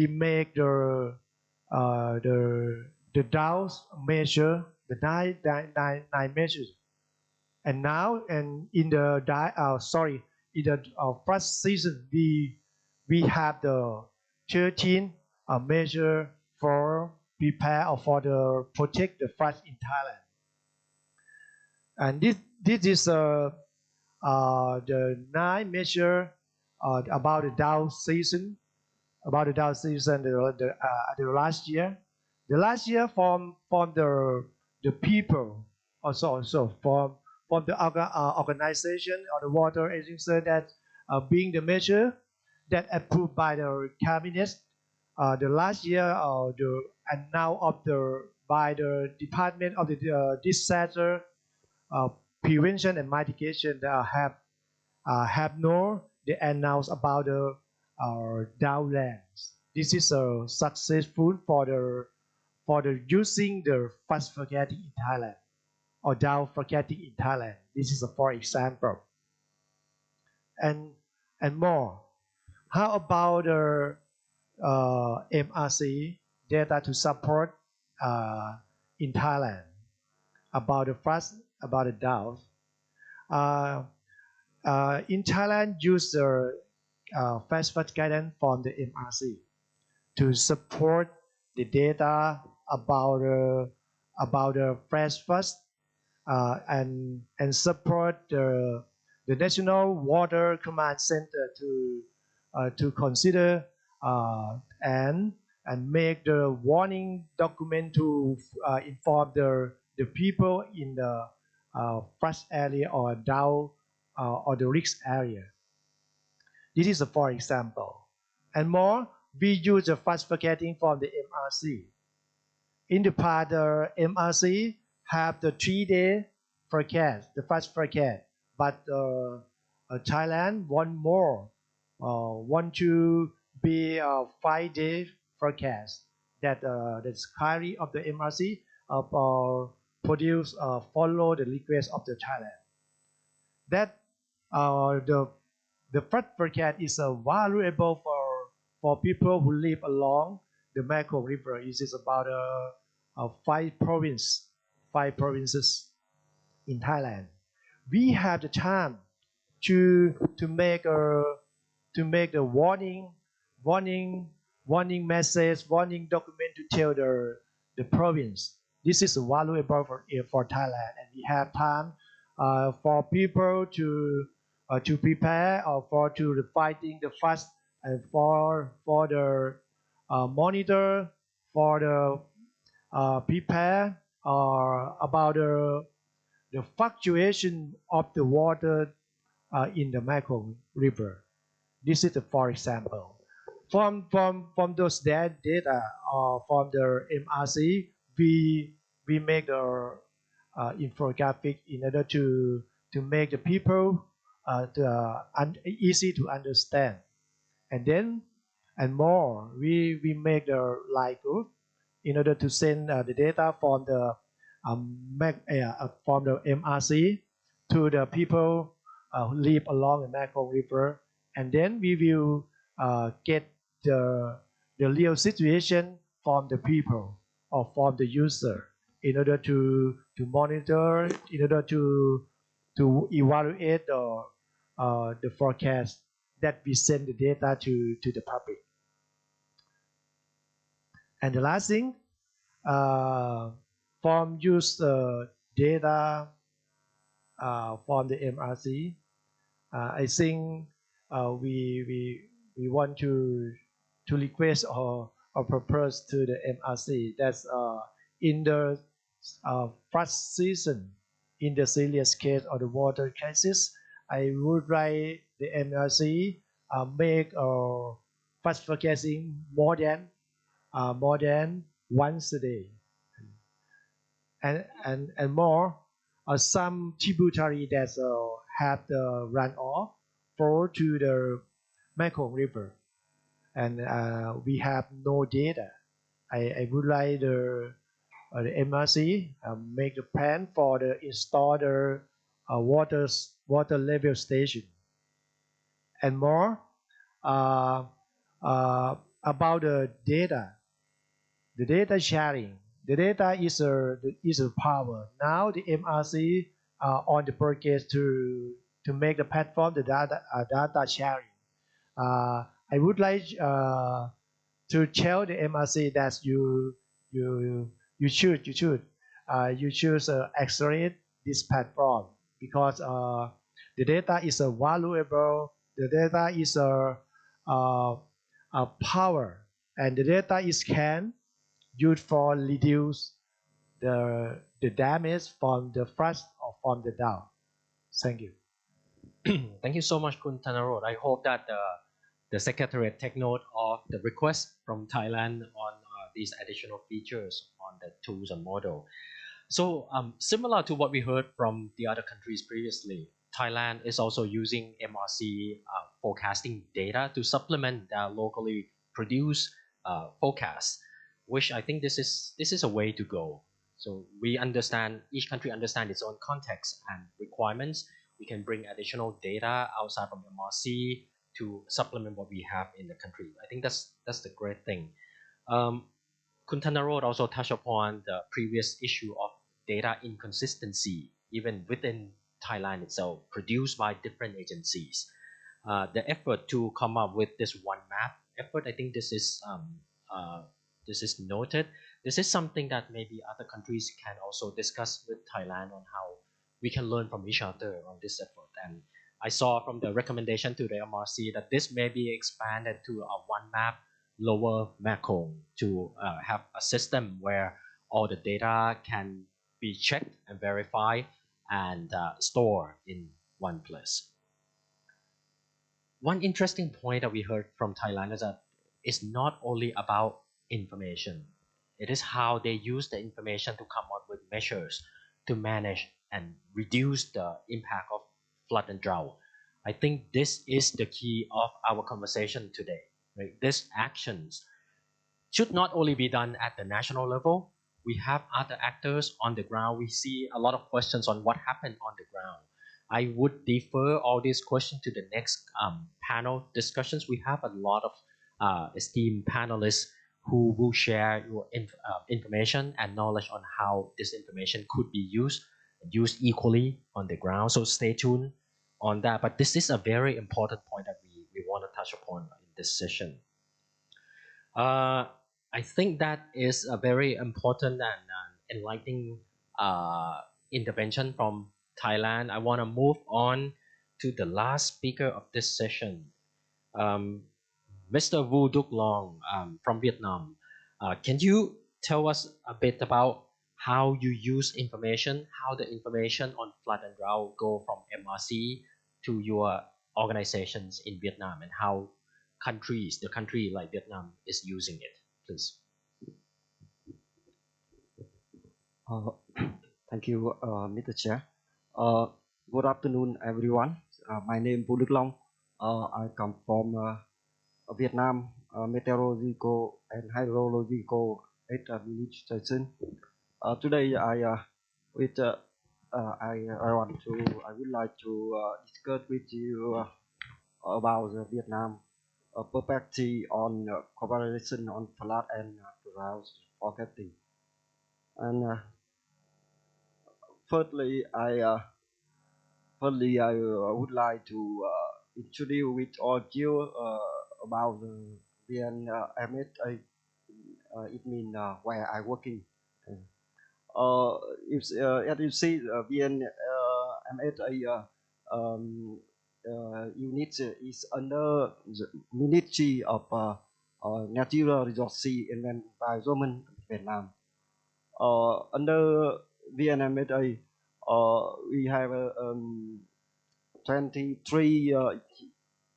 make the drought measure, the nine measures, and now in the first season we have the 13 measure for prepare or for the protect the flood in Thailand. And this is the 9 measure about the drought season. About the drought season the last year. The last year from the people also from the organization or the water agency that being the measure that approved by the cabinet the last year and now by the Department of the Disaster Prevention and Mitigation that have known they announced about the drought lands. This is successful for the using the fast forecasting in Thailand or drought forecasting in Thailand. This is for example. And more. How about the MRC data to support in Thailand about the fast about the drought? In Thailand, use the fast flood guidance from the MRC to support the data about the flash flood and support the National Water Command Center to consider and make the warning document to inform the people in the flood area or drought or the risk area. This is for example. And more, we use the fast forecasting from the MRC. In the past, the MRC have the 3-day forecast, the fast forecast, but Thailand want to be a 5-day forecast that the carry of the MRC produce follow the request of the Thailand. That the flood forecast is valuable for people who live along the Mekong River. It is about 5 provinces in Thailand. We have the time to make the warning message, warning document to tell the province. This is valuable for Thailand, and we have time for people to prepare or to fighting the flood and for the monitor for prepare about the fluctuation of the water in the Mekong River. This is for example. From those data from the MRC, we make the infographic in order to make the people easy to understand, and then and more we make the live group in order to send the data from the MRC to the people who live along the Mekong River, and then we will get the real situation from the people or from the user in order to monitor, in order to evaluate the forecast that we send the data to the public. And the last thing, from use data from the MRC, I think we want to request or propose to the MRC that in the flood season, in the serious case of the water crisis, I would like the MRC make flood forecasting more than once a day, and more some tributary that have the runoff flow to the Mekong River, and we have no data. I would like the MRC make the plan for the install the water level station, and more about the data. The data sharing. The data is a power. Now the MRC on the purchase to make the platform the data sharing. I would like to tell the MRC that you should accelerate this platform, because the data is a valuable. The data is a power, and the data is can used for reduce the damage from the flood or from the drought. Thank you. Thank you so much, Kun Thanarot. I hope that the Secretariat take note of the request from Thailand on these additional features on the tools and model. So similar to what we heard from the other countries previously, Thailand is also using MRC forecasting data to supplement their locally produced forecasts, which I think this is a way to go. So we understand, each country understands its own context and requirements. We can bring additional data outside from MRC to supplement what we have in the country. I think that's the great thing. Kun Thanarot also touched upon the previous issue of data inconsistency, even within Thailand itself, produced by different agencies. The effort to come up with this one map effort, I think this is noted. This is something that maybe other countries can also discuss with Thailand on how we can learn from each other on this effort. And I saw from the recommendation to the MRC that this may be expanded to a one map lower Mekong to have a system where all the data can be checked and verified and stored in one place. One interesting point that we heard from Thailand is that it's not only about information. It is how they use the information to come up with measures to manage and reduce the impact of flood and drought. I think this is the key of our conversation today. Right? These actions should not only be done at the national level. We have other actors on the ground. We see a lot of questions on what happened on the ground. I would defer all these questions to the next panel discussions. We have a lot of esteemed panelists who will share your information and knowledge on how this information could be used equally on the ground. So stay tuned on that. But this is a very important point that we want to touch upon in this session. I think that is a very important and enlightening intervention from Thailand. I want to move on to the last speaker of this session, Mr. Vu Duc Long from Vietnam. Can you tell us a bit about how you use information, how the information on flood and drought go from MRC to your organizations in Vietnam, and how the country like Vietnam is using it, please. Thank you, Mr. Chair. Good afternoon, everyone. My name is Vũ Đức Long. I come from Vietnam Meteorological and Hydrological Administration. Today, I would like to discuss with you about Vietnam perspective on cooperation on flood and drought forecasting. And firstly, I would like to introduce with all you about the VNMSA. It means where I working. As you see, VNMSA unit is under the Ministry of Natural Resources and Environment, Vietnam. Under VNMSA, we have 23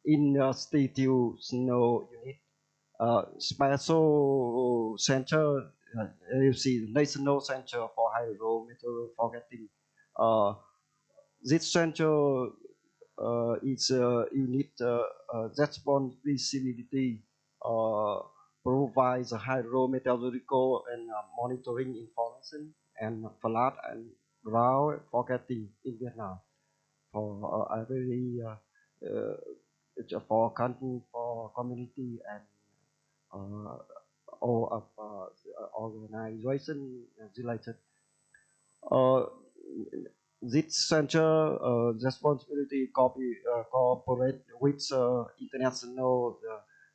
institutional unit, special center. You see, National Center for Hydrometeor Forecasting. This center is a unit responsibility provides hydrometeorological and monitoring information and flood and drought forecasting in Vietnam for every for country, for community, and all of organization related. This center responsibility cooperate with international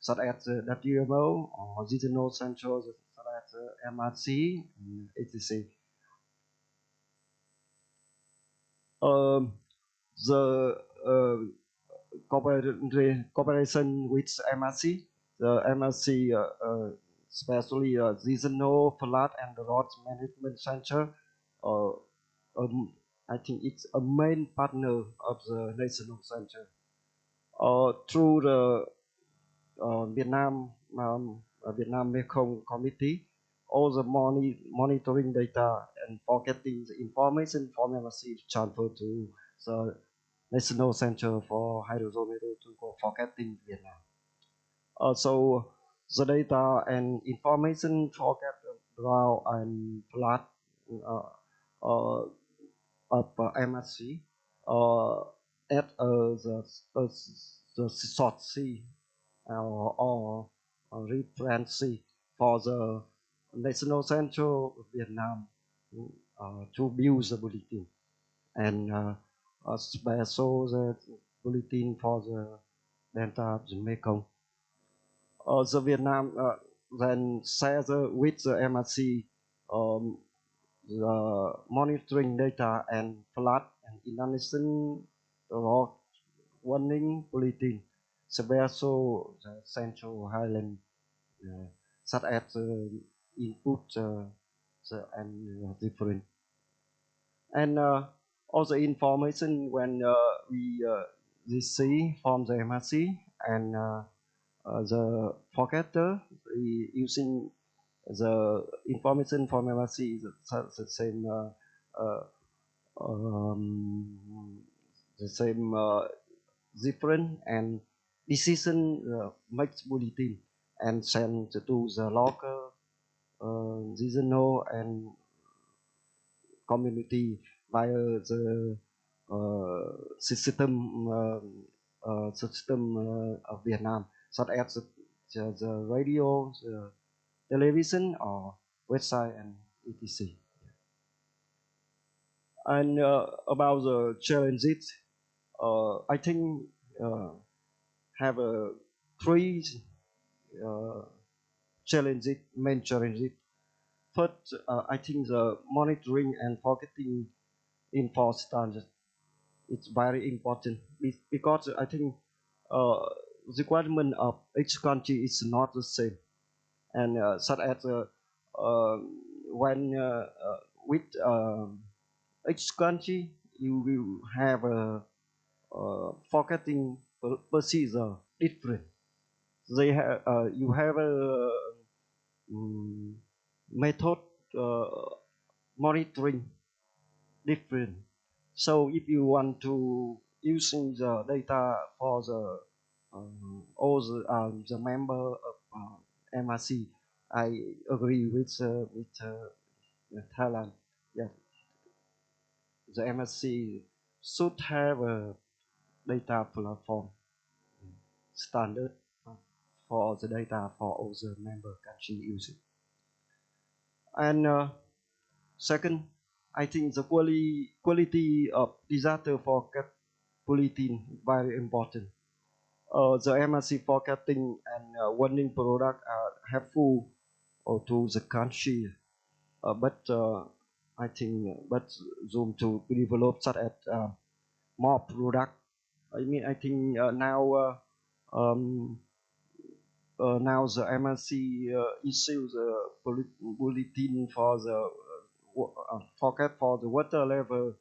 such as WMO or regional centers such as MRC and etc. The cooperation with MRC, the MRC especially regional flood and drought management center. I think it's a main partner of the national center. Through the Vietnam Mekong Committee, all the monitoring data and forecasting the information from MRC transferred to the National Center for Hydrometeorological Forecasting Vietnam. So the data and information forecast drought and flood of MRC at the short sea or reference for the National Center of Vietnam to build the bulletin and special the bulletin for the delta of the Mekong. The Vietnam then shares with the MRC the monitoring data and flood and inundation drought warning bulletin, special the Central Highland, such as input and different. And all the information when we receive from the MRC and the forecaster using the information from MRC is the same different and decision makes bulletin and send to the local regional and community via the system of Vietnam, such as the radio, the television, or website, and etc. And about the challenges, I think have three challenges, main challenges. First, I think the monitoring and forecasting info standard is very important because I think the requirement of each country is not the same, and such as when with each country you will have a forecasting procedure different. They have you have a method monitoring different. So if you want to using the data for the all the member of MRC, I agree with Thailand. Yes, the MRC should have a data platform standard for the data for all the member country using. And second, I think the quality of disaster forecast bulletin very important. The MRC forecasting and warning product are helpful to the country, but I think but zoom to develop such as more product. I think now now the MRC issues a bulletin for the forecast for the water level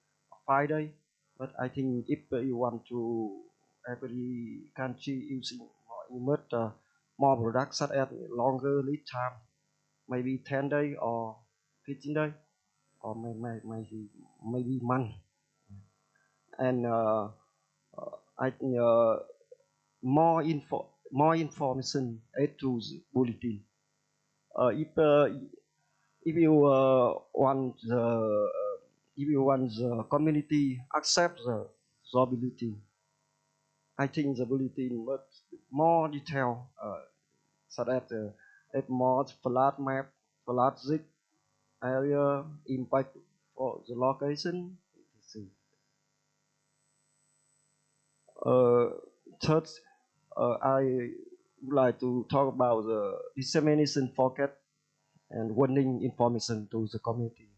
5 days. But I think if you want to every country using more products such as longer lead time, maybe 10 days or 15 days, or maybe month. And I think more information add to the bulletin. If you want the community accept the bulletin, I think the bulletin must more detail, such as more flood map, flood zig area, impact for the location. Third, I would like to talk about the dissemination forecast and warning information to the community.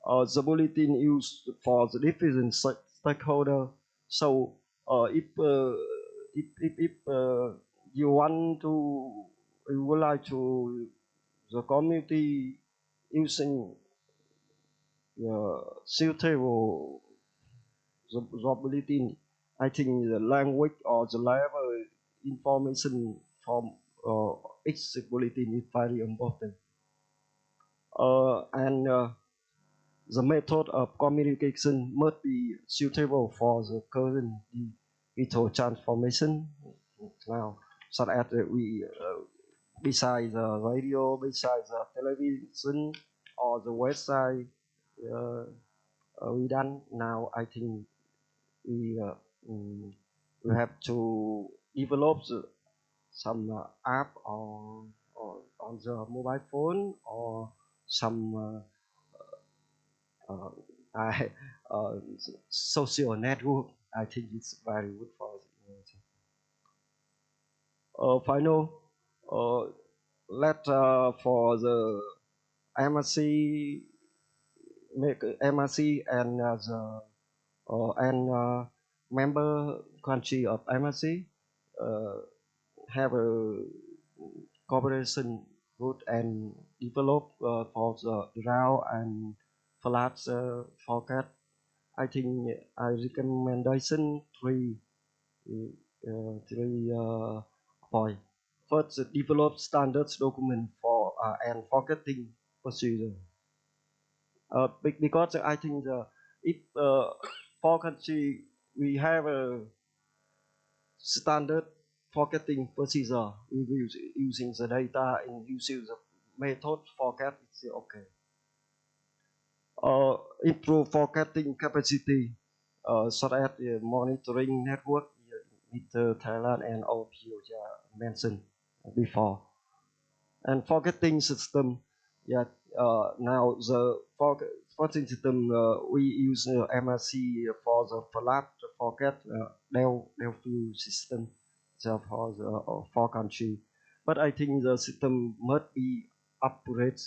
The bulletin used for the different stakeholder. So if you would like to the community using suitable the bulletin, I think the language or the level information from each bulletin is very important. And the method of communication must be suitable for the current digital transformation now, such as we besides the radio, besides the television or the website we done now. I think we have to develop some app on the mobile phone or some social network. I think it's very good for us. Final, let for the MRC make MRC and the and member country of MRC have a cooperation good and develop for the drought and flood forecast. I think I recommendation three point. First, develop standards document for and forecasting procedure. Because I think if for country we have a standard forecasting procedure, we will using the data and using the method forecast. It's okay. Improve forecasting capacity, such as the monitoring network with Thailand and all mentioned before. And forecasting system, yeah, now the forecasting system we use MRC for the flood forecast Delphi system for the for country. But I think the system must be upgraded,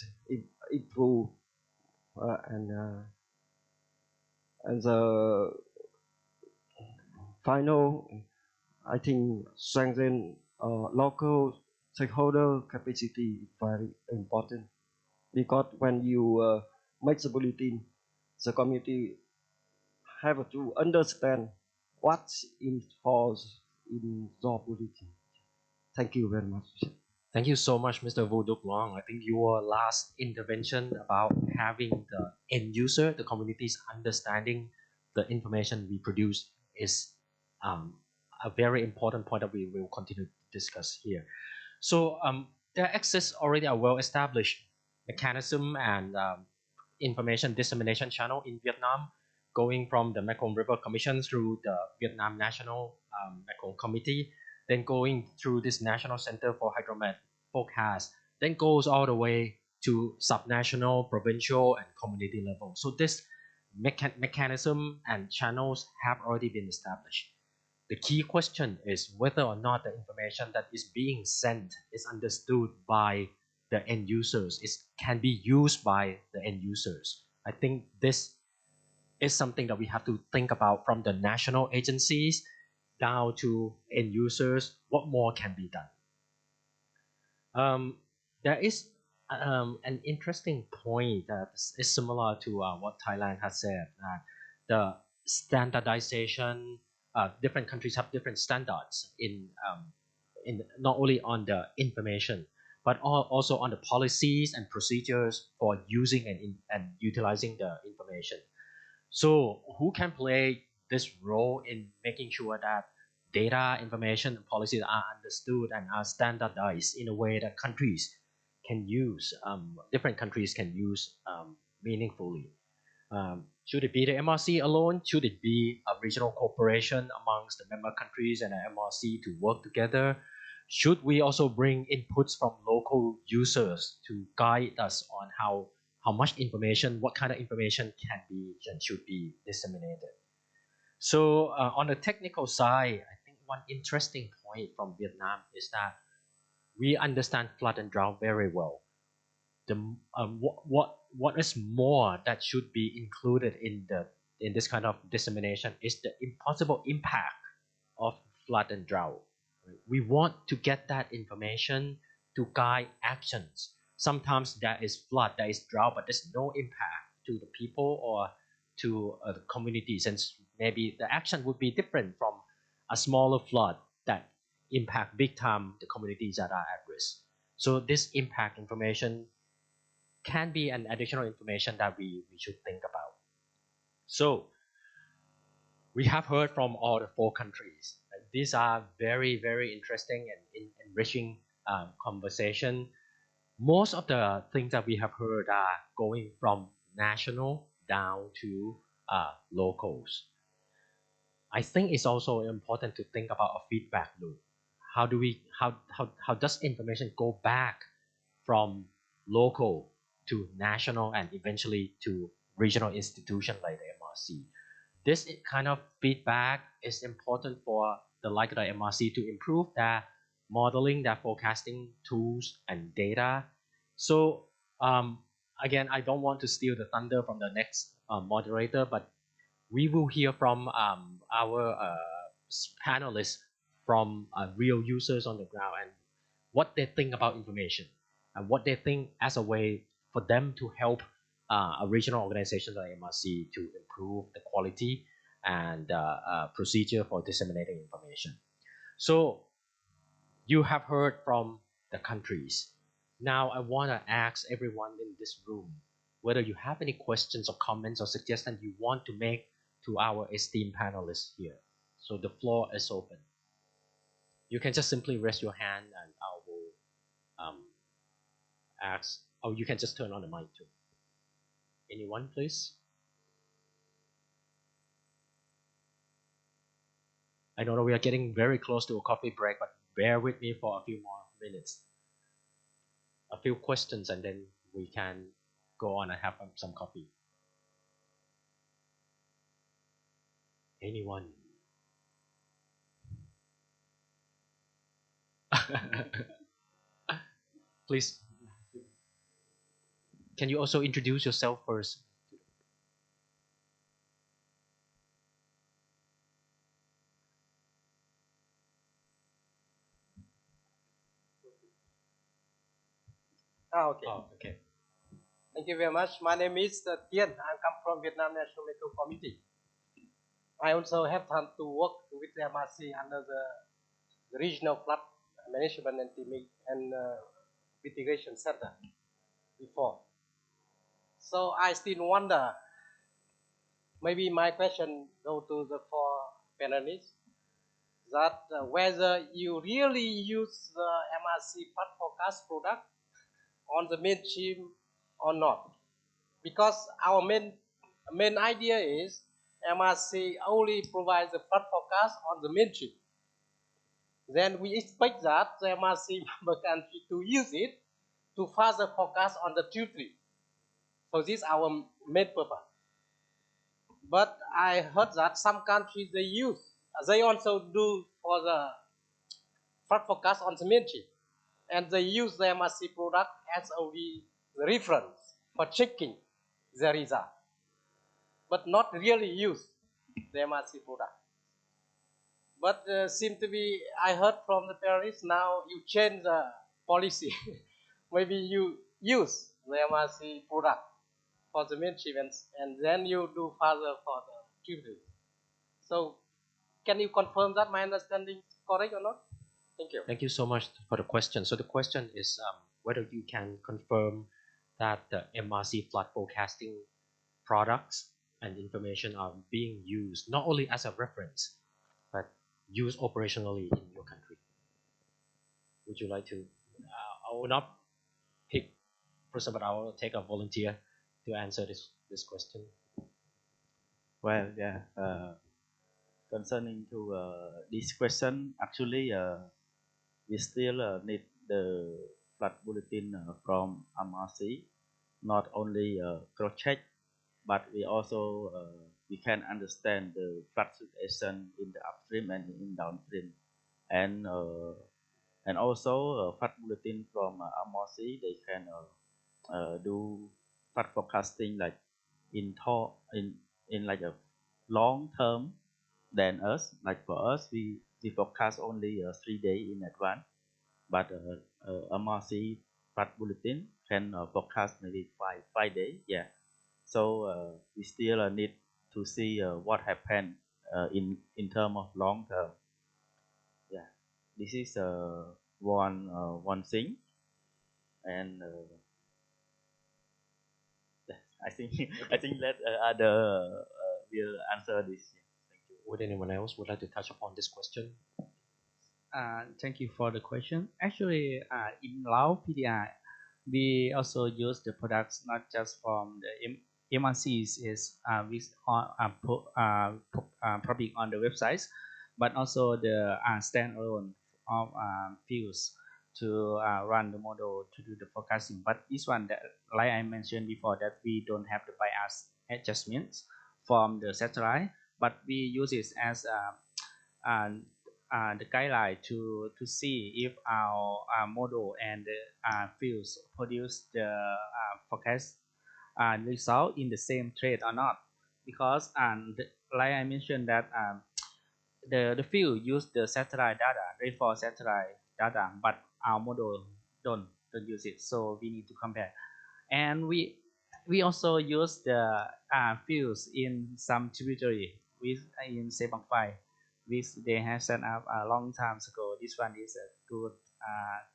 improved, and the final, I think strengthen local stakeholder capacity is very important. because when you make the bulletin, the community have to understand what's involved in your bulletin. Thank you very much. Thank you so much, Mr. Vu Duc Long. I think your last intervention about having the end user, the communities understanding the information we produce is a very important point that we will continue to discuss here. So there exists already a well-established mechanism and information dissemination channel in Vietnam, going from the Mekong River Commission through the Vietnam National Mekong Committee, then going through this National Center for Hydromet Forecast, then goes all the way to subnational, provincial, and community level. So this mechanism and channels have already been established. The key question is whether or not the information that is being sent is understood by the end users, can be used by the end users. I think this is something that we have to think about from the national agencies down to end users. What more can be done? There is an interesting point that is similar to what Thailand has said, that the standardization, different countries have different standards in not only on the information, but also on the policies and procedures for using and utilizing the information. So who can play this role in making sure that data, information, and policies are understood and are standardized in a way that countries can use, different countries can use meaningfully? Should it be the MRC alone? Should it be a regional cooperation amongst the member countries and the MRC to work together? Should we also bring inputs from local users to guide us on how much information, what kind of information can be and should be disseminated? So on the technical side, I think one interesting point from Vietnam is that we understand flood and drought very well. What is more that should be included in this kind of dissemination is the possible impact of flood and drought. We want to get that information to guide actions. Sometimes there is flood, there is drought, but there's no impact to the people or to the communities, and maybe the action would be different from a smaller flood that impact big time the communities that are at risk. So this impact information can be an additional information that we should think about. So we have heard from all the 4 countries. These are very, very interesting and enriching conversation. Most of the things that we have heard are going from national down to locals. I think it's also important to think about a feedback loop. How does information go back from local to national and eventually to regional institutions like the MRC? This kind of feedback is important for the like the MRC to improve their modeling, their forecasting tools and data. So again, I don't want to steal the thunder from the next moderator, but we will hear from our panelists, from real users on the ground, and what they think about information and what they think as a way for them to help a regional organization like MRC to improve the quality and procedure for disseminating information. So you have heard from the countries. Now I want to ask everyone in this room whether you have any questions or comments or suggestions you want to make to our esteemed panelists here. So the floor is open. You can just simply raise your hand and I will ask, or you can just turn on the mic too. Anyone, please? I know that we are getting very close to a coffee break, but bear with me for a few more minutes. A few questions and then we can go on and have some coffee. Anyone? Please. Can you also introduce yourself first? Okay. Oh, okay. Thank you very much. My name is Tien. I come from Vietnam National Mekong Committee. I also have time to work with the MRC under the Regional Flood Management and Mitigation Center before. So I still wonder, maybe my question go to the four panelists, that whether you really use the MRC flood forecast product on the mainstream or not. Because our main idea is MRC only provides the flood forecast on the mainstream. Then we expect that the MRC member country to use it to further forecast on the tributary. So this is our main purpose. But I heard that some countries they also do for the flood forecast on the mainstream, and they use the MRC product as only the reference for checking the result, but not really use the MRC product. But seem to be, I heard from the Paris, now you change the policy. Maybe you use the MRC product for the mainstream, and then you do further for the tributary. So can you confirm that my understanding is correct or not? Thank you. Thank you so much for the question. So the question is whether you can confirm that the MRC flood forecasting products and information are being used not only as a reference, but used operationally in your country. Would you like to? I will not pick person, but I will take a volunteer to answer this question. Well, yeah. Concerning to this question, actually, we still need the flood bulletin from MRC, not only cross-check, but we also we can understand the flood situation in the upstream and in downstream, and also flood bulletin from MRC. They can do flood forecasting like in like a long term than us. Like for us, we forecast only 3 days in advance, but MRC flood bulletin can forecast maybe five days. Yeah, so we still need to see what happened in terms of long term. Yeah, this is one thing, and I think that other will answer this. Thank you. Would anyone else would like to touch upon this question? Thank you for the question. Actually, in Laos PDI, we also use the products not just from the MRCs is public on the websites, but also the standalone of fields to run the model to do the forecasting. But this one, that, like I mentioned before, that we don't have the bias adjustments from the satellite, but we use it as the guideline to see if our model and the fields produce the forecast result in the same trade or not. Because like I mentioned that the field use the satellite data, rainfall satellite data, but our model don't use it. So we need to compare. And we also use the fields in some tributary in Sebang Phai, which they have set up a long time ago. This one is a good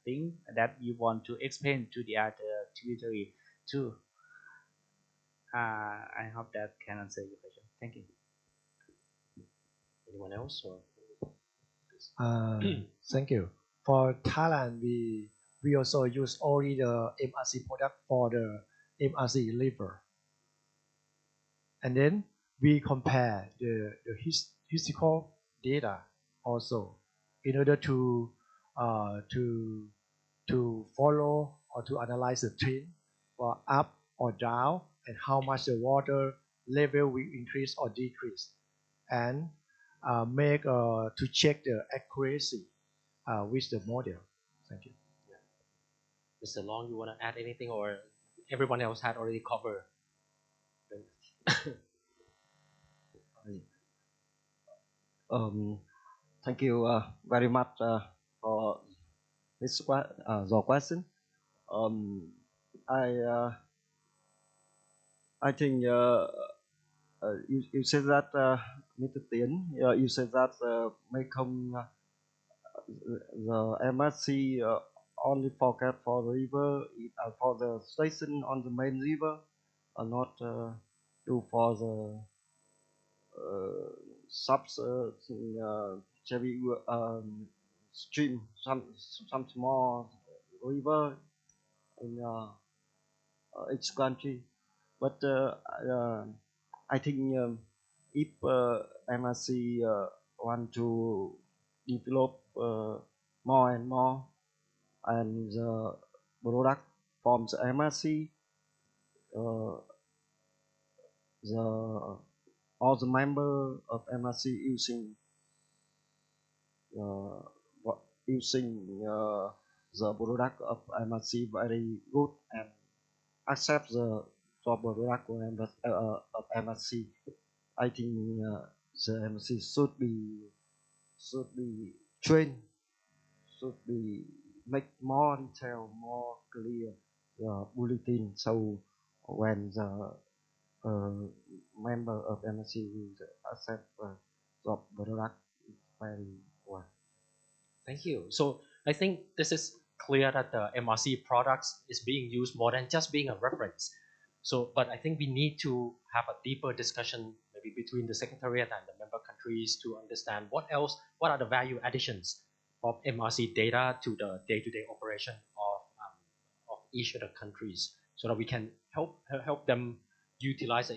thing that you want to explain to the other tributary too. I hope that can answer your question. Thank you. Anyone else? Or? Thank you. For Thailand, we also use only the MRC product for the MRC river, and then we compare the historical data also in order to follow or to analyze the trend for up or down, and how much the water level will increase or decrease, and make to check the accuracy with the model. Thank you. Yeah. Mr. Long, you want to add anything, or everyone else had already covered? Thank you very much for this your question. I think you said that, Mr. Tien, you said that Mekong, the MRC only forecast for the river, for the station on the main river, not do for the sub stream, some small river in each country. But I think if MRC want to develop more and more, and the product from the MRC, all the member of MRC using the product of MRC very good and accept the product of MRC. I think the MRC should be trained, should be make more detail, more clear bulletin, so when the member of MRC will accept the product very well. Thank you. So I think this is clear that the MRC products is being used more than just being a reference. So, but I think we need to have a deeper discussion maybe between the Secretariat and the member countries to understand what are the value additions of MRC data to the day-to-day operation of each of the countries, so that we can help them utilize the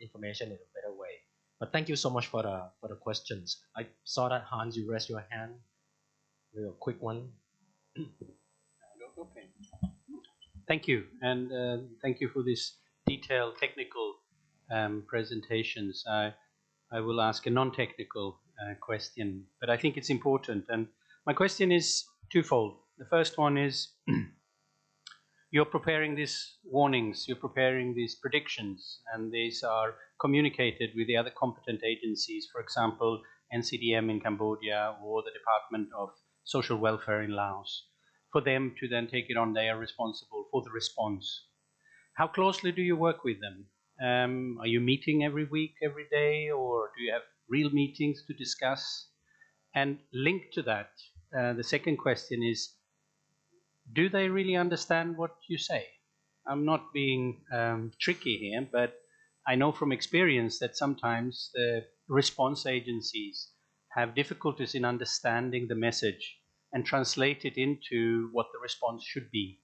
information in a better way. But thank you so much for the questions. I saw that Hans, you raised your hand. Real quick one. Okay. Thank you, and thank you for this detailed technical presentations. I will ask a non-technical question, but I think it's important. And my question is twofold. The first one is, you're preparing these warnings, you're preparing these predictions, and these are communicated with the other competent agencies, for example, NCDM in Cambodia or the Department of Social Welfare in Laos, for them to then take it on. They are responsible for the response. How closely do you work with them? Are you meeting every week, every day, or do you have real meetings to discuss? And linked to that, the second question is, do they really understand what you say? I'm not being tricky here, but I know from experience that sometimes the response agencies have difficulties in understanding the message and translate it into what the response should be.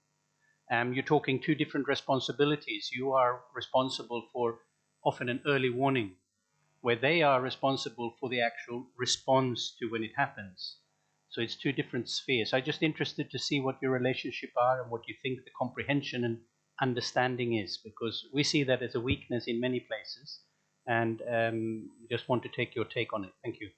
You're talking two different responsibilities. You are responsible for often an early warning, where they are responsible for the actual response to when it happens. So it's two different spheres. I'm just interested to see what your relationship are and what you think the comprehension and understanding is, because we see that as a weakness in many places, and just want to take your take on it. Thank you.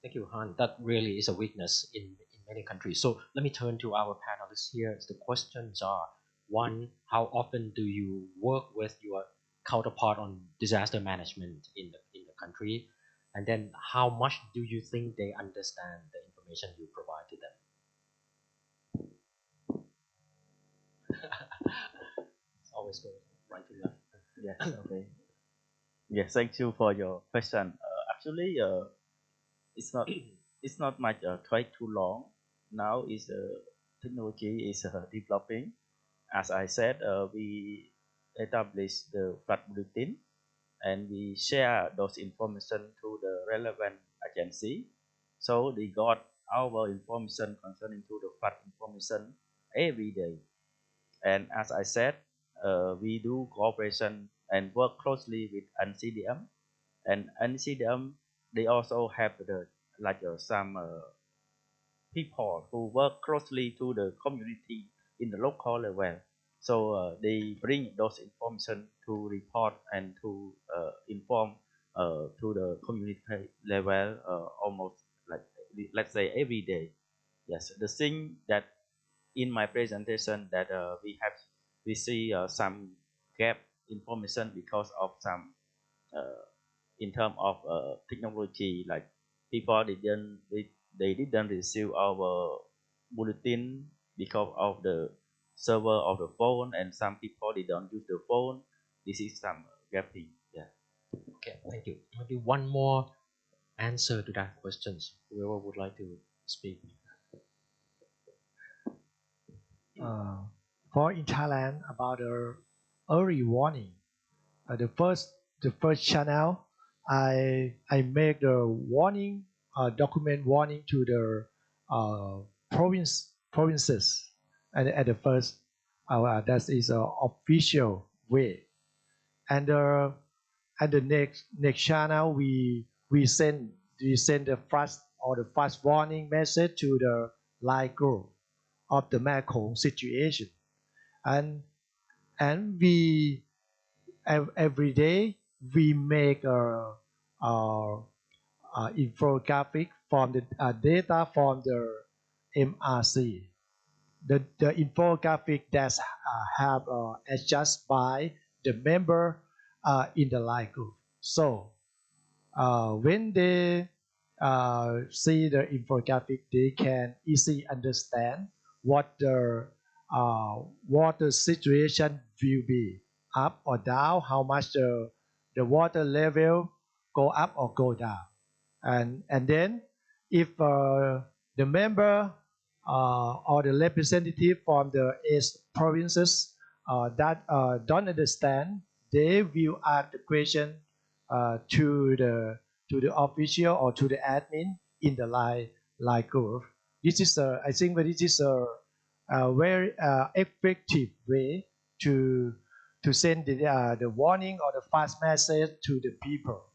Thank you, Han. That really is a weakness in many countries. So let me turn to our panelists here. The questions are, one, how often do you work with your counterpart on disaster management in the country? And then how much do you think they understand the information you provide to them? It's always go right to left. Yes, okay. Yes, thank you for your question. Actually, it's not much quite too long. Now is technology is developing. As I said, we established the flood bulletin, and we share those information to the relevant agency. So they got our information concerning to the flood information every day. And as I said, we do cooperation and work closely with NCDM. And NCDM, they also have some people who work closely to the community in the local level. So they bring those information to report and to inform to the community level almost like, let's say, every day. Yes, the thing that in my presentation that we see some gap information because of some in terms of technology, like people they didn't receive our bulletin because of the server of the phone, and some people they don't use the phone. This is some graphene. Yeah. Okay, thank you. Maybe one more answer to that question. Whoever would like to speak. For in Thailand, about the early warning, the first channel, I make the warning document warning to the provinces, and at the first, that is an official way, and the next channel we send the fast warning message to the line group of the Mekong situation, and we every day we make a infographic from the data from the MRC. The infographic that have adjusted by the member in the line group. So when they see the infographic, they can easily understand what the water situation will be, up or down, how much the water level go up or go down. And then if the member or the representative from the 8 provinces that don't understand, they will ask the question to the official or to the admin in the line group. This is I think that this is a very effective way to send the warning or the fast message to the people.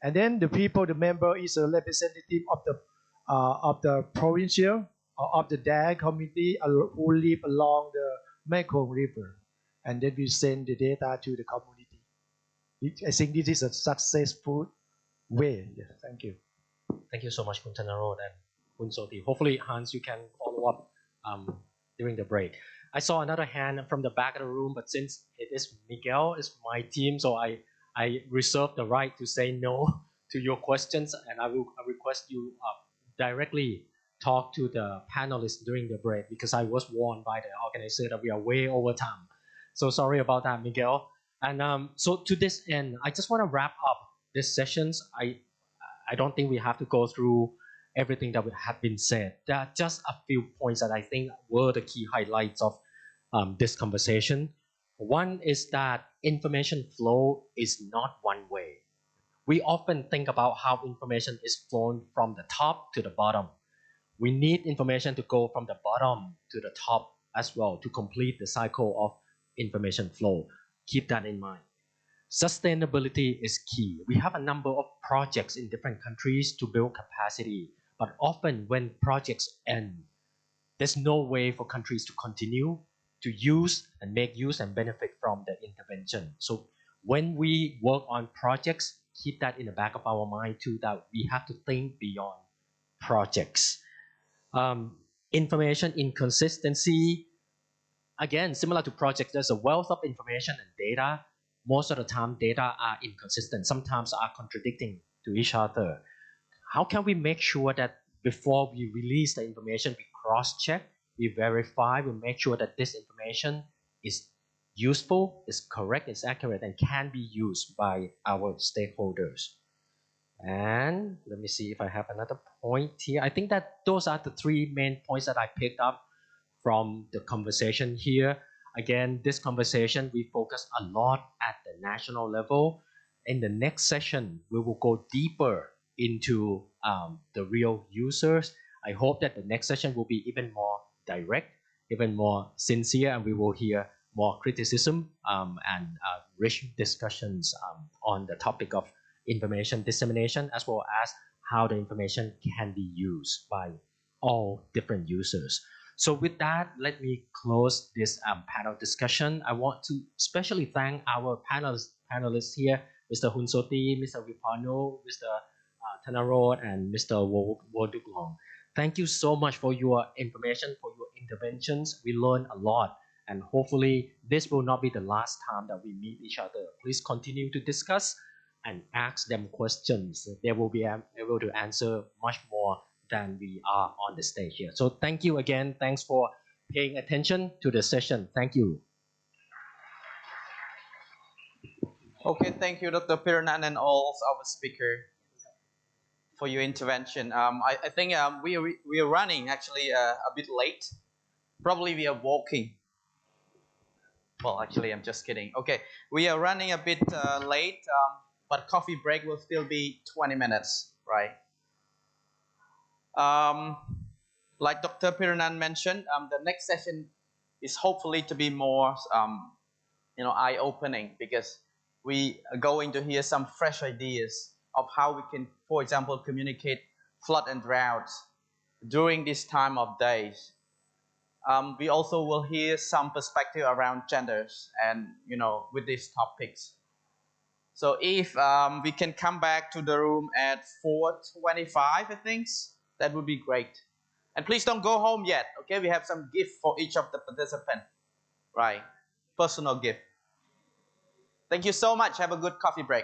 And then the people, the member is a representative of the provincial or of the DAG community who live along the Mekong River, and then we send the data to the community. I think this is a successful way. Yes, thank you. Thank you so much, Khun Thanarot and Khun Soti. Hopefully, Hans, you can follow up during the break. I saw another hand from the back of the room, but since it is Miguel, it's my team, so I reserve the right to say no to your questions, and I request you directly talk to the panelists during the break, because I was warned by the organizer that we are way over time. So sorry about that, Miguel. And so to this end, I just want to wrap up this sessions. I don't think we have to go through everything that have been said. There are just a few points that I think were the key highlights of this conversation. One is that information flow is not one way. We often think about how information is flown from the top to the bottom. We need information to go from the bottom to the top as well to complete the cycle of information flow. Keep that in mind. Sustainability is key. We have a number of projects in different countries to build capacity, but often when projects end, there's no way for countries to continue to use and make use and benefit from the intervention. So when we work on projects, keep that in the back of our mind too, that we have to think beyond projects. Information inconsistency, again, similar to projects, there's a wealth of information and data. Most of the time, data are inconsistent, sometimes are contradicting to each other. How can we make sure that before we release the information, we cross-check, we verify, we make sure that this information is useful, is correct, is accurate, and can be used by our stakeholders? And let me see if I have another point here. I think that those are the 3 main points that I picked up from the conversation here. Again, this conversation, we focus a lot at the national level. In the next session, we will go deeper into the real users. I hope that the next session will be even more direct, even more sincere, and we will hear more criticism and rich discussions on the topic of information dissemination, as well as how the information can be used by all different users. So with that, let me close this panel discussion. I want to especially thank our panelists here, Mr. Hunsoti, Mr. Vipano, Mr. Thanarot, and Mr. Woduklong. Thank you so much for your information, for your interventions. We learned a lot, and hopefully this will not be the last time that we meet each other. Please continue to discuss and ask them questions. They will be able to answer much more than we are on the stage here. So thank you again. Thanks for paying attention to the session. Thank you. Okay, thank you, Dr. Pirnan, and all our speaker for your intervention. I think we are running actually a bit late. Probably we are walking. Well, actually, I'm just kidding. Okay, we are running a bit late, but coffee break will still be 20 minutes, right? Like Dr. Pirnan mentioned, the next session is hopefully to be more, eye-opening, because we are going to hear some fresh ideas of how we can, for example, communicate flood and droughts during this time of days. We also will hear some perspective around genders and, with these topics. So if we can come back to the room at 4:25, I think, that would be great. And please don't go home yet, okay? We have some gift for each of the participants, right? Personal gift. Thank you so much. Have a good coffee break.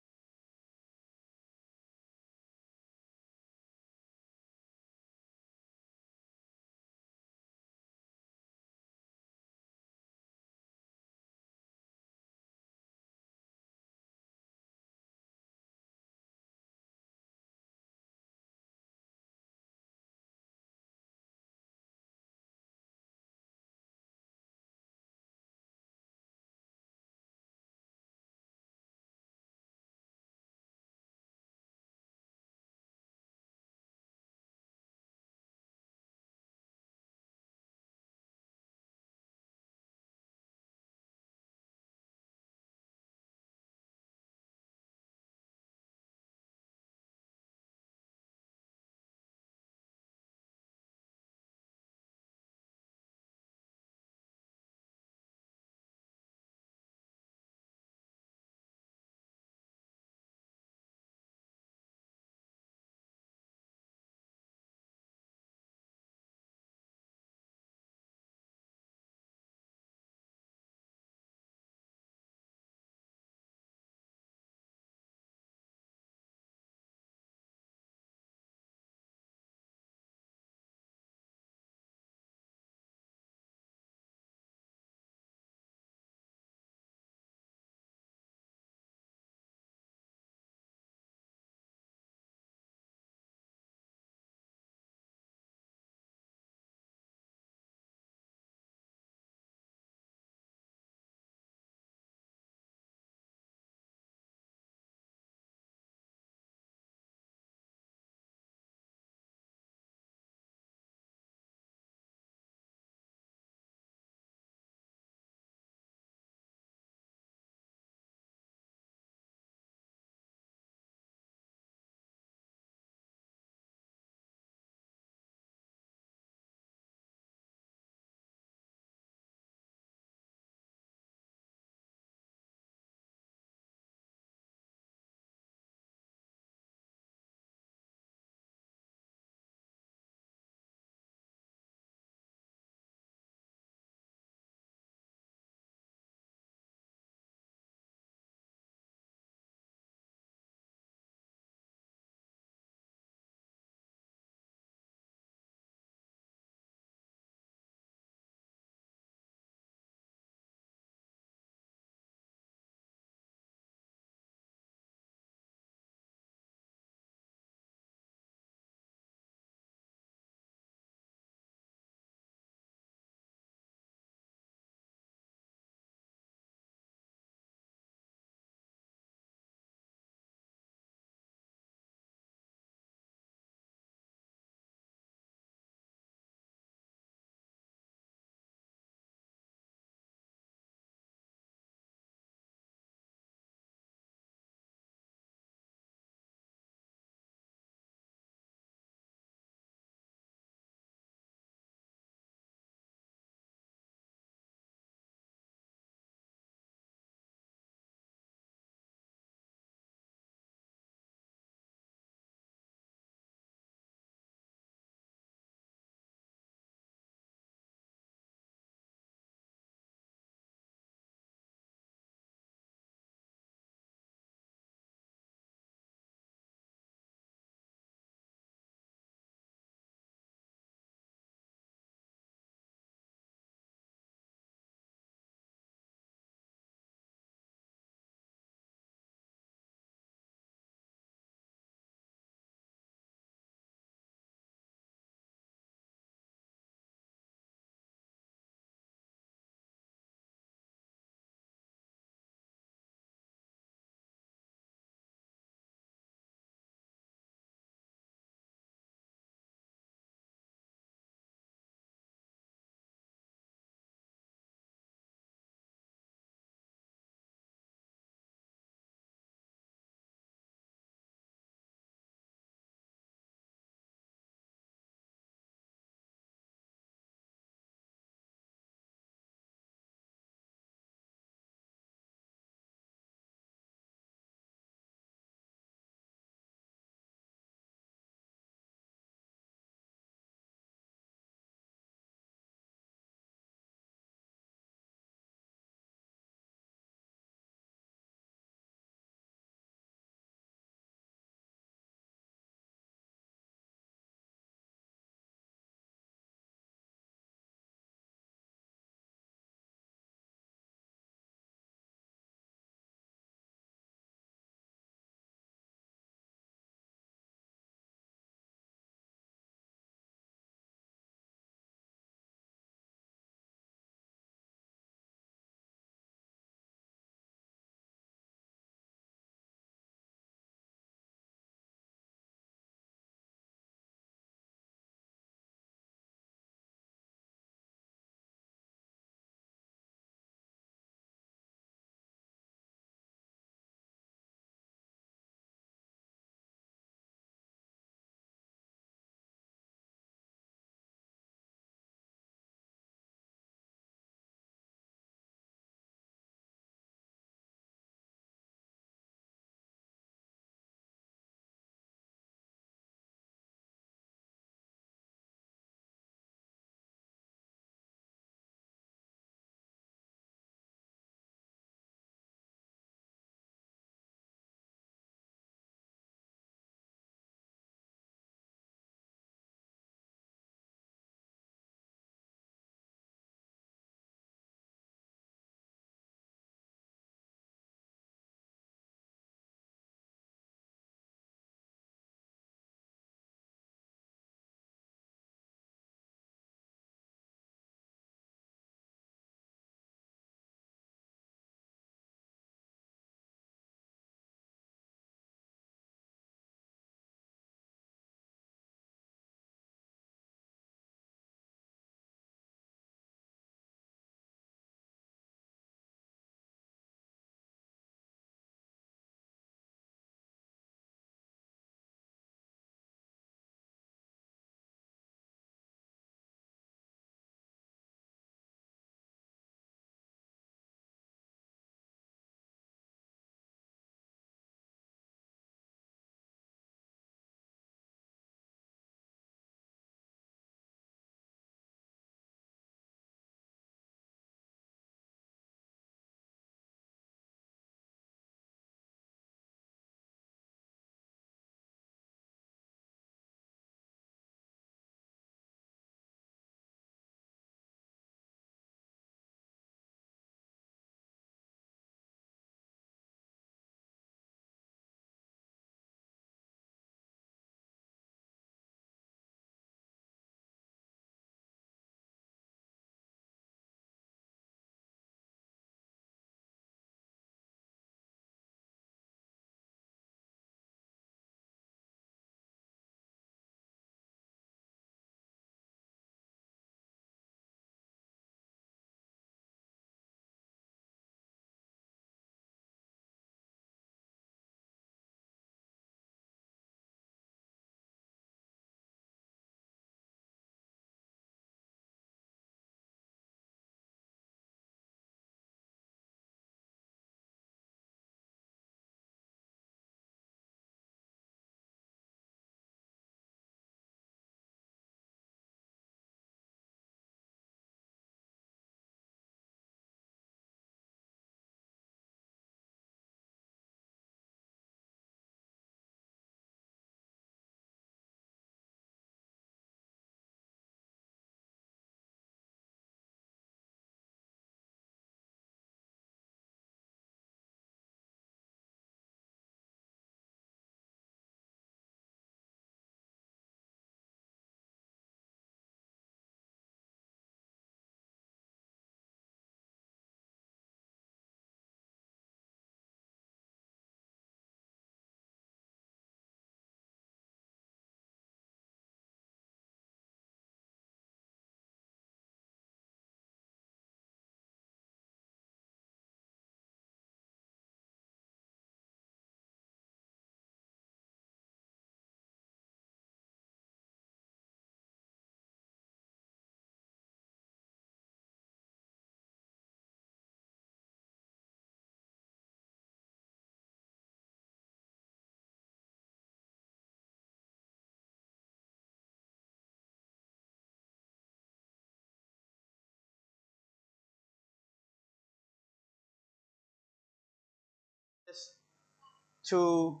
to,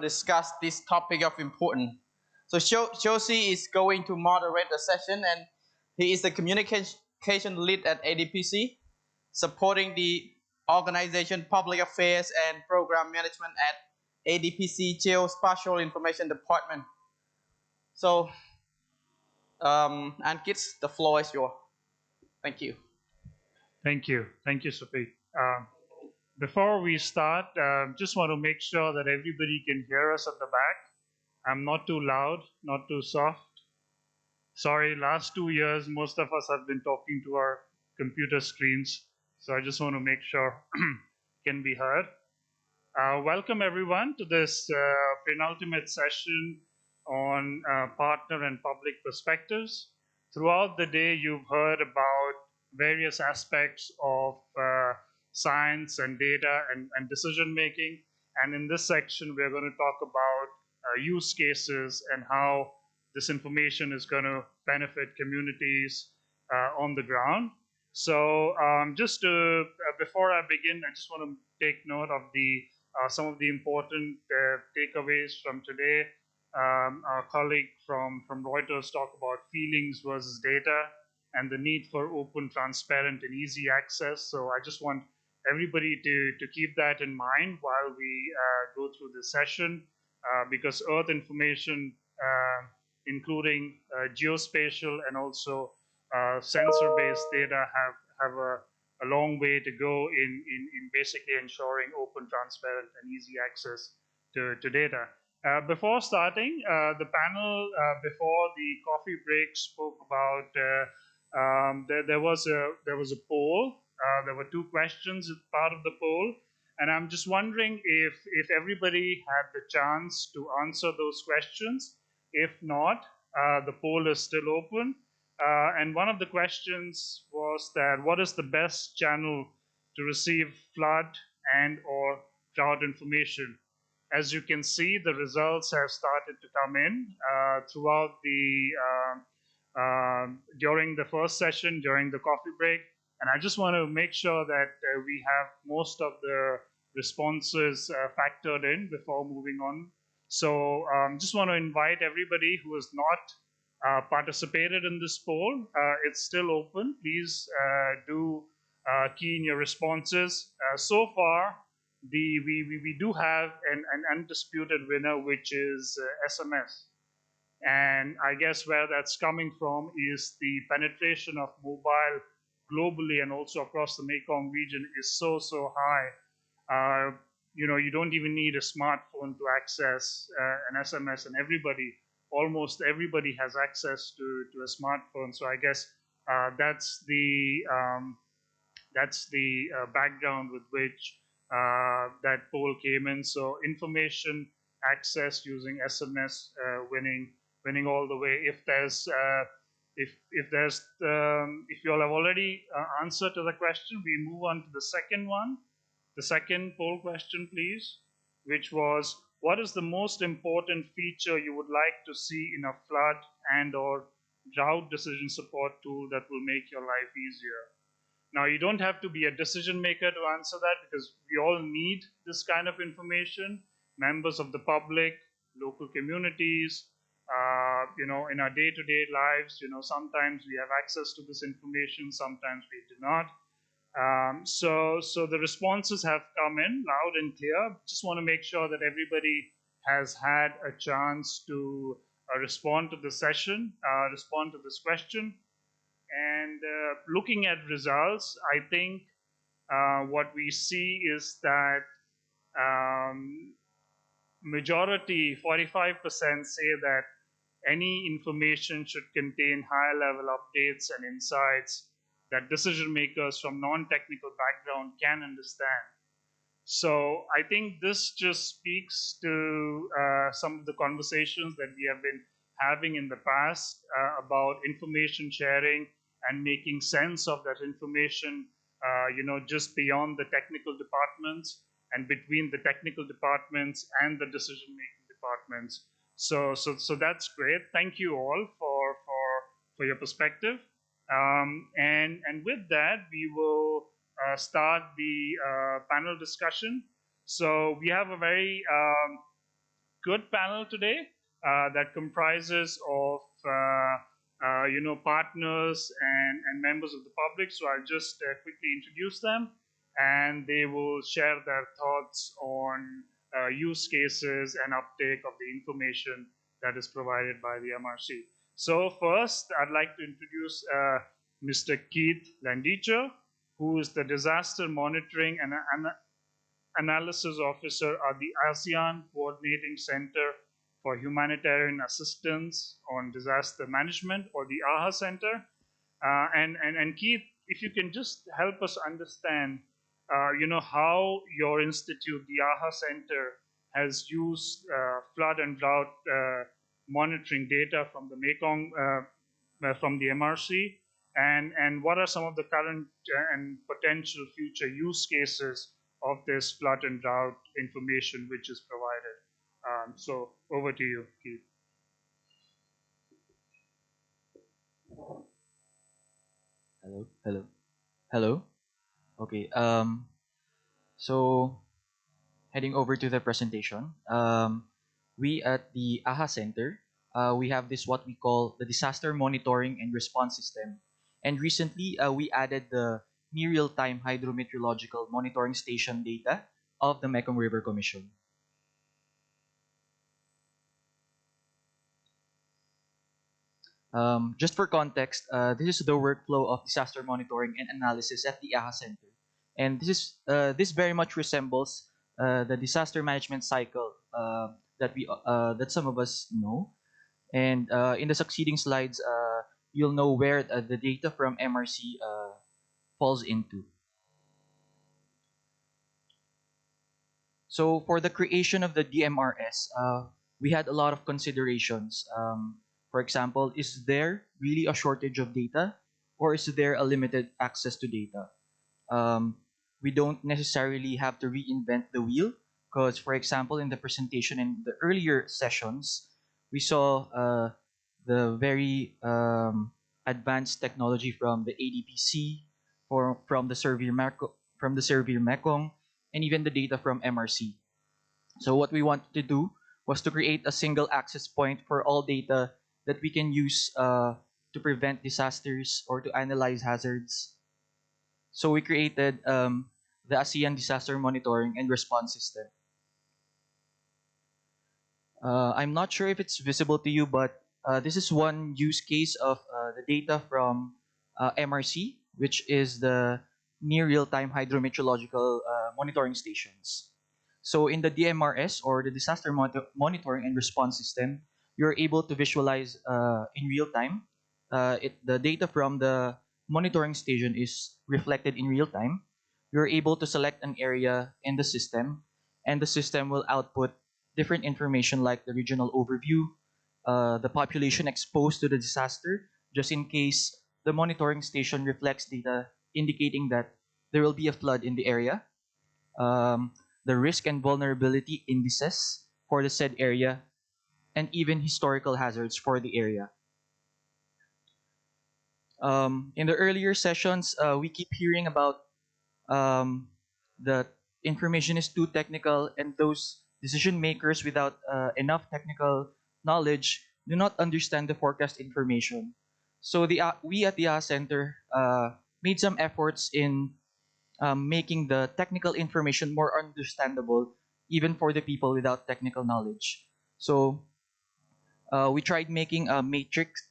discuss this topic of importance. So Josie is going to moderate the session, and he is the communication lead at ADPC, supporting the organization public affairs and program management at ADPC Geospatial Information Department. So, Ankit, the floor is yours. Thank you. Thank you, Sophie. Before we start, just want to make sure that everybody can hear us at the back. I'm not too loud, not too soft. Sorry, last 2 years, most of us have been talking to our computer screens, so I just want to make sure can be heard. Welcome everyone to this penultimate session on partner and public perspectives. Throughout the day, you've heard about various aspects of science and data and decision making. And in this section, we're going to talk about use cases and how this information is going to benefit communities on the ground. So just before I begin, I just want to take note of some of the important takeaways from today. Our colleague from Reuters talked about feelings versus data and the need for open, transparent, and easy access. So I just want everybody to keep that in mind while we go through this session, because Earth information, including geospatial and also sensor-based data, have a long way to go in basically ensuring open, transparent, and easy access to data. Before starting, the panel before the coffee break spoke about there was a poll. There were 2 questions as part of the poll, and I'm just wondering if everybody had the chance to answer those questions. If not, the poll is still open. And one of the questions was that what is the best channel to receive flood and or drought information? As you can see, the results have started to come in throughout during the first session, during the coffee break. And I just want to make sure that we have most of the responses factored in before moving on. So just want to invite everybody who has not participated in this poll. It's still open. Please do key in your responses. So far, we do have an undisputed winner, which is SMS. And I guess where that's coming from is the penetration of mobile globally and also across the Mekong region is so high. You don't even need a smartphone to access an SMS, and almost everybody has access to a smartphone. So I guess that's the background with which that poll came in. So information access using SMS winning all the way. If you all have already answered to the question, we move on to the second one. The second poll question, please, which was, what is the most important feature you would like to see in a flood and or drought decision support tool that will make your life easier? Now, you don't have to be a decision maker to answer that, because we all need this kind of information. Members of the public, local communities, in our day-to-day lives, sometimes we have access to this information, sometimes we do not. So the responses have come in loud and clear. Just want to make sure that everybody has had a chance to respond to the session, respond to this question. And looking at results, I think what we see is that majority, 45%, say that any information should contain higher-level updates and insights that decision makers from non-technical background can understand. So I think this just speaks to some of the conversations that we have been having in the past about information sharing and making sense of that information, just beyond the technical departments and between the technical departments and the decision-making departments. So that's great. Thank you all for your perspective. And with that, we will start the panel discussion. So we have a very good panel today that comprises of partners and members of the public. So I'll just quickly introduce them, and they will share their thoughts on use cases and uptake of the information that is provided by the MRC. So first, I'd like to introduce Mr. Keith Landicho, who is the Disaster Monitoring and Analysis Officer at the ASEAN Coordinating Center for Humanitarian Assistance on Disaster Management, or the AHA Center. And Keith, if you can just help us understand, how your institute, the AHA Center, has used flood and drought monitoring data from the Mekong, from the MRC, and what are some of the current and potential future use cases of this flood and drought information which is provided. So over to you, Keith. Hello. Okay. So heading over to the presentation, we at the AHA Center, we have this what we call the Disaster Monitoring and Response System. And recently, we added the near real-time hydrometeorological monitoring station data of the Mekong River Commission. Just for context, this is the workflow of disaster monitoring and analysis at the AHA Center. And this very much resembles the disaster management cycle that some of us know. And in the succeeding slides, you'll know where the data from MRC falls into. So for the creation of the DMRS, we had a lot of considerations. For example, is there really a shortage of data, or is there a limited access to data? We don't necessarily have to reinvent the wheel, because, for example, in the presentation in the earlier sessions, we saw the very advanced technology from the ADPC, from the Surveyor Mekong, and even the data from MRC. So what we wanted to do was to create a single access point for all data that we can use to prevent disasters or to analyze hazards. So we created the ASEAN Disaster Monitoring and Response System. I'm not sure if it's visible to you, but this is one use case of the data from MRC, which is the near real-time hydrometeorological monitoring stations. So in the DMRS, or the Disaster Monitoring and Response System, you're able to visualize in real time. The data from the monitoring station is reflected in real time. You're able to select an area in the system, and the system will output different information like the regional overview, the population exposed to the disaster, just in case the monitoring station reflects data indicating that there will be a flood in the area, the risk and vulnerability indices for the said area, and even historical hazards for the area. In the earlier sessions, we keep hearing about the information is too technical, and those decision makers without enough technical knowledge do not understand the forecast information. So we at the AHA Center made some efforts in making the technical information more understandable, even for the people without technical knowledge. So we tried making a matrix,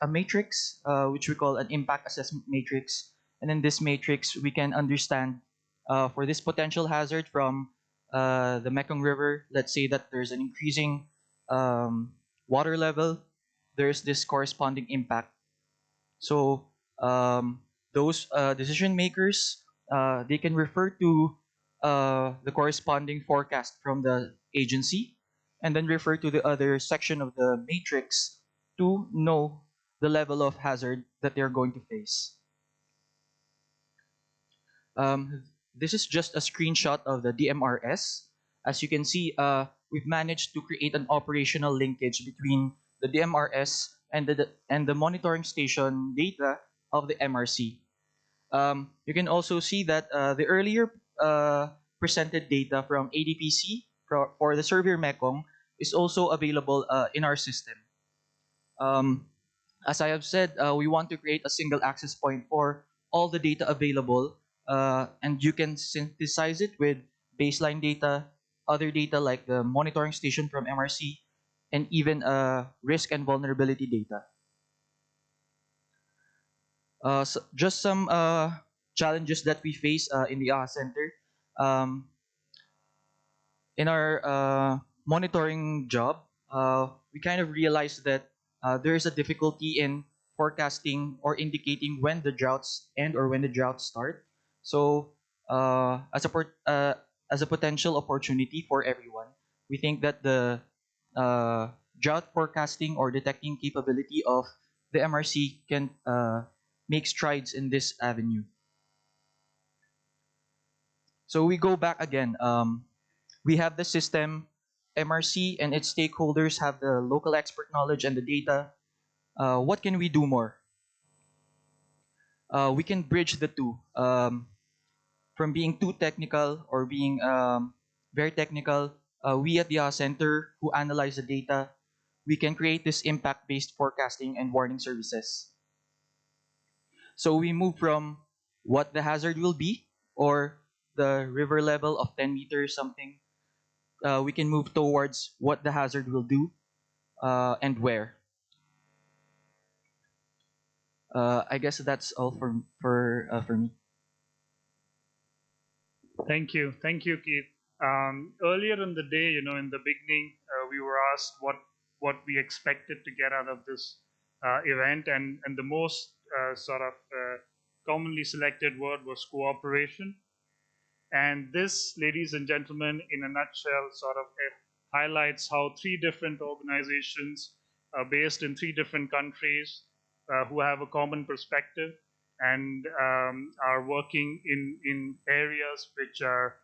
which we call an impact assessment matrix. And in this matrix, we can understand for this potential hazard from the Mekong River, let's say that there's an increasing water level, there's this corresponding impact. So those decision makers, they can refer to the corresponding forecast from the agency, and then refer to the other section of the matrix to know the level of hazard that they're going to face. This is just a screenshot of the DMRS. As you can see, we've managed to create an operational linkage between the DMRS and the monitoring station data of the MRC. You can also see that the earlier presented data from ADPC for the Surveyor Mekong is also available in our system. As I have said, we want to create a single access point for all the data available, and you can synthesize it with baseline data, other data like the monitoring station from MRC, and even risk and vulnerability data. So just some challenges that we face in the AHA Center. In our monitoring job, we kind of realized that there is a difficulty in forecasting or indicating when the droughts end or when the droughts start. So as a potential opportunity for everyone, we think that the drought forecasting or detecting capability of the MRC can make strides in this avenue. So we go back again. We have the system, MRC and its stakeholders have the local expert knowledge and the data. What can we do more? We can bridge the two. From being too technical or being very technical, we at the AHA Center who analyze the data, we can create this impact-based forecasting and warning services. So we move from what the hazard will be or the river level of 10 meters something. We can move towards what the hazard will do and where. I guess that's all for me. Thank you, Keith. Earlier in the day, in the beginning, we were asked what we expected to get out of this event, and the most commonly selected word was cooperation. And this, ladies and gentlemen, in a nutshell, highlights how 3 different organizations based in 3 different countries who have a common perspective and are working in areas which are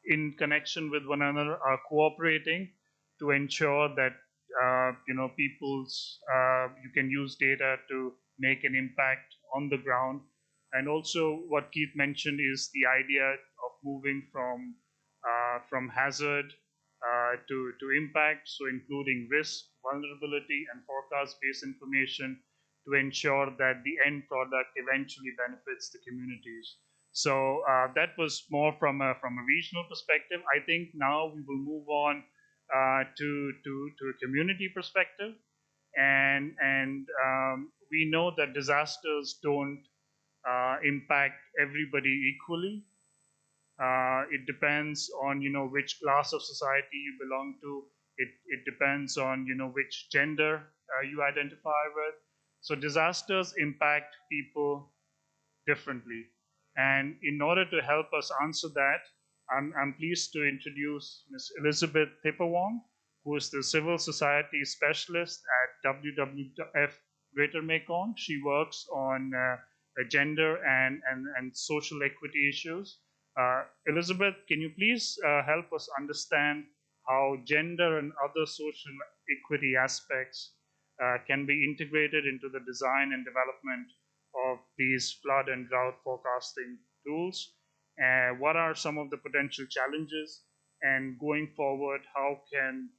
in connection with one another, are cooperating to ensure that you can use data to make an impact on the ground. And also what Keith mentioned is the idea of moving from hazard to impact, so including risk, vulnerability, and forecast-based information to ensure that the end product eventually benefits the communities. So that was more from a regional perspective. I think now we will move on to a community perspective, and we know that disasters don't impact everybody equally. It depends on which class of society you belong to. It depends on which gender you identify with. So disasters impact people differently. And in order to help us answer that, I'm pleased to introduce Ms. Elizabeth Thipawong, who is the Civil Society Specialist at WWF Greater Mekong. She works on gender and social equity issues. Elizabeth, can you please help us understand how gender and other social equity aspects can be integrated into the design and development of these flood and drought forecasting tools? What are some of the potential challenges? And going forward, how can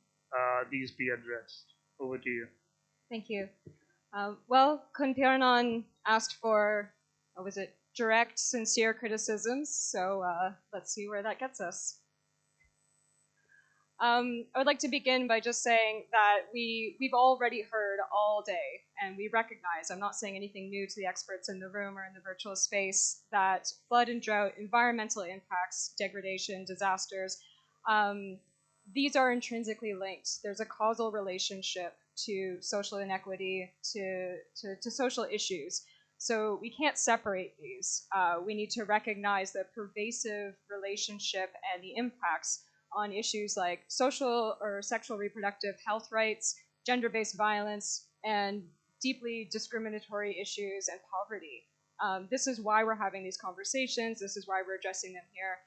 these be addressed? Over to you. Thank you. Well, Kun Piernan asked for, direct, sincere criticisms. So let's see where that gets us. I would like to begin by just saying that we've already heard all day, and we recognize, I'm not saying anything new to the experts in the room or in the virtual space, that flood and drought, environmental impacts, degradation, disasters, these are intrinsically linked. There's a causal relationship to social inequity, to social issues. So we can't separate these. We need to recognize the pervasive relationship and the impacts on issues like social or sexual reproductive health rights, gender-based violence, and deeply discriminatory issues and poverty. This is why we're having these conversations. This is why we're addressing them here.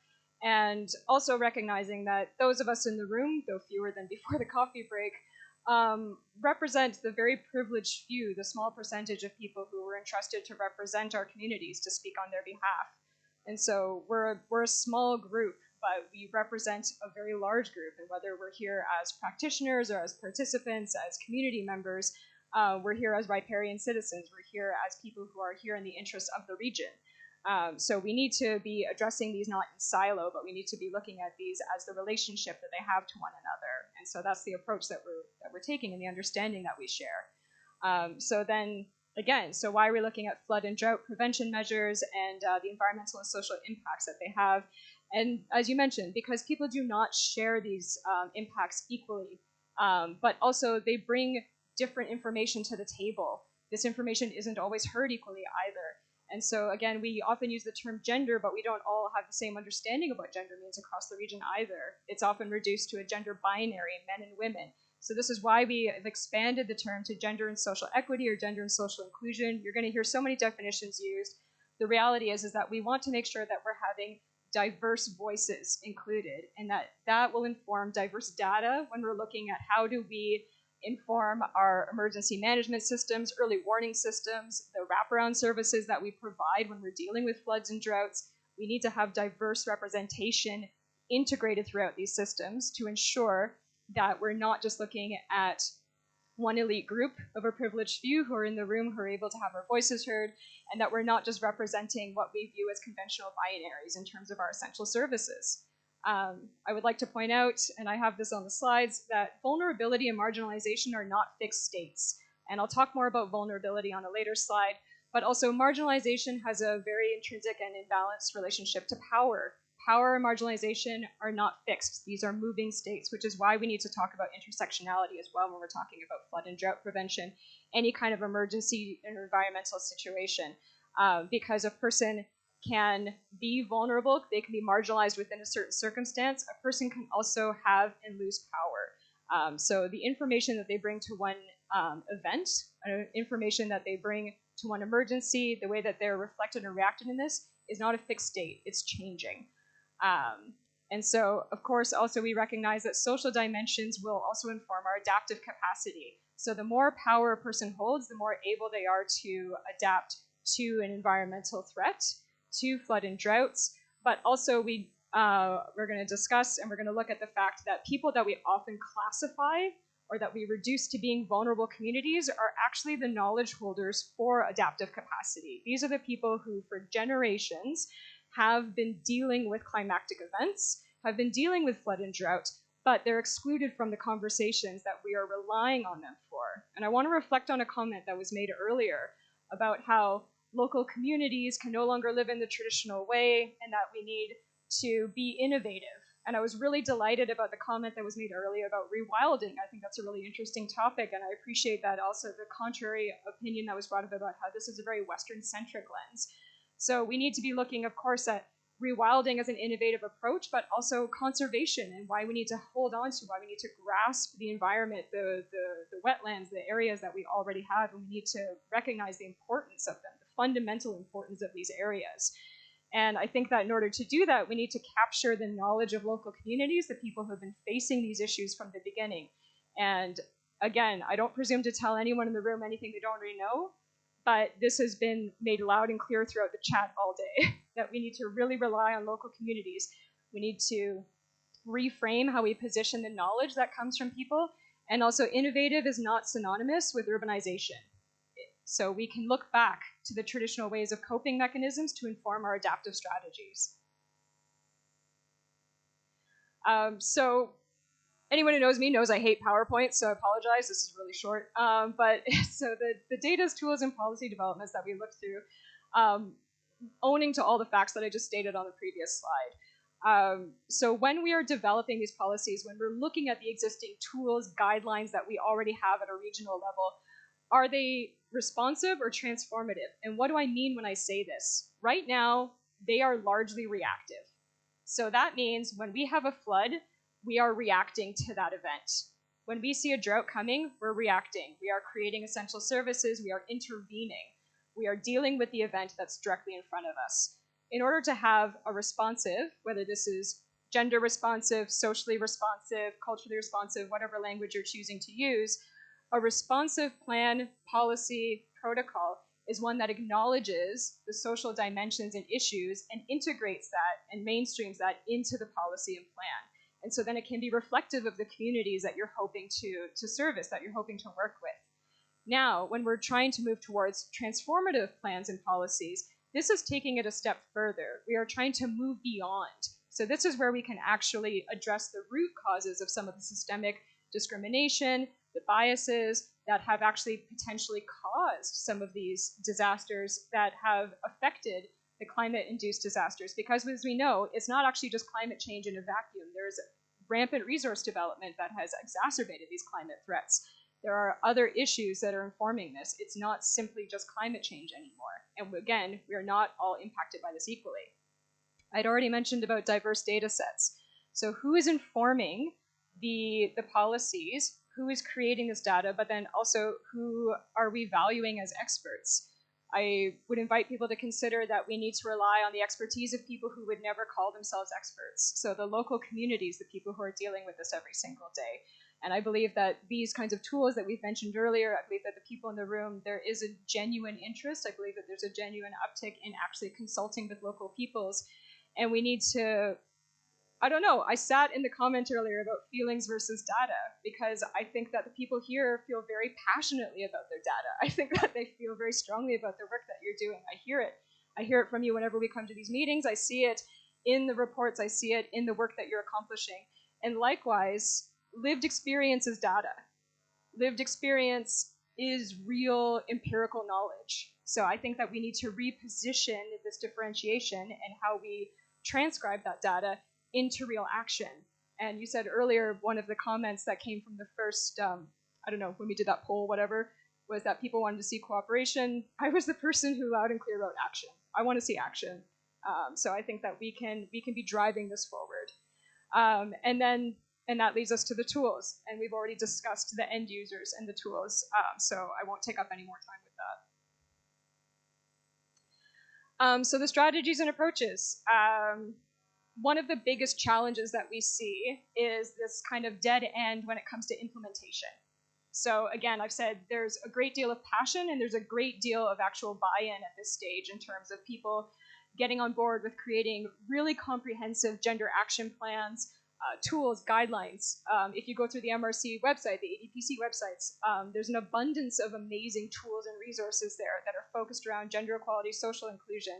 And also recognizing that those of us in the room, though fewer than before the coffee break, represent the very privileged few, the small percentage of people who were entrusted to represent our communities, to speak on their behalf. And so we're a small group, but we represent a very large group. And whether we're here as practitioners or as participants, as community members, we're here as riparian citizens. We're here as people who are here in the interest of the region. So we need to be addressing these not in silo, but we need to be looking at these as the relationship that they have to one another. And so that's the approach that we're taking and the understanding that we share. So then, again, so why are we looking at flood and drought prevention measures and the environmental and social impacts that they have? And as you mentioned, because people do not share these impacts equally, but also they bring different information to the table. This information isn't always heard equally either. And so again, we often use the term gender, but we don't all have the same understanding of what gender means across the region either. It's often reduced to a gender binary, men and women. So this is why we have expanded the term to gender and social equity or gender and social inclusion. You're going to hear so many definitions used. The reality is that we want to make sure that we're having diverse voices included, and that will inform diverse data when we're looking at how do we inform our emergency management systems, early warning systems, the wraparound services that we provide when we're dealing with floods and droughts. We need to have diverse representation integrated throughout these systems to ensure that we're not just looking at one elite group of a privileged few who are in the room who are able to have our voices heard, and that we're not just representing what we view as conventional binaries in terms of our essential services. I would like to point out, and I have this on the slides, that vulnerability and marginalization are not fixed states. And I'll talk more about vulnerability on a later slide, but also marginalization has a very intrinsic and imbalanced relationship to power. Power and marginalization are not fixed. These are moving states, which is why we need to talk about intersectionality as well when we're talking about flood and drought prevention, any kind of emergency and environmental situation, because a person can be vulnerable, they can be marginalized within a certain circumstance. A person can also have and lose power. So the information that they bring to one event, information that they bring to one emergency, the way that they're reflected and reacted in this is not a fixed state, it's changing. And so, of course, also we recognize that social dimensions will also inform our adaptive capacity. So the more power a person holds, the more able they are to adapt to an environmental threat, to flood and droughts, but also we're going to discuss and we're going to look at the fact that people that we often classify or that we reduce to being vulnerable communities are actually the knowledge holders for adaptive capacity. These are the people who for generations have been dealing with climactic events, have been dealing with flood and drought, but they're excluded from the conversations that we are relying on them for. And I want to reflect on a comment that was made earlier about how local communities can no longer live in the traditional way and that we need to be innovative. And I was really delighted about the comment that was made earlier about rewilding. I think that's a really interesting topic, and I appreciate that also the contrary opinion that was brought up about how this is a very Western-centric lens. So we need to be looking, of course, at rewilding as an innovative approach, but also conservation and why we need to hold on to, why we need to grasp the environment, the wetlands, the areas that we already have, and we need to recognize the importance of them, the fundamental importance of these areas. And I think that in order to do that, we need to capture the knowledge of local communities, the people who have been facing these issues from the beginning. And again, I don't presume to tell anyone in the room anything they don't already know, but this has been made loud and clear throughout the chat all day, that we need to really rely on local communities. We need to reframe how we position the knowledge that comes from people. And also innovative is not synonymous with urbanization. So we can look back to the traditional ways of coping mechanisms to inform our adaptive strategies. So anyone who knows me knows I hate PowerPoint, so I apologize, this is really short. But so the data, tools, and policy developments that we looked through, owning to all the facts that I just stated on the previous slide. So when we are developing these policies, when we're looking at the existing tools, guidelines that we already have at a regional level, are they responsive or transformative? And what do I mean when I say this? Right now, they are largely reactive. So that means when we have a flood, we are reacting to that event. When we see a drought coming, we're reacting. We are creating essential services. We are intervening. We are dealing with the event that's directly in front of us. In order to have a responsive, whether this is gender responsive, socially responsive, culturally responsive, whatever language you're choosing to use, a responsive plan, policy, protocol is one that acknowledges the social dimensions and issues and integrates that and mainstreams that into the policy and plan. And so then it can be reflective of the communities that you're hoping to service, that you're hoping to work with. Now, when we're trying to move towards transformative plans and policies, this is taking it a step further. We are trying to move beyond. So this is where we can actually address the root causes of some of the systemic discrimination, the biases that have actually potentially caused some of these disasters that have affected the climate-induced disasters. Because as we know, it's not actually just climate change in a vacuum. There's rampant resource development that has exacerbated these climate threats. There are other issues that are informing this. It's not simply just climate change anymore. And again, we are not all impacted by this equally. I'd already mentioned about diverse data sets. So who is informing the policies? Who is creating this data? But then also, who are we valuing as experts? I would invite people to consider that we need to rely on the expertise of people who would never call themselves experts. So the local communities, the people who are dealing with this every single day. And I believe that these kinds of tools that we've mentioned earlier, I believe that the people in the room, there is a genuine interest. I believe that there's a genuine uptick in actually consulting with local peoples. And we need to, I don't know, I sat in the comment earlier about feelings versus data, because I think that the people here feel very passionately about their data. I think that they feel very strongly about the work that you're doing. I hear it. I hear it from you whenever we come to these meetings. I see it in the reports. I see it in the work that you're accomplishing. And likewise, lived experience is data. Lived experience is real empirical knowledge. So I think that we need to reposition this differentiation and how we transcribe that data into real action. And you said earlier, one of the comments that came from the first, I don't know, when we did that poll, whatever, was that people wanted to see cooperation. I was the person who loud and clear wrote action. I want to see action. So I think that we can be driving this forward. And that leads us to the tools. And we've already discussed the end users and the tools. So I won't take up any more time with that. So the strategies and approaches. One of the biggest challenges that we see is this kind of dead end when it comes to implementation. So again, I've said there's a great deal of passion and there's a great deal of actual buy-in at this stage in terms of people getting on board with creating really comprehensive gender action plans, tools, guidelines. If you go through the MRC website, the ADPC websites, there's an abundance of amazing tools and resources there that are focused around gender equality, social inclusion,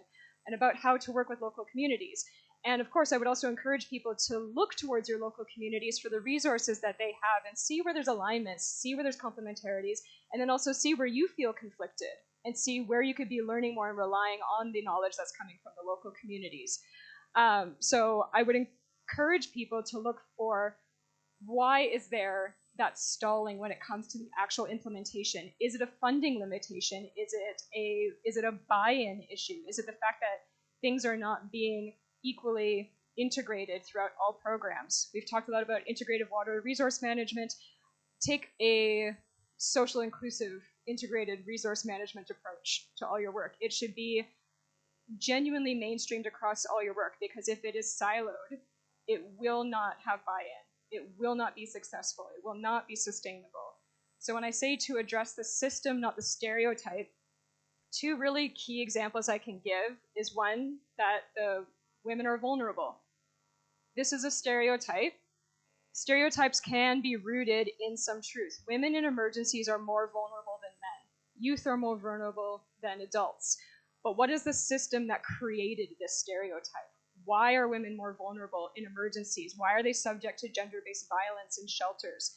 and about how to work with local communities. And of course, I would also encourage people to look towards your local communities for the resources that they have and see where there's alignments, see where there's complementarities, and then also see where you feel conflicted and see where you could be learning more and relying on the knowledge that's coming from the local communities. So I would encourage people to look for why is there that stalling when it comes to the actual implementation? Is it a funding limitation? Is it a buy-in issue? Is it the fact that things are not being equally integrated throughout all programs? We've talked a lot about integrated water resource management. Take a social inclusive integrated resource management approach to all your work. It should be genuinely mainstreamed across all your work, because if it is siloed, it will not have buy-in. It will not be successful. It will not be sustainable. So when I say to address the system, not the stereotype, two really key examples I can give is one, that the women are vulnerable. This is a stereotype. Stereotypes can be rooted in some truth. Women in emergencies are more vulnerable than men. Youth are more vulnerable than adults. But what is the system that created this stereotype? Why are women more vulnerable in emergencies? Why are they subject to gender-based violence in shelters?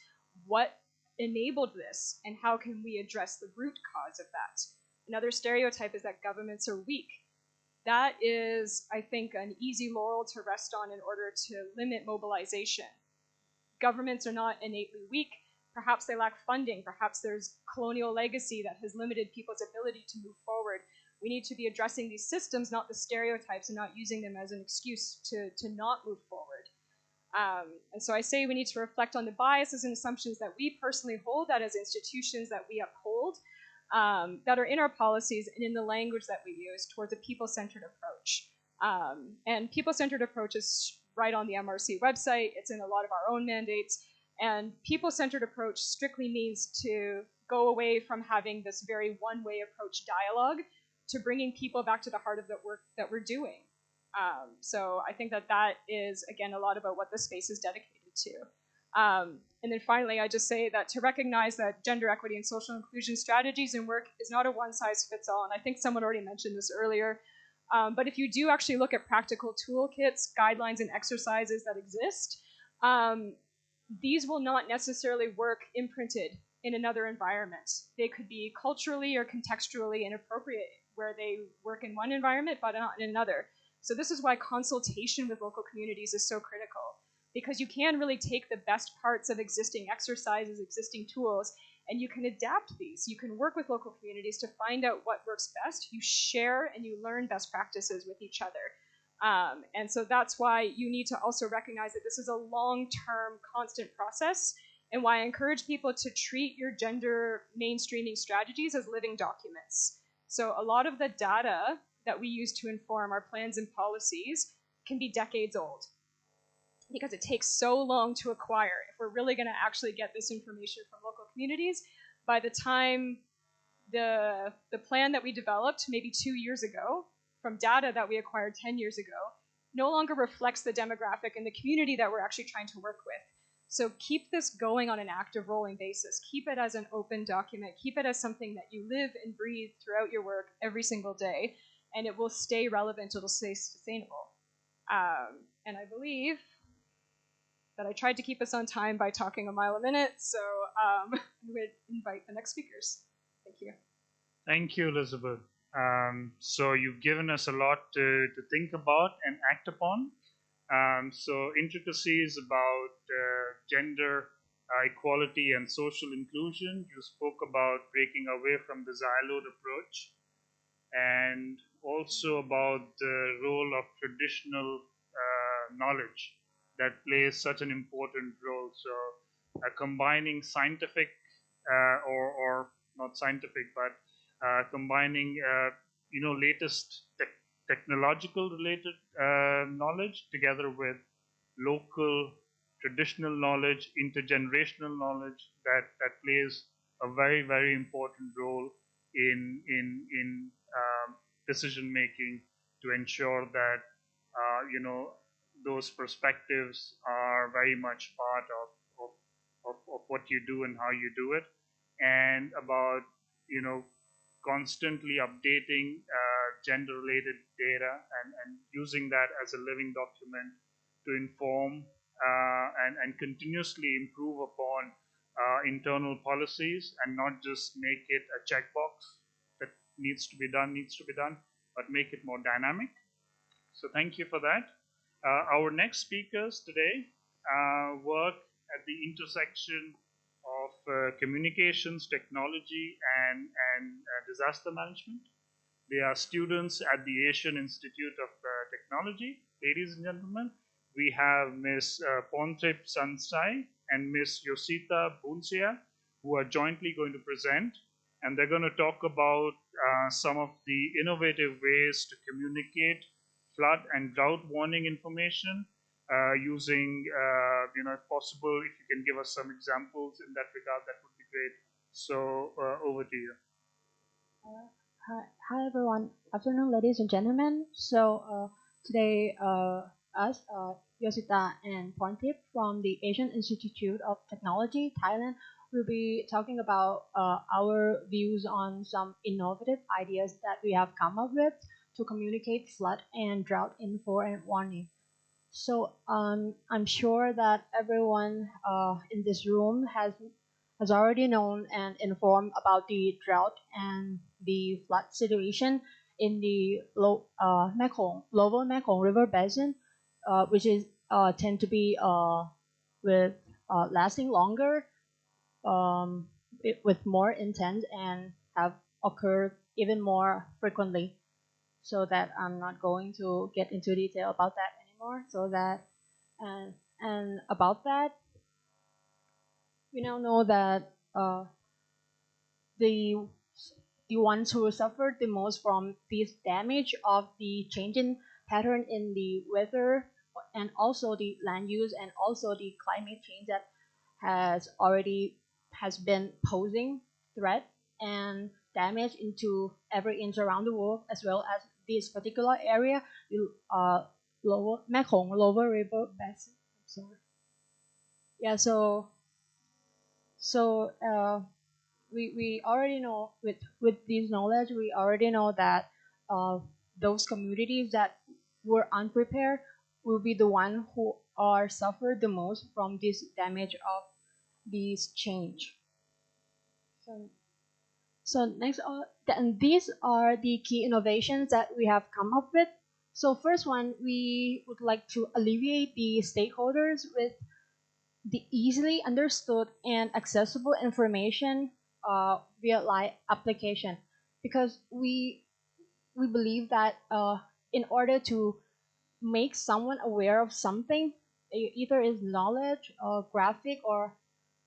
What enabled this, and how can we address the root cause of that? Another stereotype is that governments are weak. That is, I think, an easy laurel to rest on in order to limit mobilization. Governments are not innately weak. Perhaps they lack funding. Perhaps there's colonial legacy that has limited people's ability to move forward. We need to be addressing these systems, not the stereotypes, and not using them as an excuse to not move forward. And so I say we need to reflect on the biases and assumptions that we personally hold, that as institutions that we uphold, that are in our policies and in the language that we use towards a people-centered approach. And people-centered approach is right on the MRC website. It's in a lot of our own mandates. And people-centered approach strictly means to go away from having this very one-way approach dialogue to bringing people back to the heart of the work that we're doing. So I think that that is, again, a lot about what the space is dedicated to. And then finally, I just say that to recognize that gender equity and social inclusion strategies and work is not a one-size-fits-all, and I think someone already mentioned this earlier. But if you do actually look at practical toolkits, guidelines, and exercises that exist, these will not necessarily work imprinted in another environment. They could be culturally or contextually inappropriate where they work in one environment but not in another. So this is why consultation with local communities is so critical, because you can really take the best parts of existing exercises, existing tools, and you can adapt these. You can work with local communities to find out what works best. You share and you learn best practices with each other. And so that's why you need to also recognize that this is a long-term, constant process, and why I encourage people to treat your gender mainstreaming strategies as living documents. So a lot of the data that we use to inform our plans and policies can be decades old, because it takes so long to acquire. If we're really going to actually get this information from local communities, by the time the plan that we developed maybe 2 years ago from data that we acquired 10 years ago no longer reflects the demographic and the community that we're actually trying to work with. So keep this going on an active rolling basis. Keep it as an open document. Keep it as something that you live and breathe throughout your work every single day, and it will stay relevant, it'll stay sustainable. And I believe that I tried to keep us on time by talking a mile a minute, so I would invite the next speakers. Thank you. Thank you, Elizabeth. So you've given us a lot to think about and act upon. So intricacies about gender equality and social inclusion. You spoke about breaking away from the siloed approach, and also about the role of traditional knowledge that plays such an important role. So combining scientific or not scientific, but combining latest technological related knowledge together with local traditional knowledge, intergenerational knowledge that plays a very, very important role in decision making, to ensure that those perspectives are very much part of what you do and how you do it, and about constantly updating gender-related data and using that as a living document to inform and continuously improve upon internal policies, and not just make it a checkbox that needs to be done, but make it more dynamic. So thank you for that. Our next speakers today work at the intersection of communications, technology, and disaster management. They are students at the Asian Institute of Technology. Ladies and gentlemen, we have Ms. Pontrip Sansai and Ms. Yosita Bunsia, who are jointly going to present, and they're going to talk about some of the innovative ways to communicate flood and drought warning information using, if possible, if you can give us some examples in that regard, that would be great. So over to you. Hi everyone. Afternoon, ladies and gentlemen. So today, us, Yosita and Pontip from the Asian Institute of Technology, Thailand, will be talking about our views on some innovative ideas that we have come up with to communicate flood and drought info and warning. So I'm sure that everyone in this room has already known and informed about the drought and the flood situation in the Mekong, global Mekong River Basin, which is tend to be with lasting longer, with more intent, and have occurred even more frequently. So that I'm not going to get into detail about that anymore. So that and about that, we now know that the ones who suffered the most from this damage of the changing pattern in the weather, and also the land use, and also the climate change that has been posing threat and damage into every inch around the world, as well as this particular area, lower Mekong lower river basin. I'm sorry. Yeah, we already know with this knowledge, we already know that those communities that were unprepared will be the one who are suffered the most from this damage of this change. So next, and these are the key innovations that we have come up with. So first one, we would like to alleviate the stakeholders with the easily understood and accessible information via live application, because we believe that in order to make someone aware of something, either is knowledge or graphic or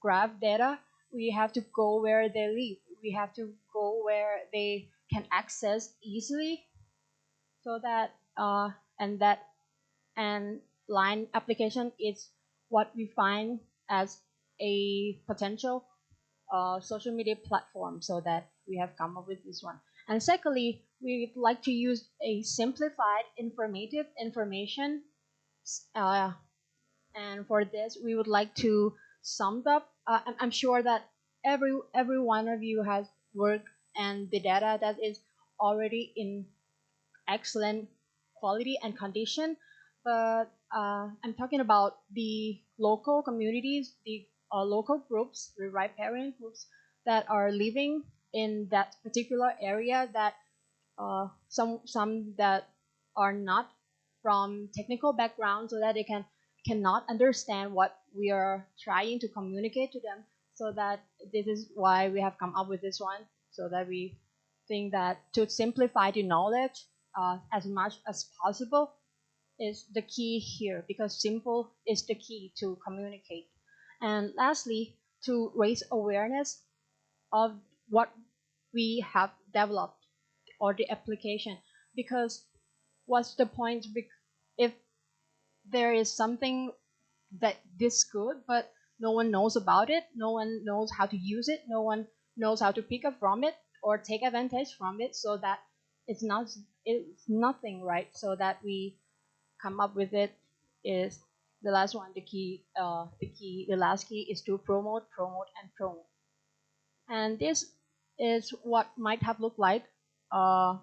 graph data, we have to go where they live. We have to go where they can access easily, so that and line application is what we find as a potential social media platform, so that we have come up with this one. And secondly, we'd like to use a simplified, informative information. And for this, we would like to sum up. I'm sure that every one of you has worked and the data that is already in excellent quality and condition. But I'm talking about the local communities, the local groups, the riparian groups that are living in that particular area, that some that are not from technical background, so that they cannot understand what we are trying to communicate to them. So that this is why we have come up with this one, so that we think that to simplify the knowledge as much as possible is the key here, because simple is the key to communicate. And lastly, to raise awareness of what we have developed or the application, because what's the point if there is something that this good but no one knows about it, no one knows how to use it, no one knows how to pick up from it or take advantage from it, so that it's nothing, right? So that we come up with it is the last one. The last key is to promote. And this is what might have looked like about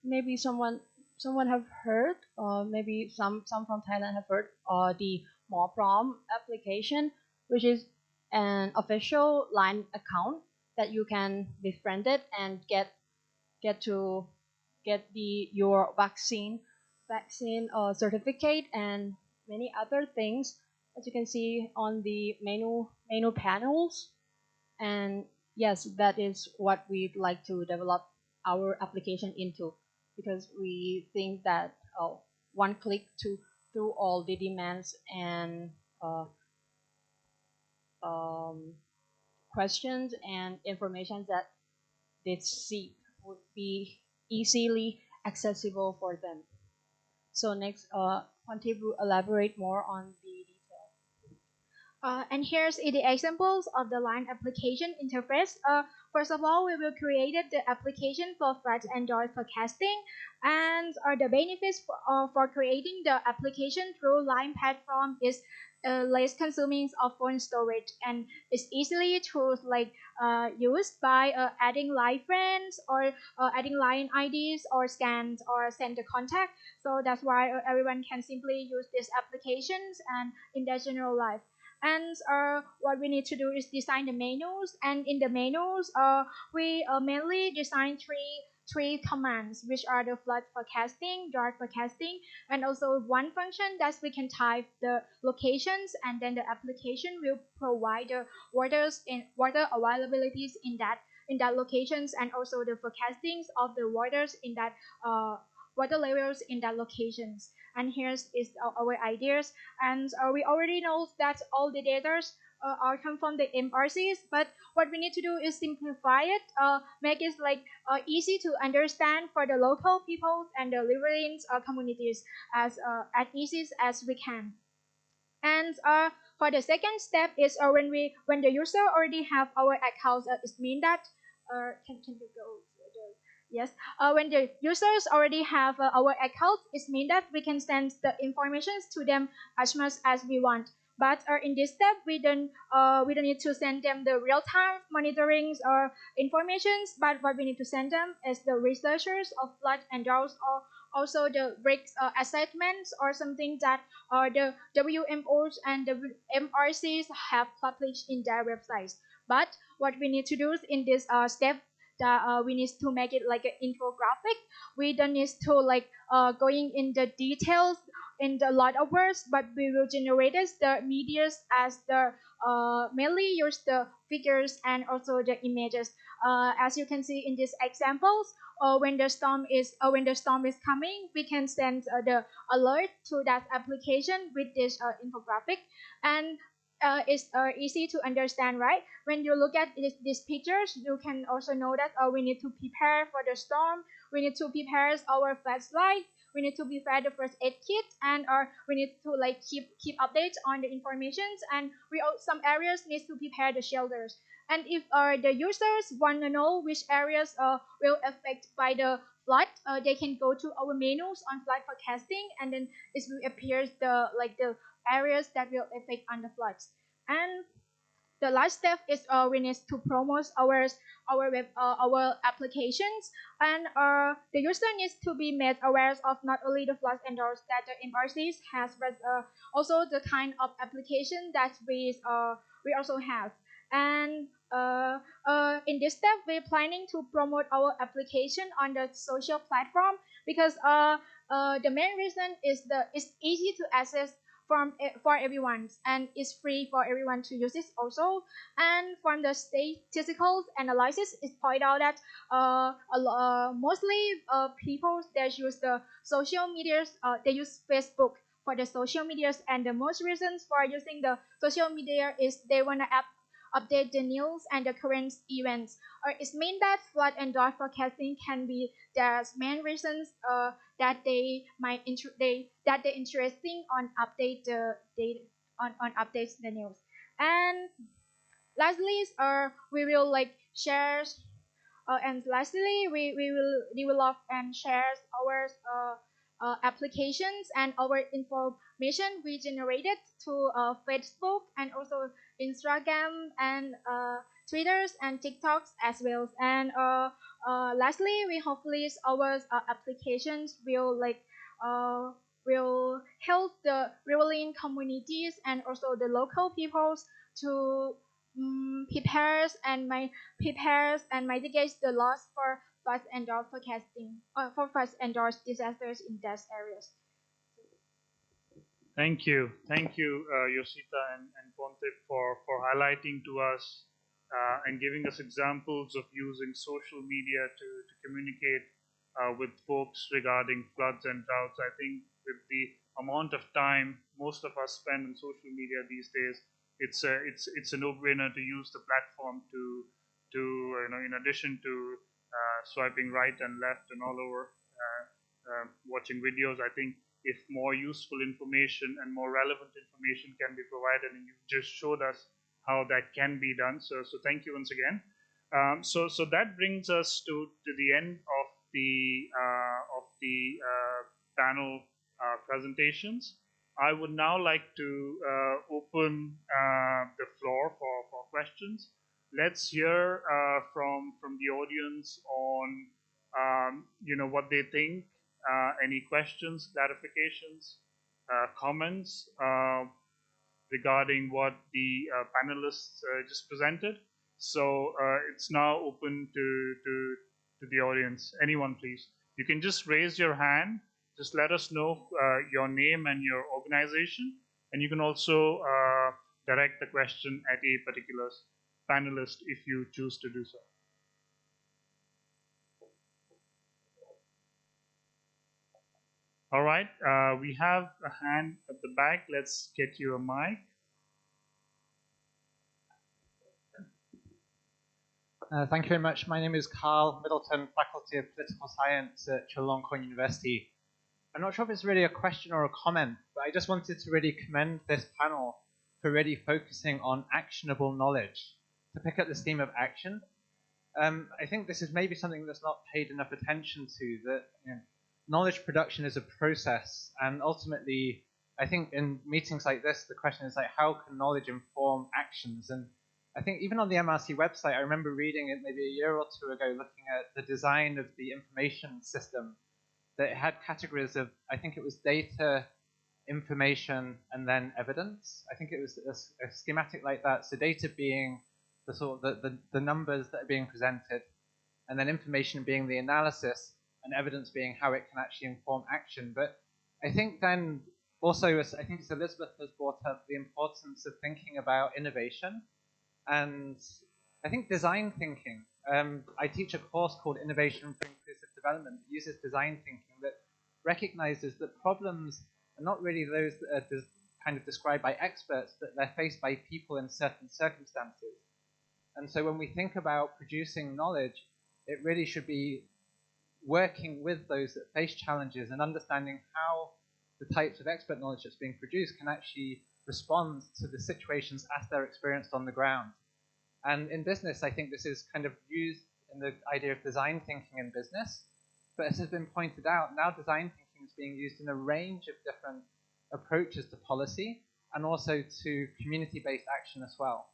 maybe someone have heard, or maybe some from Thailand have heard the Moprom application, which is an official line account that you can befriend it and get your vaccine certificate and many other things, as you can see on the menu panels. And yes, that is what we'd like to develop our application into, because we think that one click through all the demands and questions and information that they seek would be easily accessible for them. So next, Ponti will elaborate more on the detail. And here's the examples of the line application interface. First of all, we will create the application for flood and drought forecasting, and the benefits for creating the application through line platform is less consuming of phone storage, and it's easily to used by adding line friends or adding line IDs or scans or send the contact. So that's why everyone can simply use these applications and in their general life. And what we need to do is design the menus, and in the menus we mainly design three commands, which are the flood forecasting, drought forecasting, and also one function that we can type the locations, and then the application will provide the water availabilities in that locations, and also the forecastings of the waters in that water levels in that locations. And here's our ideas. And we already know that all the data are come from the MRCs, but what we need to do is simplify it, make it easy to understand for the local people and the riverine communities as easy as we can. And for the second step is when the user already have our account, it means that can you go to the, yes, when the users already have our account, it means that we can send the information to them as much as we want. But in this step, we don't need to send them the real-time monitorings or informations. But what we need to send them is the researchers of flood and droughts, or also the risk assessments or something that the WMOs and the MRCs have published in their websites. But what we need to do in this step, that we need to make it like an infographic. We don't need to like going in the details in a lot of words, but we will generate the medias as the mainly use the figures and also the images. As you can see in these examples, when the storm is coming, we can send the alert to that application with this infographic, and it's easy to understand, right? When you look at these pictures, you can also know that we need to prepare for the storm. We need to prepare our flashlight. We need to prepare the first aid kit, and we need to like keep updates on the informations. And some areas need to prepare the shelters. And if the users want to know which areas will affect by the flood, they can go to our menus on flood forecasting, and then it will appear the areas that will affect on the floods. And the last step is we need to promote our applications, and the user needs to be made aware of not only the floods and droughts that the MRCs has, but also the kind of application that we also have. And in this step, we're planning to promote our application on the social platform, because the main reason is it's easy to access for everyone, and it's free for everyone to use it also. And from the statistical analysis, it pointed out that mostly people that use the social medias, they use Facebook for the social medias, and the most reasons for using the social media is they want to update the news and the current events. Or it means that flood and drought forecasting can be the main reasons that they interesting on update the data on updates the news. And lastly, we will like share. And lastly, we will develop and share our applications and our information we generated to Facebook and also Instagram and Twitters and TikToks as well. And lastly, we hopefully our applications will will help the rural communities and also the local peoples to prepare and mitigate the loss for floods and drought forecasting, for floods and drought disasters in those areas. Thank you, Yosita and Pontip for highlighting to us and giving us examples of using social media to communicate with folks regarding floods and droughts. I think with the amount of time most of us spend on social media these days, it's a no-brainer to use the platform to in addition to swiping right and left and all over watching videos. I think if more useful information and more relevant information can be provided, and you've just showed us how that can be done. So thank you once again. So that brings us to the end of the panel presentations. I would now like to open the floor for questions. Let's hear from the audience on what they think. Any questions, clarifications, comments regarding what the panelists just presented. So it's now open to the audience. Anyone, please. You can just raise your hand. Just let us know your name and your organization, and you can also direct the question at a particular panelist if you choose to do so. All right, we have a hand at the back. Let's get you a mic. Thank you very much. My name is Carl Middleton, Faculty of Political Science at Chulalongkorn University. I'm not sure if it's really a question or a comment, but I just wanted to really commend this panel for really focusing on actionable knowledge. To pick up this theme of action, I think this is maybe something that's not paid enough attention to, that knowledge production is a process, and ultimately, I think in meetings like this, the question is like, how can knowledge inform actions? And I think even on the MRC website, I remember reading it maybe a year or two ago, looking at the design of the information system, that it had categories of, I think it was data, information, and then evidence. I think it was a schematic like that. So data being the sort of the numbers that are being presented, and then information being the analysis, and evidence being how it can actually inform action. But I think then also, as I think it's Elizabeth has brought up, the importance of thinking about innovation, and I think design thinking. I teach a course called Innovation for Inclusive Development that uses design thinking, that recognizes that problems are not really those that are kind of described by experts, but they're faced by people in certain circumstances. And so when we think about producing knowledge, it really should be working with those that face challenges and understanding how the types of expert knowledge that's being produced can actually respond to the situations as they're experienced on the ground. And in business, I think this is kind of used in the idea of design thinking in business. But as has been pointed out, now design thinking is being used in a range of different approaches to policy and also to community-based action as well.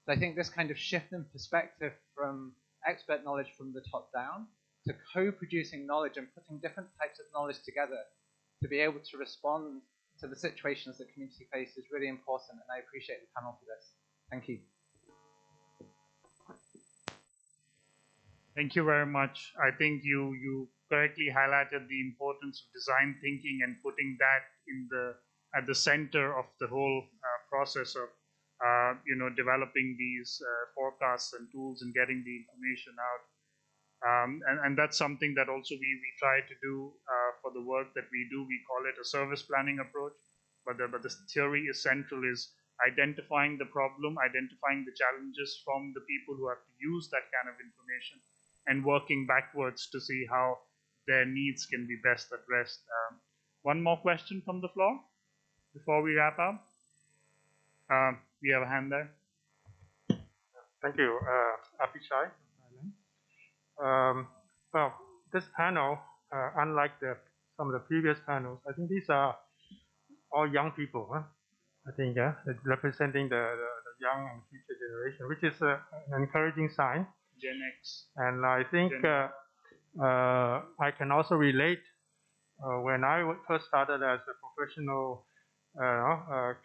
So I think this kind of shift in perspective from expert knowledge from the top down to co-producing knowledge and putting different types of knowledge together to be able to respond to the situations that community face is really important, and I appreciate the panel for this. Thank you. Thank you very much. I think you correctly highlighted the importance of design thinking and putting that at the center of the whole process of developing these forecasts and tools and getting the information out. And that's something that also we try to do for the work that we do. We call it a service planning approach, but the theory is central, is identifying the problem, identifying the challenges from the people who have to use that kind of information, and working backwards to see how their needs can be best addressed. One more question from the floor before we wrap up. We have a hand there. Thank you, Apichai. Well, this panel, unlike some of the previous panels, I think these are all young people. Huh? I think, yeah, representing the young and future generation, which is an encouraging sign. Gen X. And I think I can also relate when I first started as a professional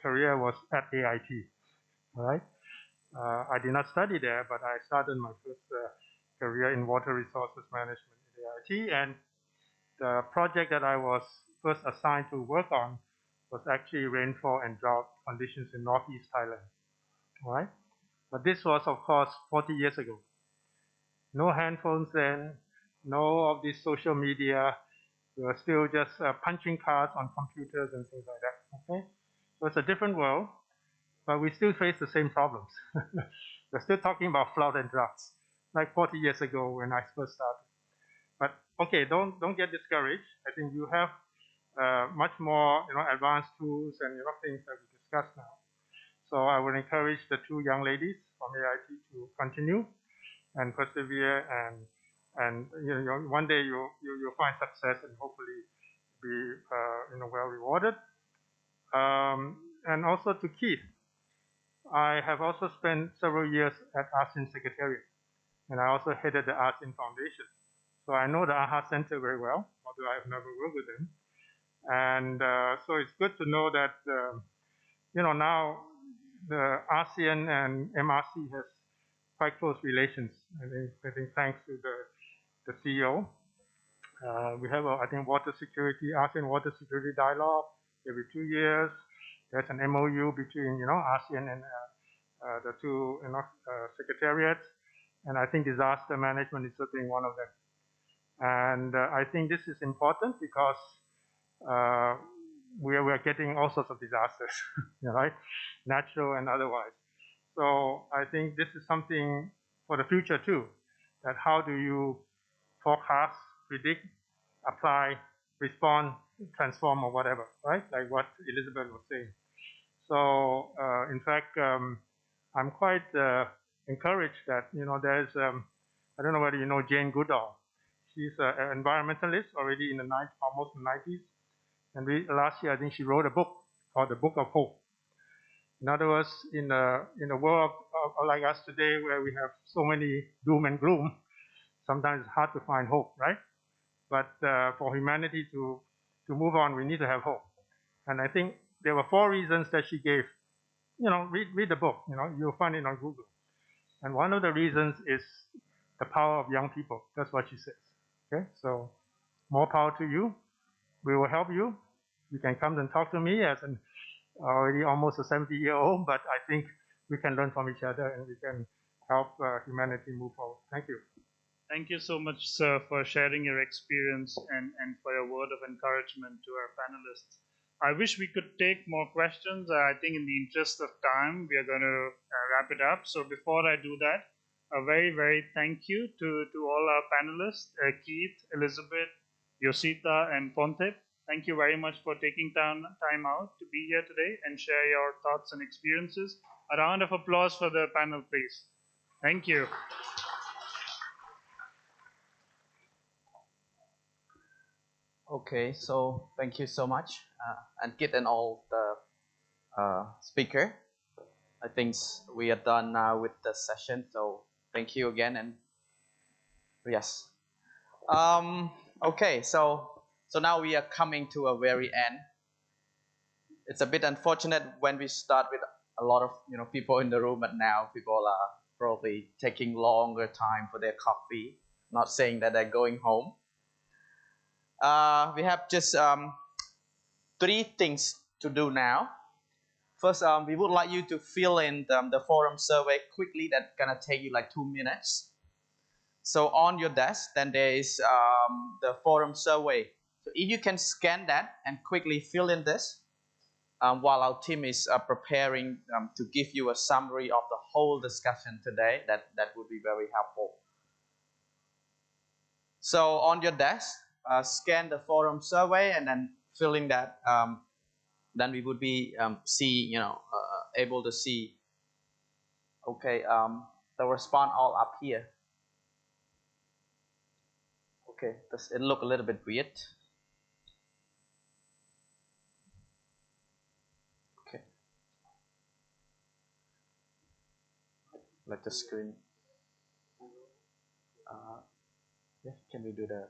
career was at AIT, right? I did not study there, but I started my first career in water resources management at AIT, and the project that I was first assigned to work on was actually rainfall and drought conditions in northeast Thailand, right? But this was, of course, 40 years ago. No handphones then, no of this social media. We were still just punching cards on computers and things like that, okay? So it's a different world, but we still face the same problems. We're still talking about flood and droughts, like 40 years ago when I first started. But okay, don't get discouraged. I think you have much more advanced tools and things that we discussed now. So I would encourage the two young ladies from AIT to continue and persevere, and one day you'll find success and hopefully be well rewarded. And also to Keith, I have also spent several years at ASEAN Secretariat, and I also headed the ASEAN Foundation. So I know the AHA Center very well, although I have never worked with them. And so it's good to know that, now the ASEAN and MRC has quite close relations. I think thanks to the CEO. We have, I think, water security, ASEAN Water Security Dialogue every 2 years. There's an MOU between, ASEAN and the two secretariats. And I think disaster management is certainly one of them. And I think this is important because we're getting all sorts of disasters, right? Natural and otherwise. So I think this is something for the future too, that how do you forecast, predict, apply, respond, transform, or whatever, right? Like what Elizabeth was saying. So in fact, I'm quite encouraged that there's I don't know whether you know Jane Goodall. She's an environmentalist already in the almost the 90s, and last year I think she wrote a book called The Book of Hope. In other words, in a world like us today, where we have so many doom and gloom, sometimes it's hard to find hope, right? But for humanity to move on, we need to have hope. And I think there were 4 reasons that she gave. Read the book. You'll find it on Google. And one of the reasons is the power of young people. That's what she says. Okay, so more power to you. We will help you. You can come and talk to me as an already almost a 70-year-old, but I think we can learn from each other and we can help humanity move forward. Thank you. Thank you so much, sir, for sharing your experience and for your word of encouragement to our panelists. I wish we could take more questions. I think in the interest of time, we are going to wrap it up. So before I do that, a very, very thank you to all our panelists, Keith, Elizabeth, Yosita, and Ponte. Thank you very much for taking time out to be here today and share your thoughts and experiences. A round of applause for the panel, please. Thank you. Okay, so thank you so much, and Kit and all the speaker. I think we are done now with the session. So thank you again, and yes. Okay, so now we are coming to a very end. It's a bit unfortunate when we start with a lot of people in the room, but now people are probably taking longer time for their coffee. Not saying that they're going home. We have just 3 things to do now. First, we would like you to fill in the forum survey quickly. That's gonna take you like 2 minutes. So on your desk, then there is the forum survey. So if you can scan that and quickly fill in this, while our team is preparing to give you a summary of the whole discussion today, that would be very helpful. So on your desk, scan the forum survey and then fill in that. Then we would be able to see. Okay, the response all up here. Okay, it look a little bit weird. Okay, let the screen. Yeah, can we do the?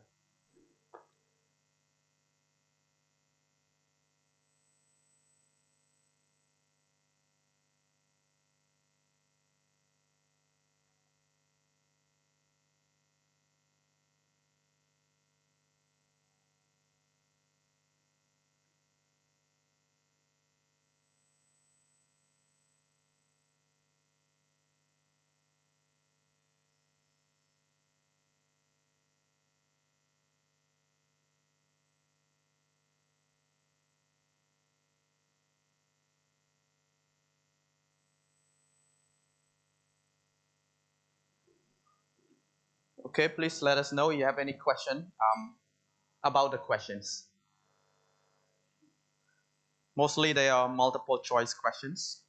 Okay, please let us know if you have any question about the questions. Mostly they are multiple choice questions.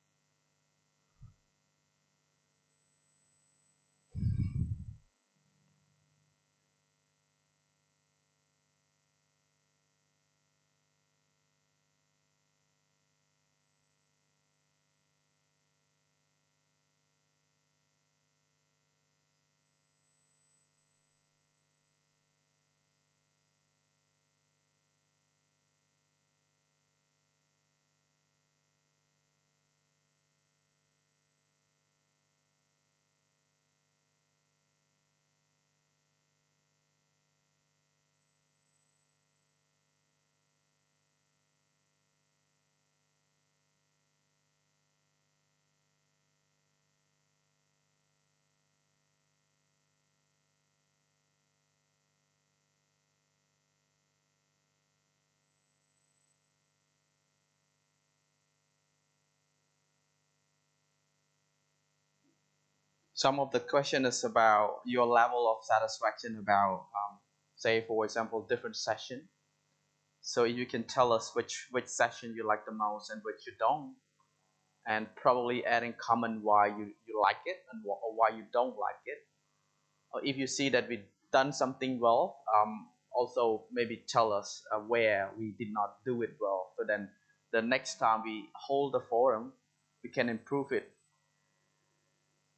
Some of the question is about your level of satisfaction about, say, for example, different session. So if you can tell us which session you like the most and which you don't, and probably adding comment why you like it and or why you don't like it. Or if you see that we've done something well, also maybe tell us where we did not do it well. So then the next time we hold the forum, we can improve it.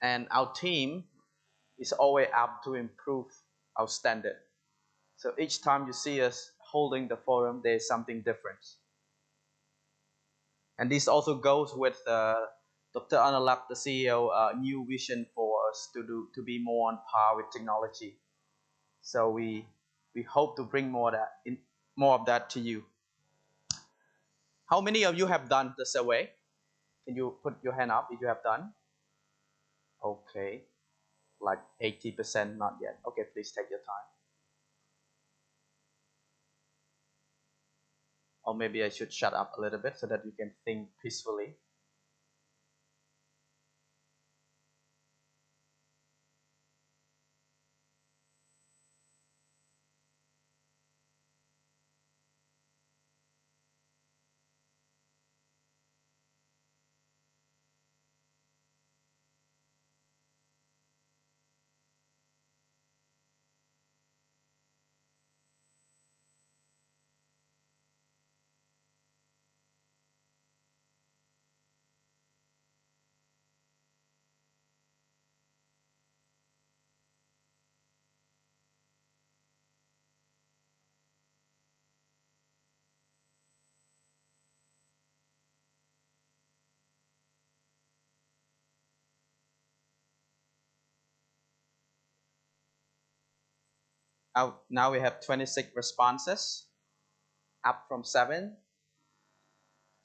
And our team is always up to improve our standard. So each time you see us holding the forum, there's something different. And this also goes with Dr. Analak, the CEO, new vision for us to be more on par with technology. So we hope to bring more of that to you. How many of you have done the survey? Can you put your hand up if you have done? Okay, like 80% not yet. Okay, please take your time. Or maybe I should shut up a little bit so that you can think peacefully. Now we have 26 responses, up from 7,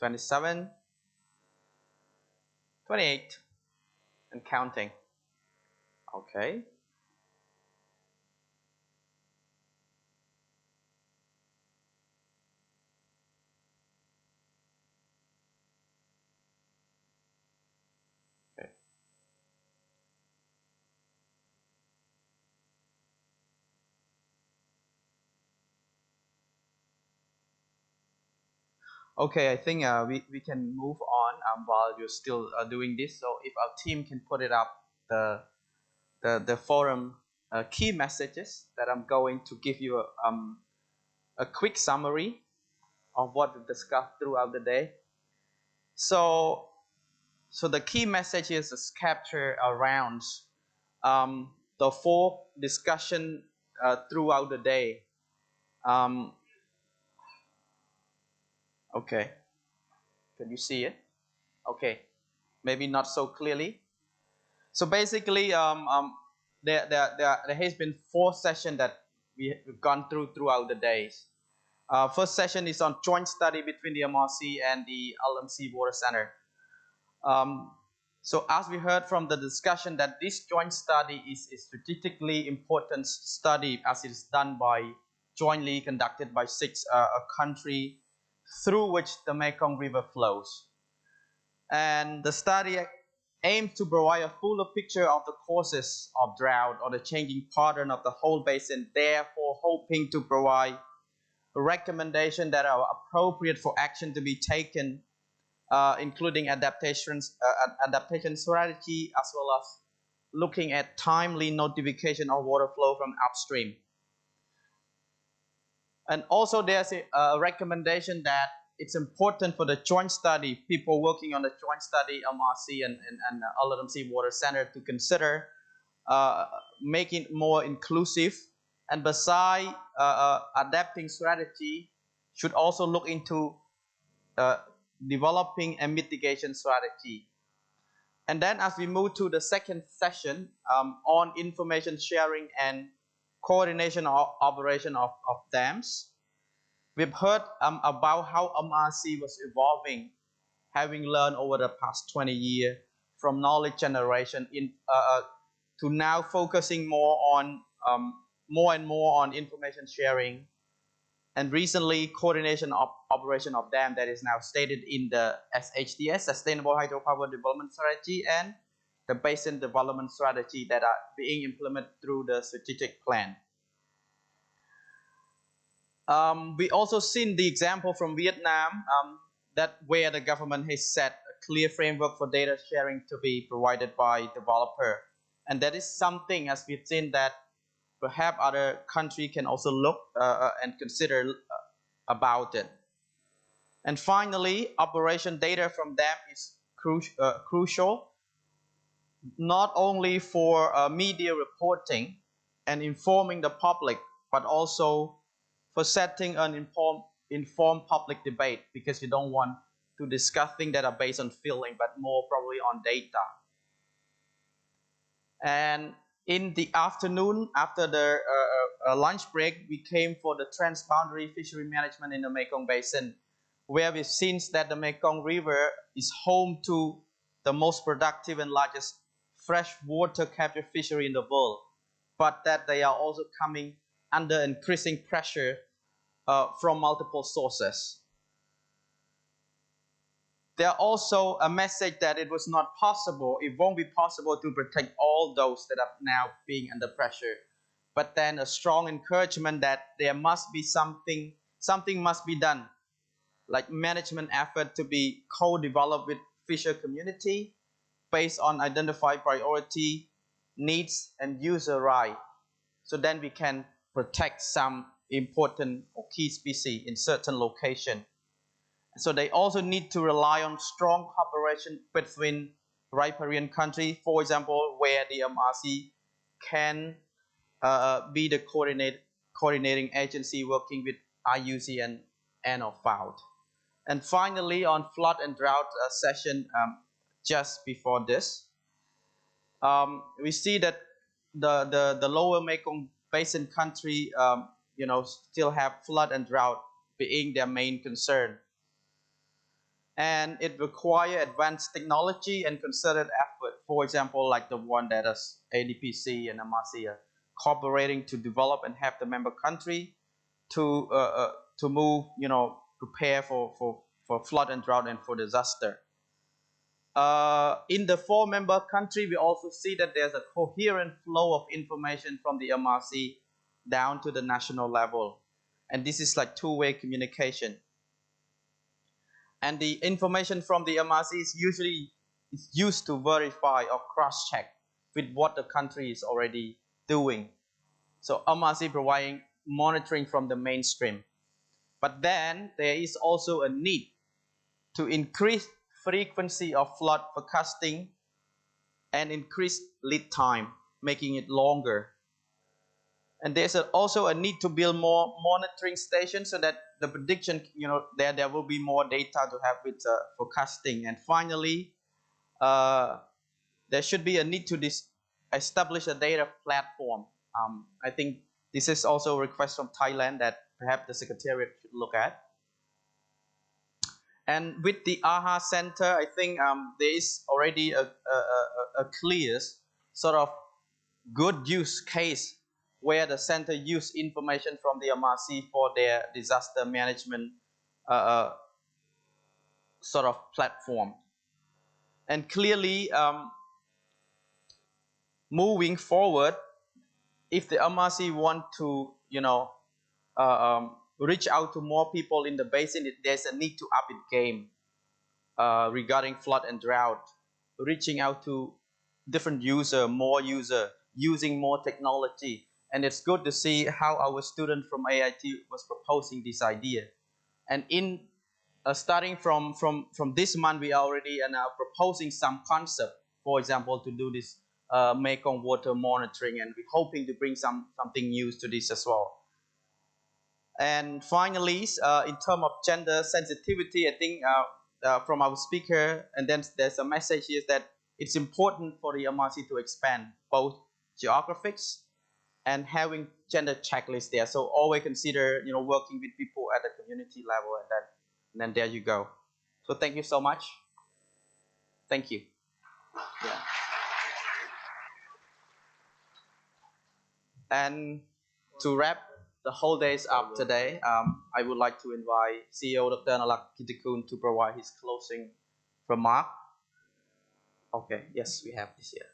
27, 28, and counting. Okay. Okay, I think we can move on while you're still doing this. So if our team can put it up, the forum key messages that I'm going to give you a quick summary of what we discussed throughout the day. So the key messages is captured around the 4 discussion throughout the day. Okay, can you see it? Okay, maybe not so clearly. So basically, there has been 4 sessions that we've gone throughout the days. First session is on joint study between the MRC and the LMC Water Center. So as we heard from the discussion that this joint study is a strategically important study as it is done by jointly conducted by 6 countries through which the Mekong River flows. And the study aims to provide a fuller picture of the causes of drought or the changing pattern of the whole basin, therefore hoping to provide a recommendation that are appropriate for action to be taken, including adaptation strategy, as well as looking at timely notification of water flow from upstream. And also there's a recommendation that it's important for the joint study, people working on the joint study, MRC and LMC Water Center, to consider making it more inclusive. And besides adapting strategy, should also look into developing a mitigation strategy. And then as we move to the second session on information sharing and coordination of operation of dams, we've heard about how MRC was evolving, having learned over the past 20 years from knowledge generation to now focusing more and more on information sharing, and recently coordination of operation of dam that is now stated in the SHDS, Sustainable Hydropower Development Strategy, and the Basin Development Strategy that are being implemented through the strategic plan. We also seen the example from Vietnam that where the government has set clear framework for data sharing to be provided by developer. And that is something, as we've seen, that perhaps other countries can also look and consider about it. And finally, operation data from them is crucial, not only for media reporting and informing the public, but also for setting an informed public debate, because you don't want to discuss things that are based on feeling, but more probably on data. And in the afternoon, after the lunch break, we came for the transboundary fishery management in the Mekong Basin, where we've seen that the Mekong River is home to the most productive and largest freshwater capture fishery in the world, but that they are also coming under increasing pressure from multiple sources. There are also a message that it was not possible, it won't be possible to protect all those that are now being under pressure, but then a strong encouragement that there must be something must be done, like management effort to be co-developed with fisher community based on identified priority, needs, and user right. So then we can protect some important or key species in certain location. So they also need to rely on strong cooperation between riparian countries, for example, where the MRC can be the coordinating agency working with IUC and NOFOUD. And finally, on flood and drought session just before this, we see that the lower Mekong Basin country, still have flood and drought being their main concern. And it requires advanced technology and concerted effort. For example, like the one that is ADPC and MRC are cooperating to develop and have the member country to move, prepare for flood and drought and for disaster. In the 4 member country, we also see that there's a coherent flow of information from the MRC down to the national level. And this is like two-way communication. And the information from the MRC is usually used to verify or cross-check with what the country is already doing. So MRC providing monitoring from the mainstream. But then there is also a need to increase frequency of flood forecasting and increase lead time, making it longer. And there's also a need to build more monitoring stations so that the prediction, there will be more data to have with forecasting. And finally, there should be a need to establish a data platform. I think this is also a request from Thailand that perhaps the Secretariat should look at. And with the AHA Center, I think there is already a clear sort of good use case where the center use information from the MRC for their disaster management sort of platform. And clearly, moving forward, if the MRC want to, reach out to more people in the basin, there's a need to up its game regarding flood and drought, reaching out to different more user, using more technology. And it's good to see how our student from AIT was proposing this idea. And in starting from this month, we are already now proposing some concept, for example, to do this Mekong water monitoring, and we're hoping to bring something new to this as well. And finally, in terms of gender sensitivity, I think from our speaker, and then there's a message here that it's important for the MRC to expand both geographics and having gender checklists there. So always consider, working with people at the community level, and then there you go. So thank you so much. Thank you. Yeah. And to wrap the whole days up today, I would like to invite CEO Dr. Nalak Kitikun to provide his closing remark. Okay, yes, we have this here.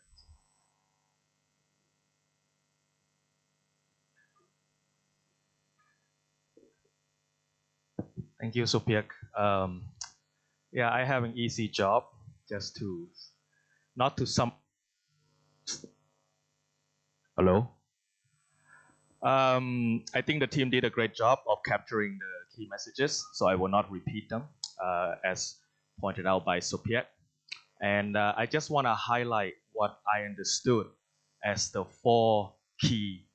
Thank you, Supiak. Yeah, I have an easy job, just to not to some. Hello. I think the team did a great job of capturing the key messages, so I will not repeat them, as pointed out by Sopiet. And I just want to highlight what I understood as the four key: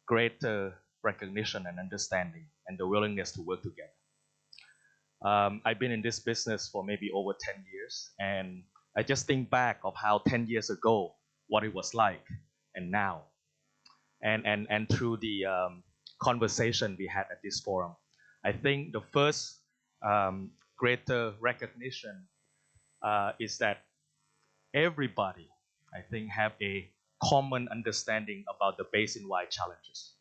greater recognition and understanding, and the willingness to work together. I've been in this business for maybe over 10 years, and I just think back of how 10 years ago, what it was like, and now. And through the conversation we had at this forum, I think the first greater recognition is that everybody, I think, have a common understanding about the basin-wide challenges,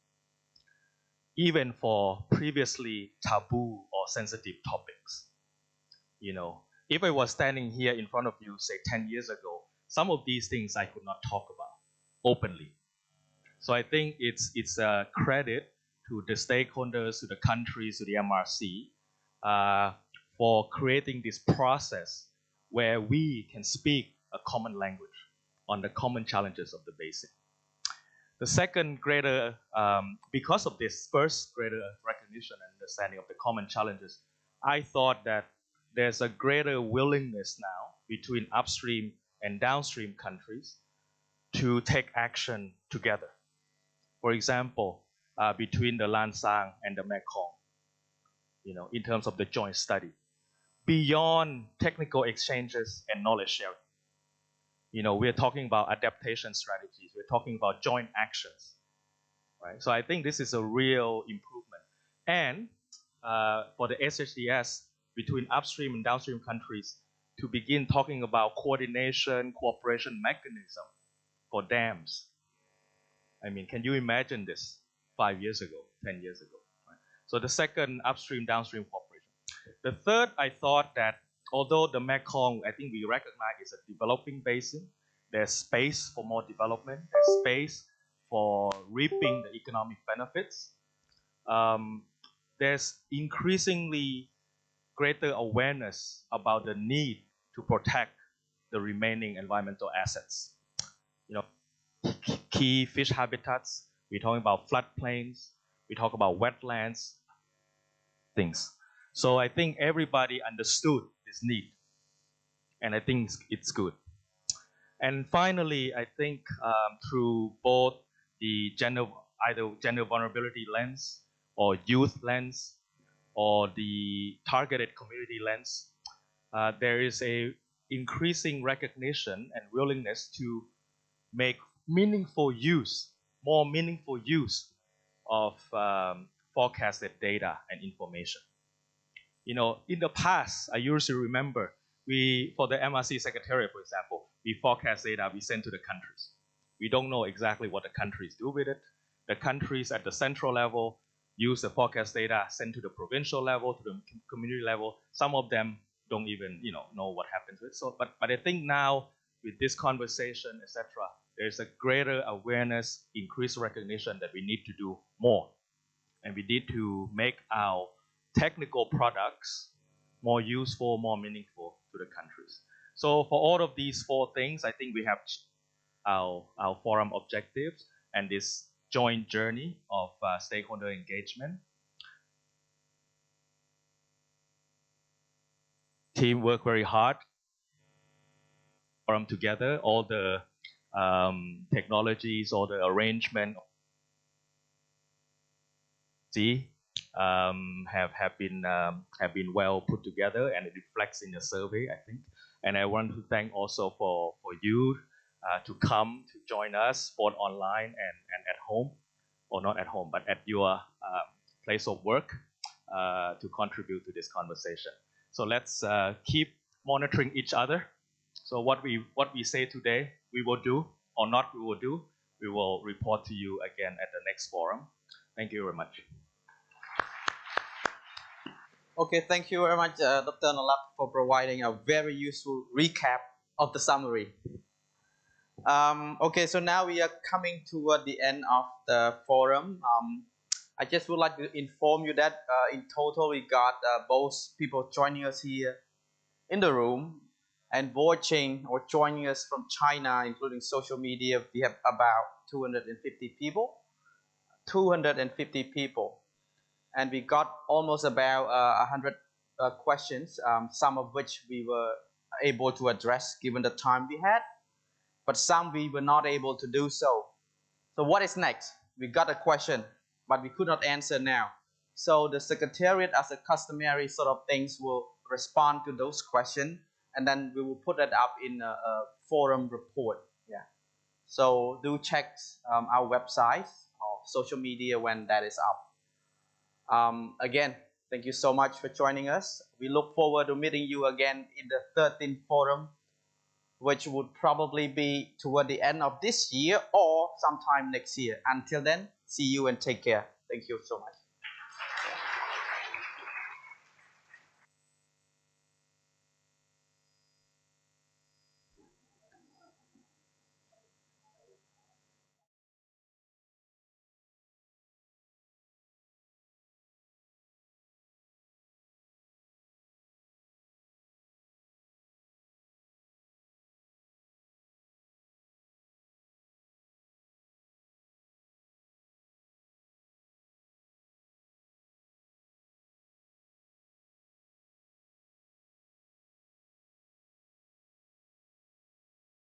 even for previously taboo or sensitive topics. You know, if I was standing here in front of you, say 10 years ago, some of these things I could not talk about openly. So I think it's a credit to the stakeholders, to the countries, to the MRC, for creating this process where we can speak a common language on the common challenges of the basin. The second greater, because of this first greater recognition and understanding of the common challenges, I thought that there's a greater willingness now between upstream and downstream countries to take action together. For example, between the Lansang and the Mekong, you know, in terms of the joint study, beyond technical exchanges and knowledge sharing. You know, we're talking about adaptation strategies. We're talking about joint actions, right? So I think this is a real improvement. And for the SHDS, between upstream and downstream countries, to begin talking about coordination, cooperation mechanism for dams. I mean, can you imagine this 5 years ago, 10 years ago? Right? So the second, upstream, downstream cooperation. The third, I thought that although the Mekong, I think we recognize is a developing basin, there's space for more development, there's space for reaping the economic benefits. There's increasingly greater awareness about the need to protect the remaining environmental assets. You know, key fish habitats, we're talking about floodplains, we talk about wetlands, things. So I think everybody understood this need, and I think it's good. And finally, I think through both the either gender vulnerability lens or youth lens or the targeted community lens, there is a increasing recognition and willingness to make more meaningful use of forecasted data and information. You know, in the past, I used to remember for the MRC Secretariat, for example, we forecast data we send to the countries. We don't know exactly what the countries do with it. The countries at the central level use the forecast data, send to the provincial level, to the community level. Some of them don't even, know what happens with it. So, but I think now with this conversation, etc., there's a greater awareness, increased recognition that we need to do more, and we need to make our technical products more useful, more meaningful to the countries. So for all of these four things, I think we have our forum objectives and this joint journey of stakeholder engagement. Team work very hard, forum together, all the technologies, all the arrangement have been well put together, and it reflects in the survey, I think. And I want to thank also for you to come to join us both online and at home, or not at home, but at your place of work to contribute to this conversation. So let's keep monitoring each other. So what we say today, we will do, or not we will do, we will report to you again at the next forum. Thank you very much. Okay, thank you very much, Dr. Nalap, for providing a very useful recap of the summary. Okay, so now we are coming toward the end of the forum. I just would like to inform you that in total we got both people joining us here in the room and watching or joining us from China, including social media, we have about 250 people. 250 people. And we got almost about 100 questions, some of which we were able to address given the time we had, but some we were not able to do so. So what is next? We got a question, but we could not answer now. So the Secretariat, as a customary sort of things, will respond to those questions, and then we will put that up in a forum report. Yeah. So do check our website or social media when that is up. Again, thank you so much for joining us. We look forward to meeting you again in the 13th forum, which would probably be toward the end of this year or sometime next year. Until then, see you and take care. Thank you so much.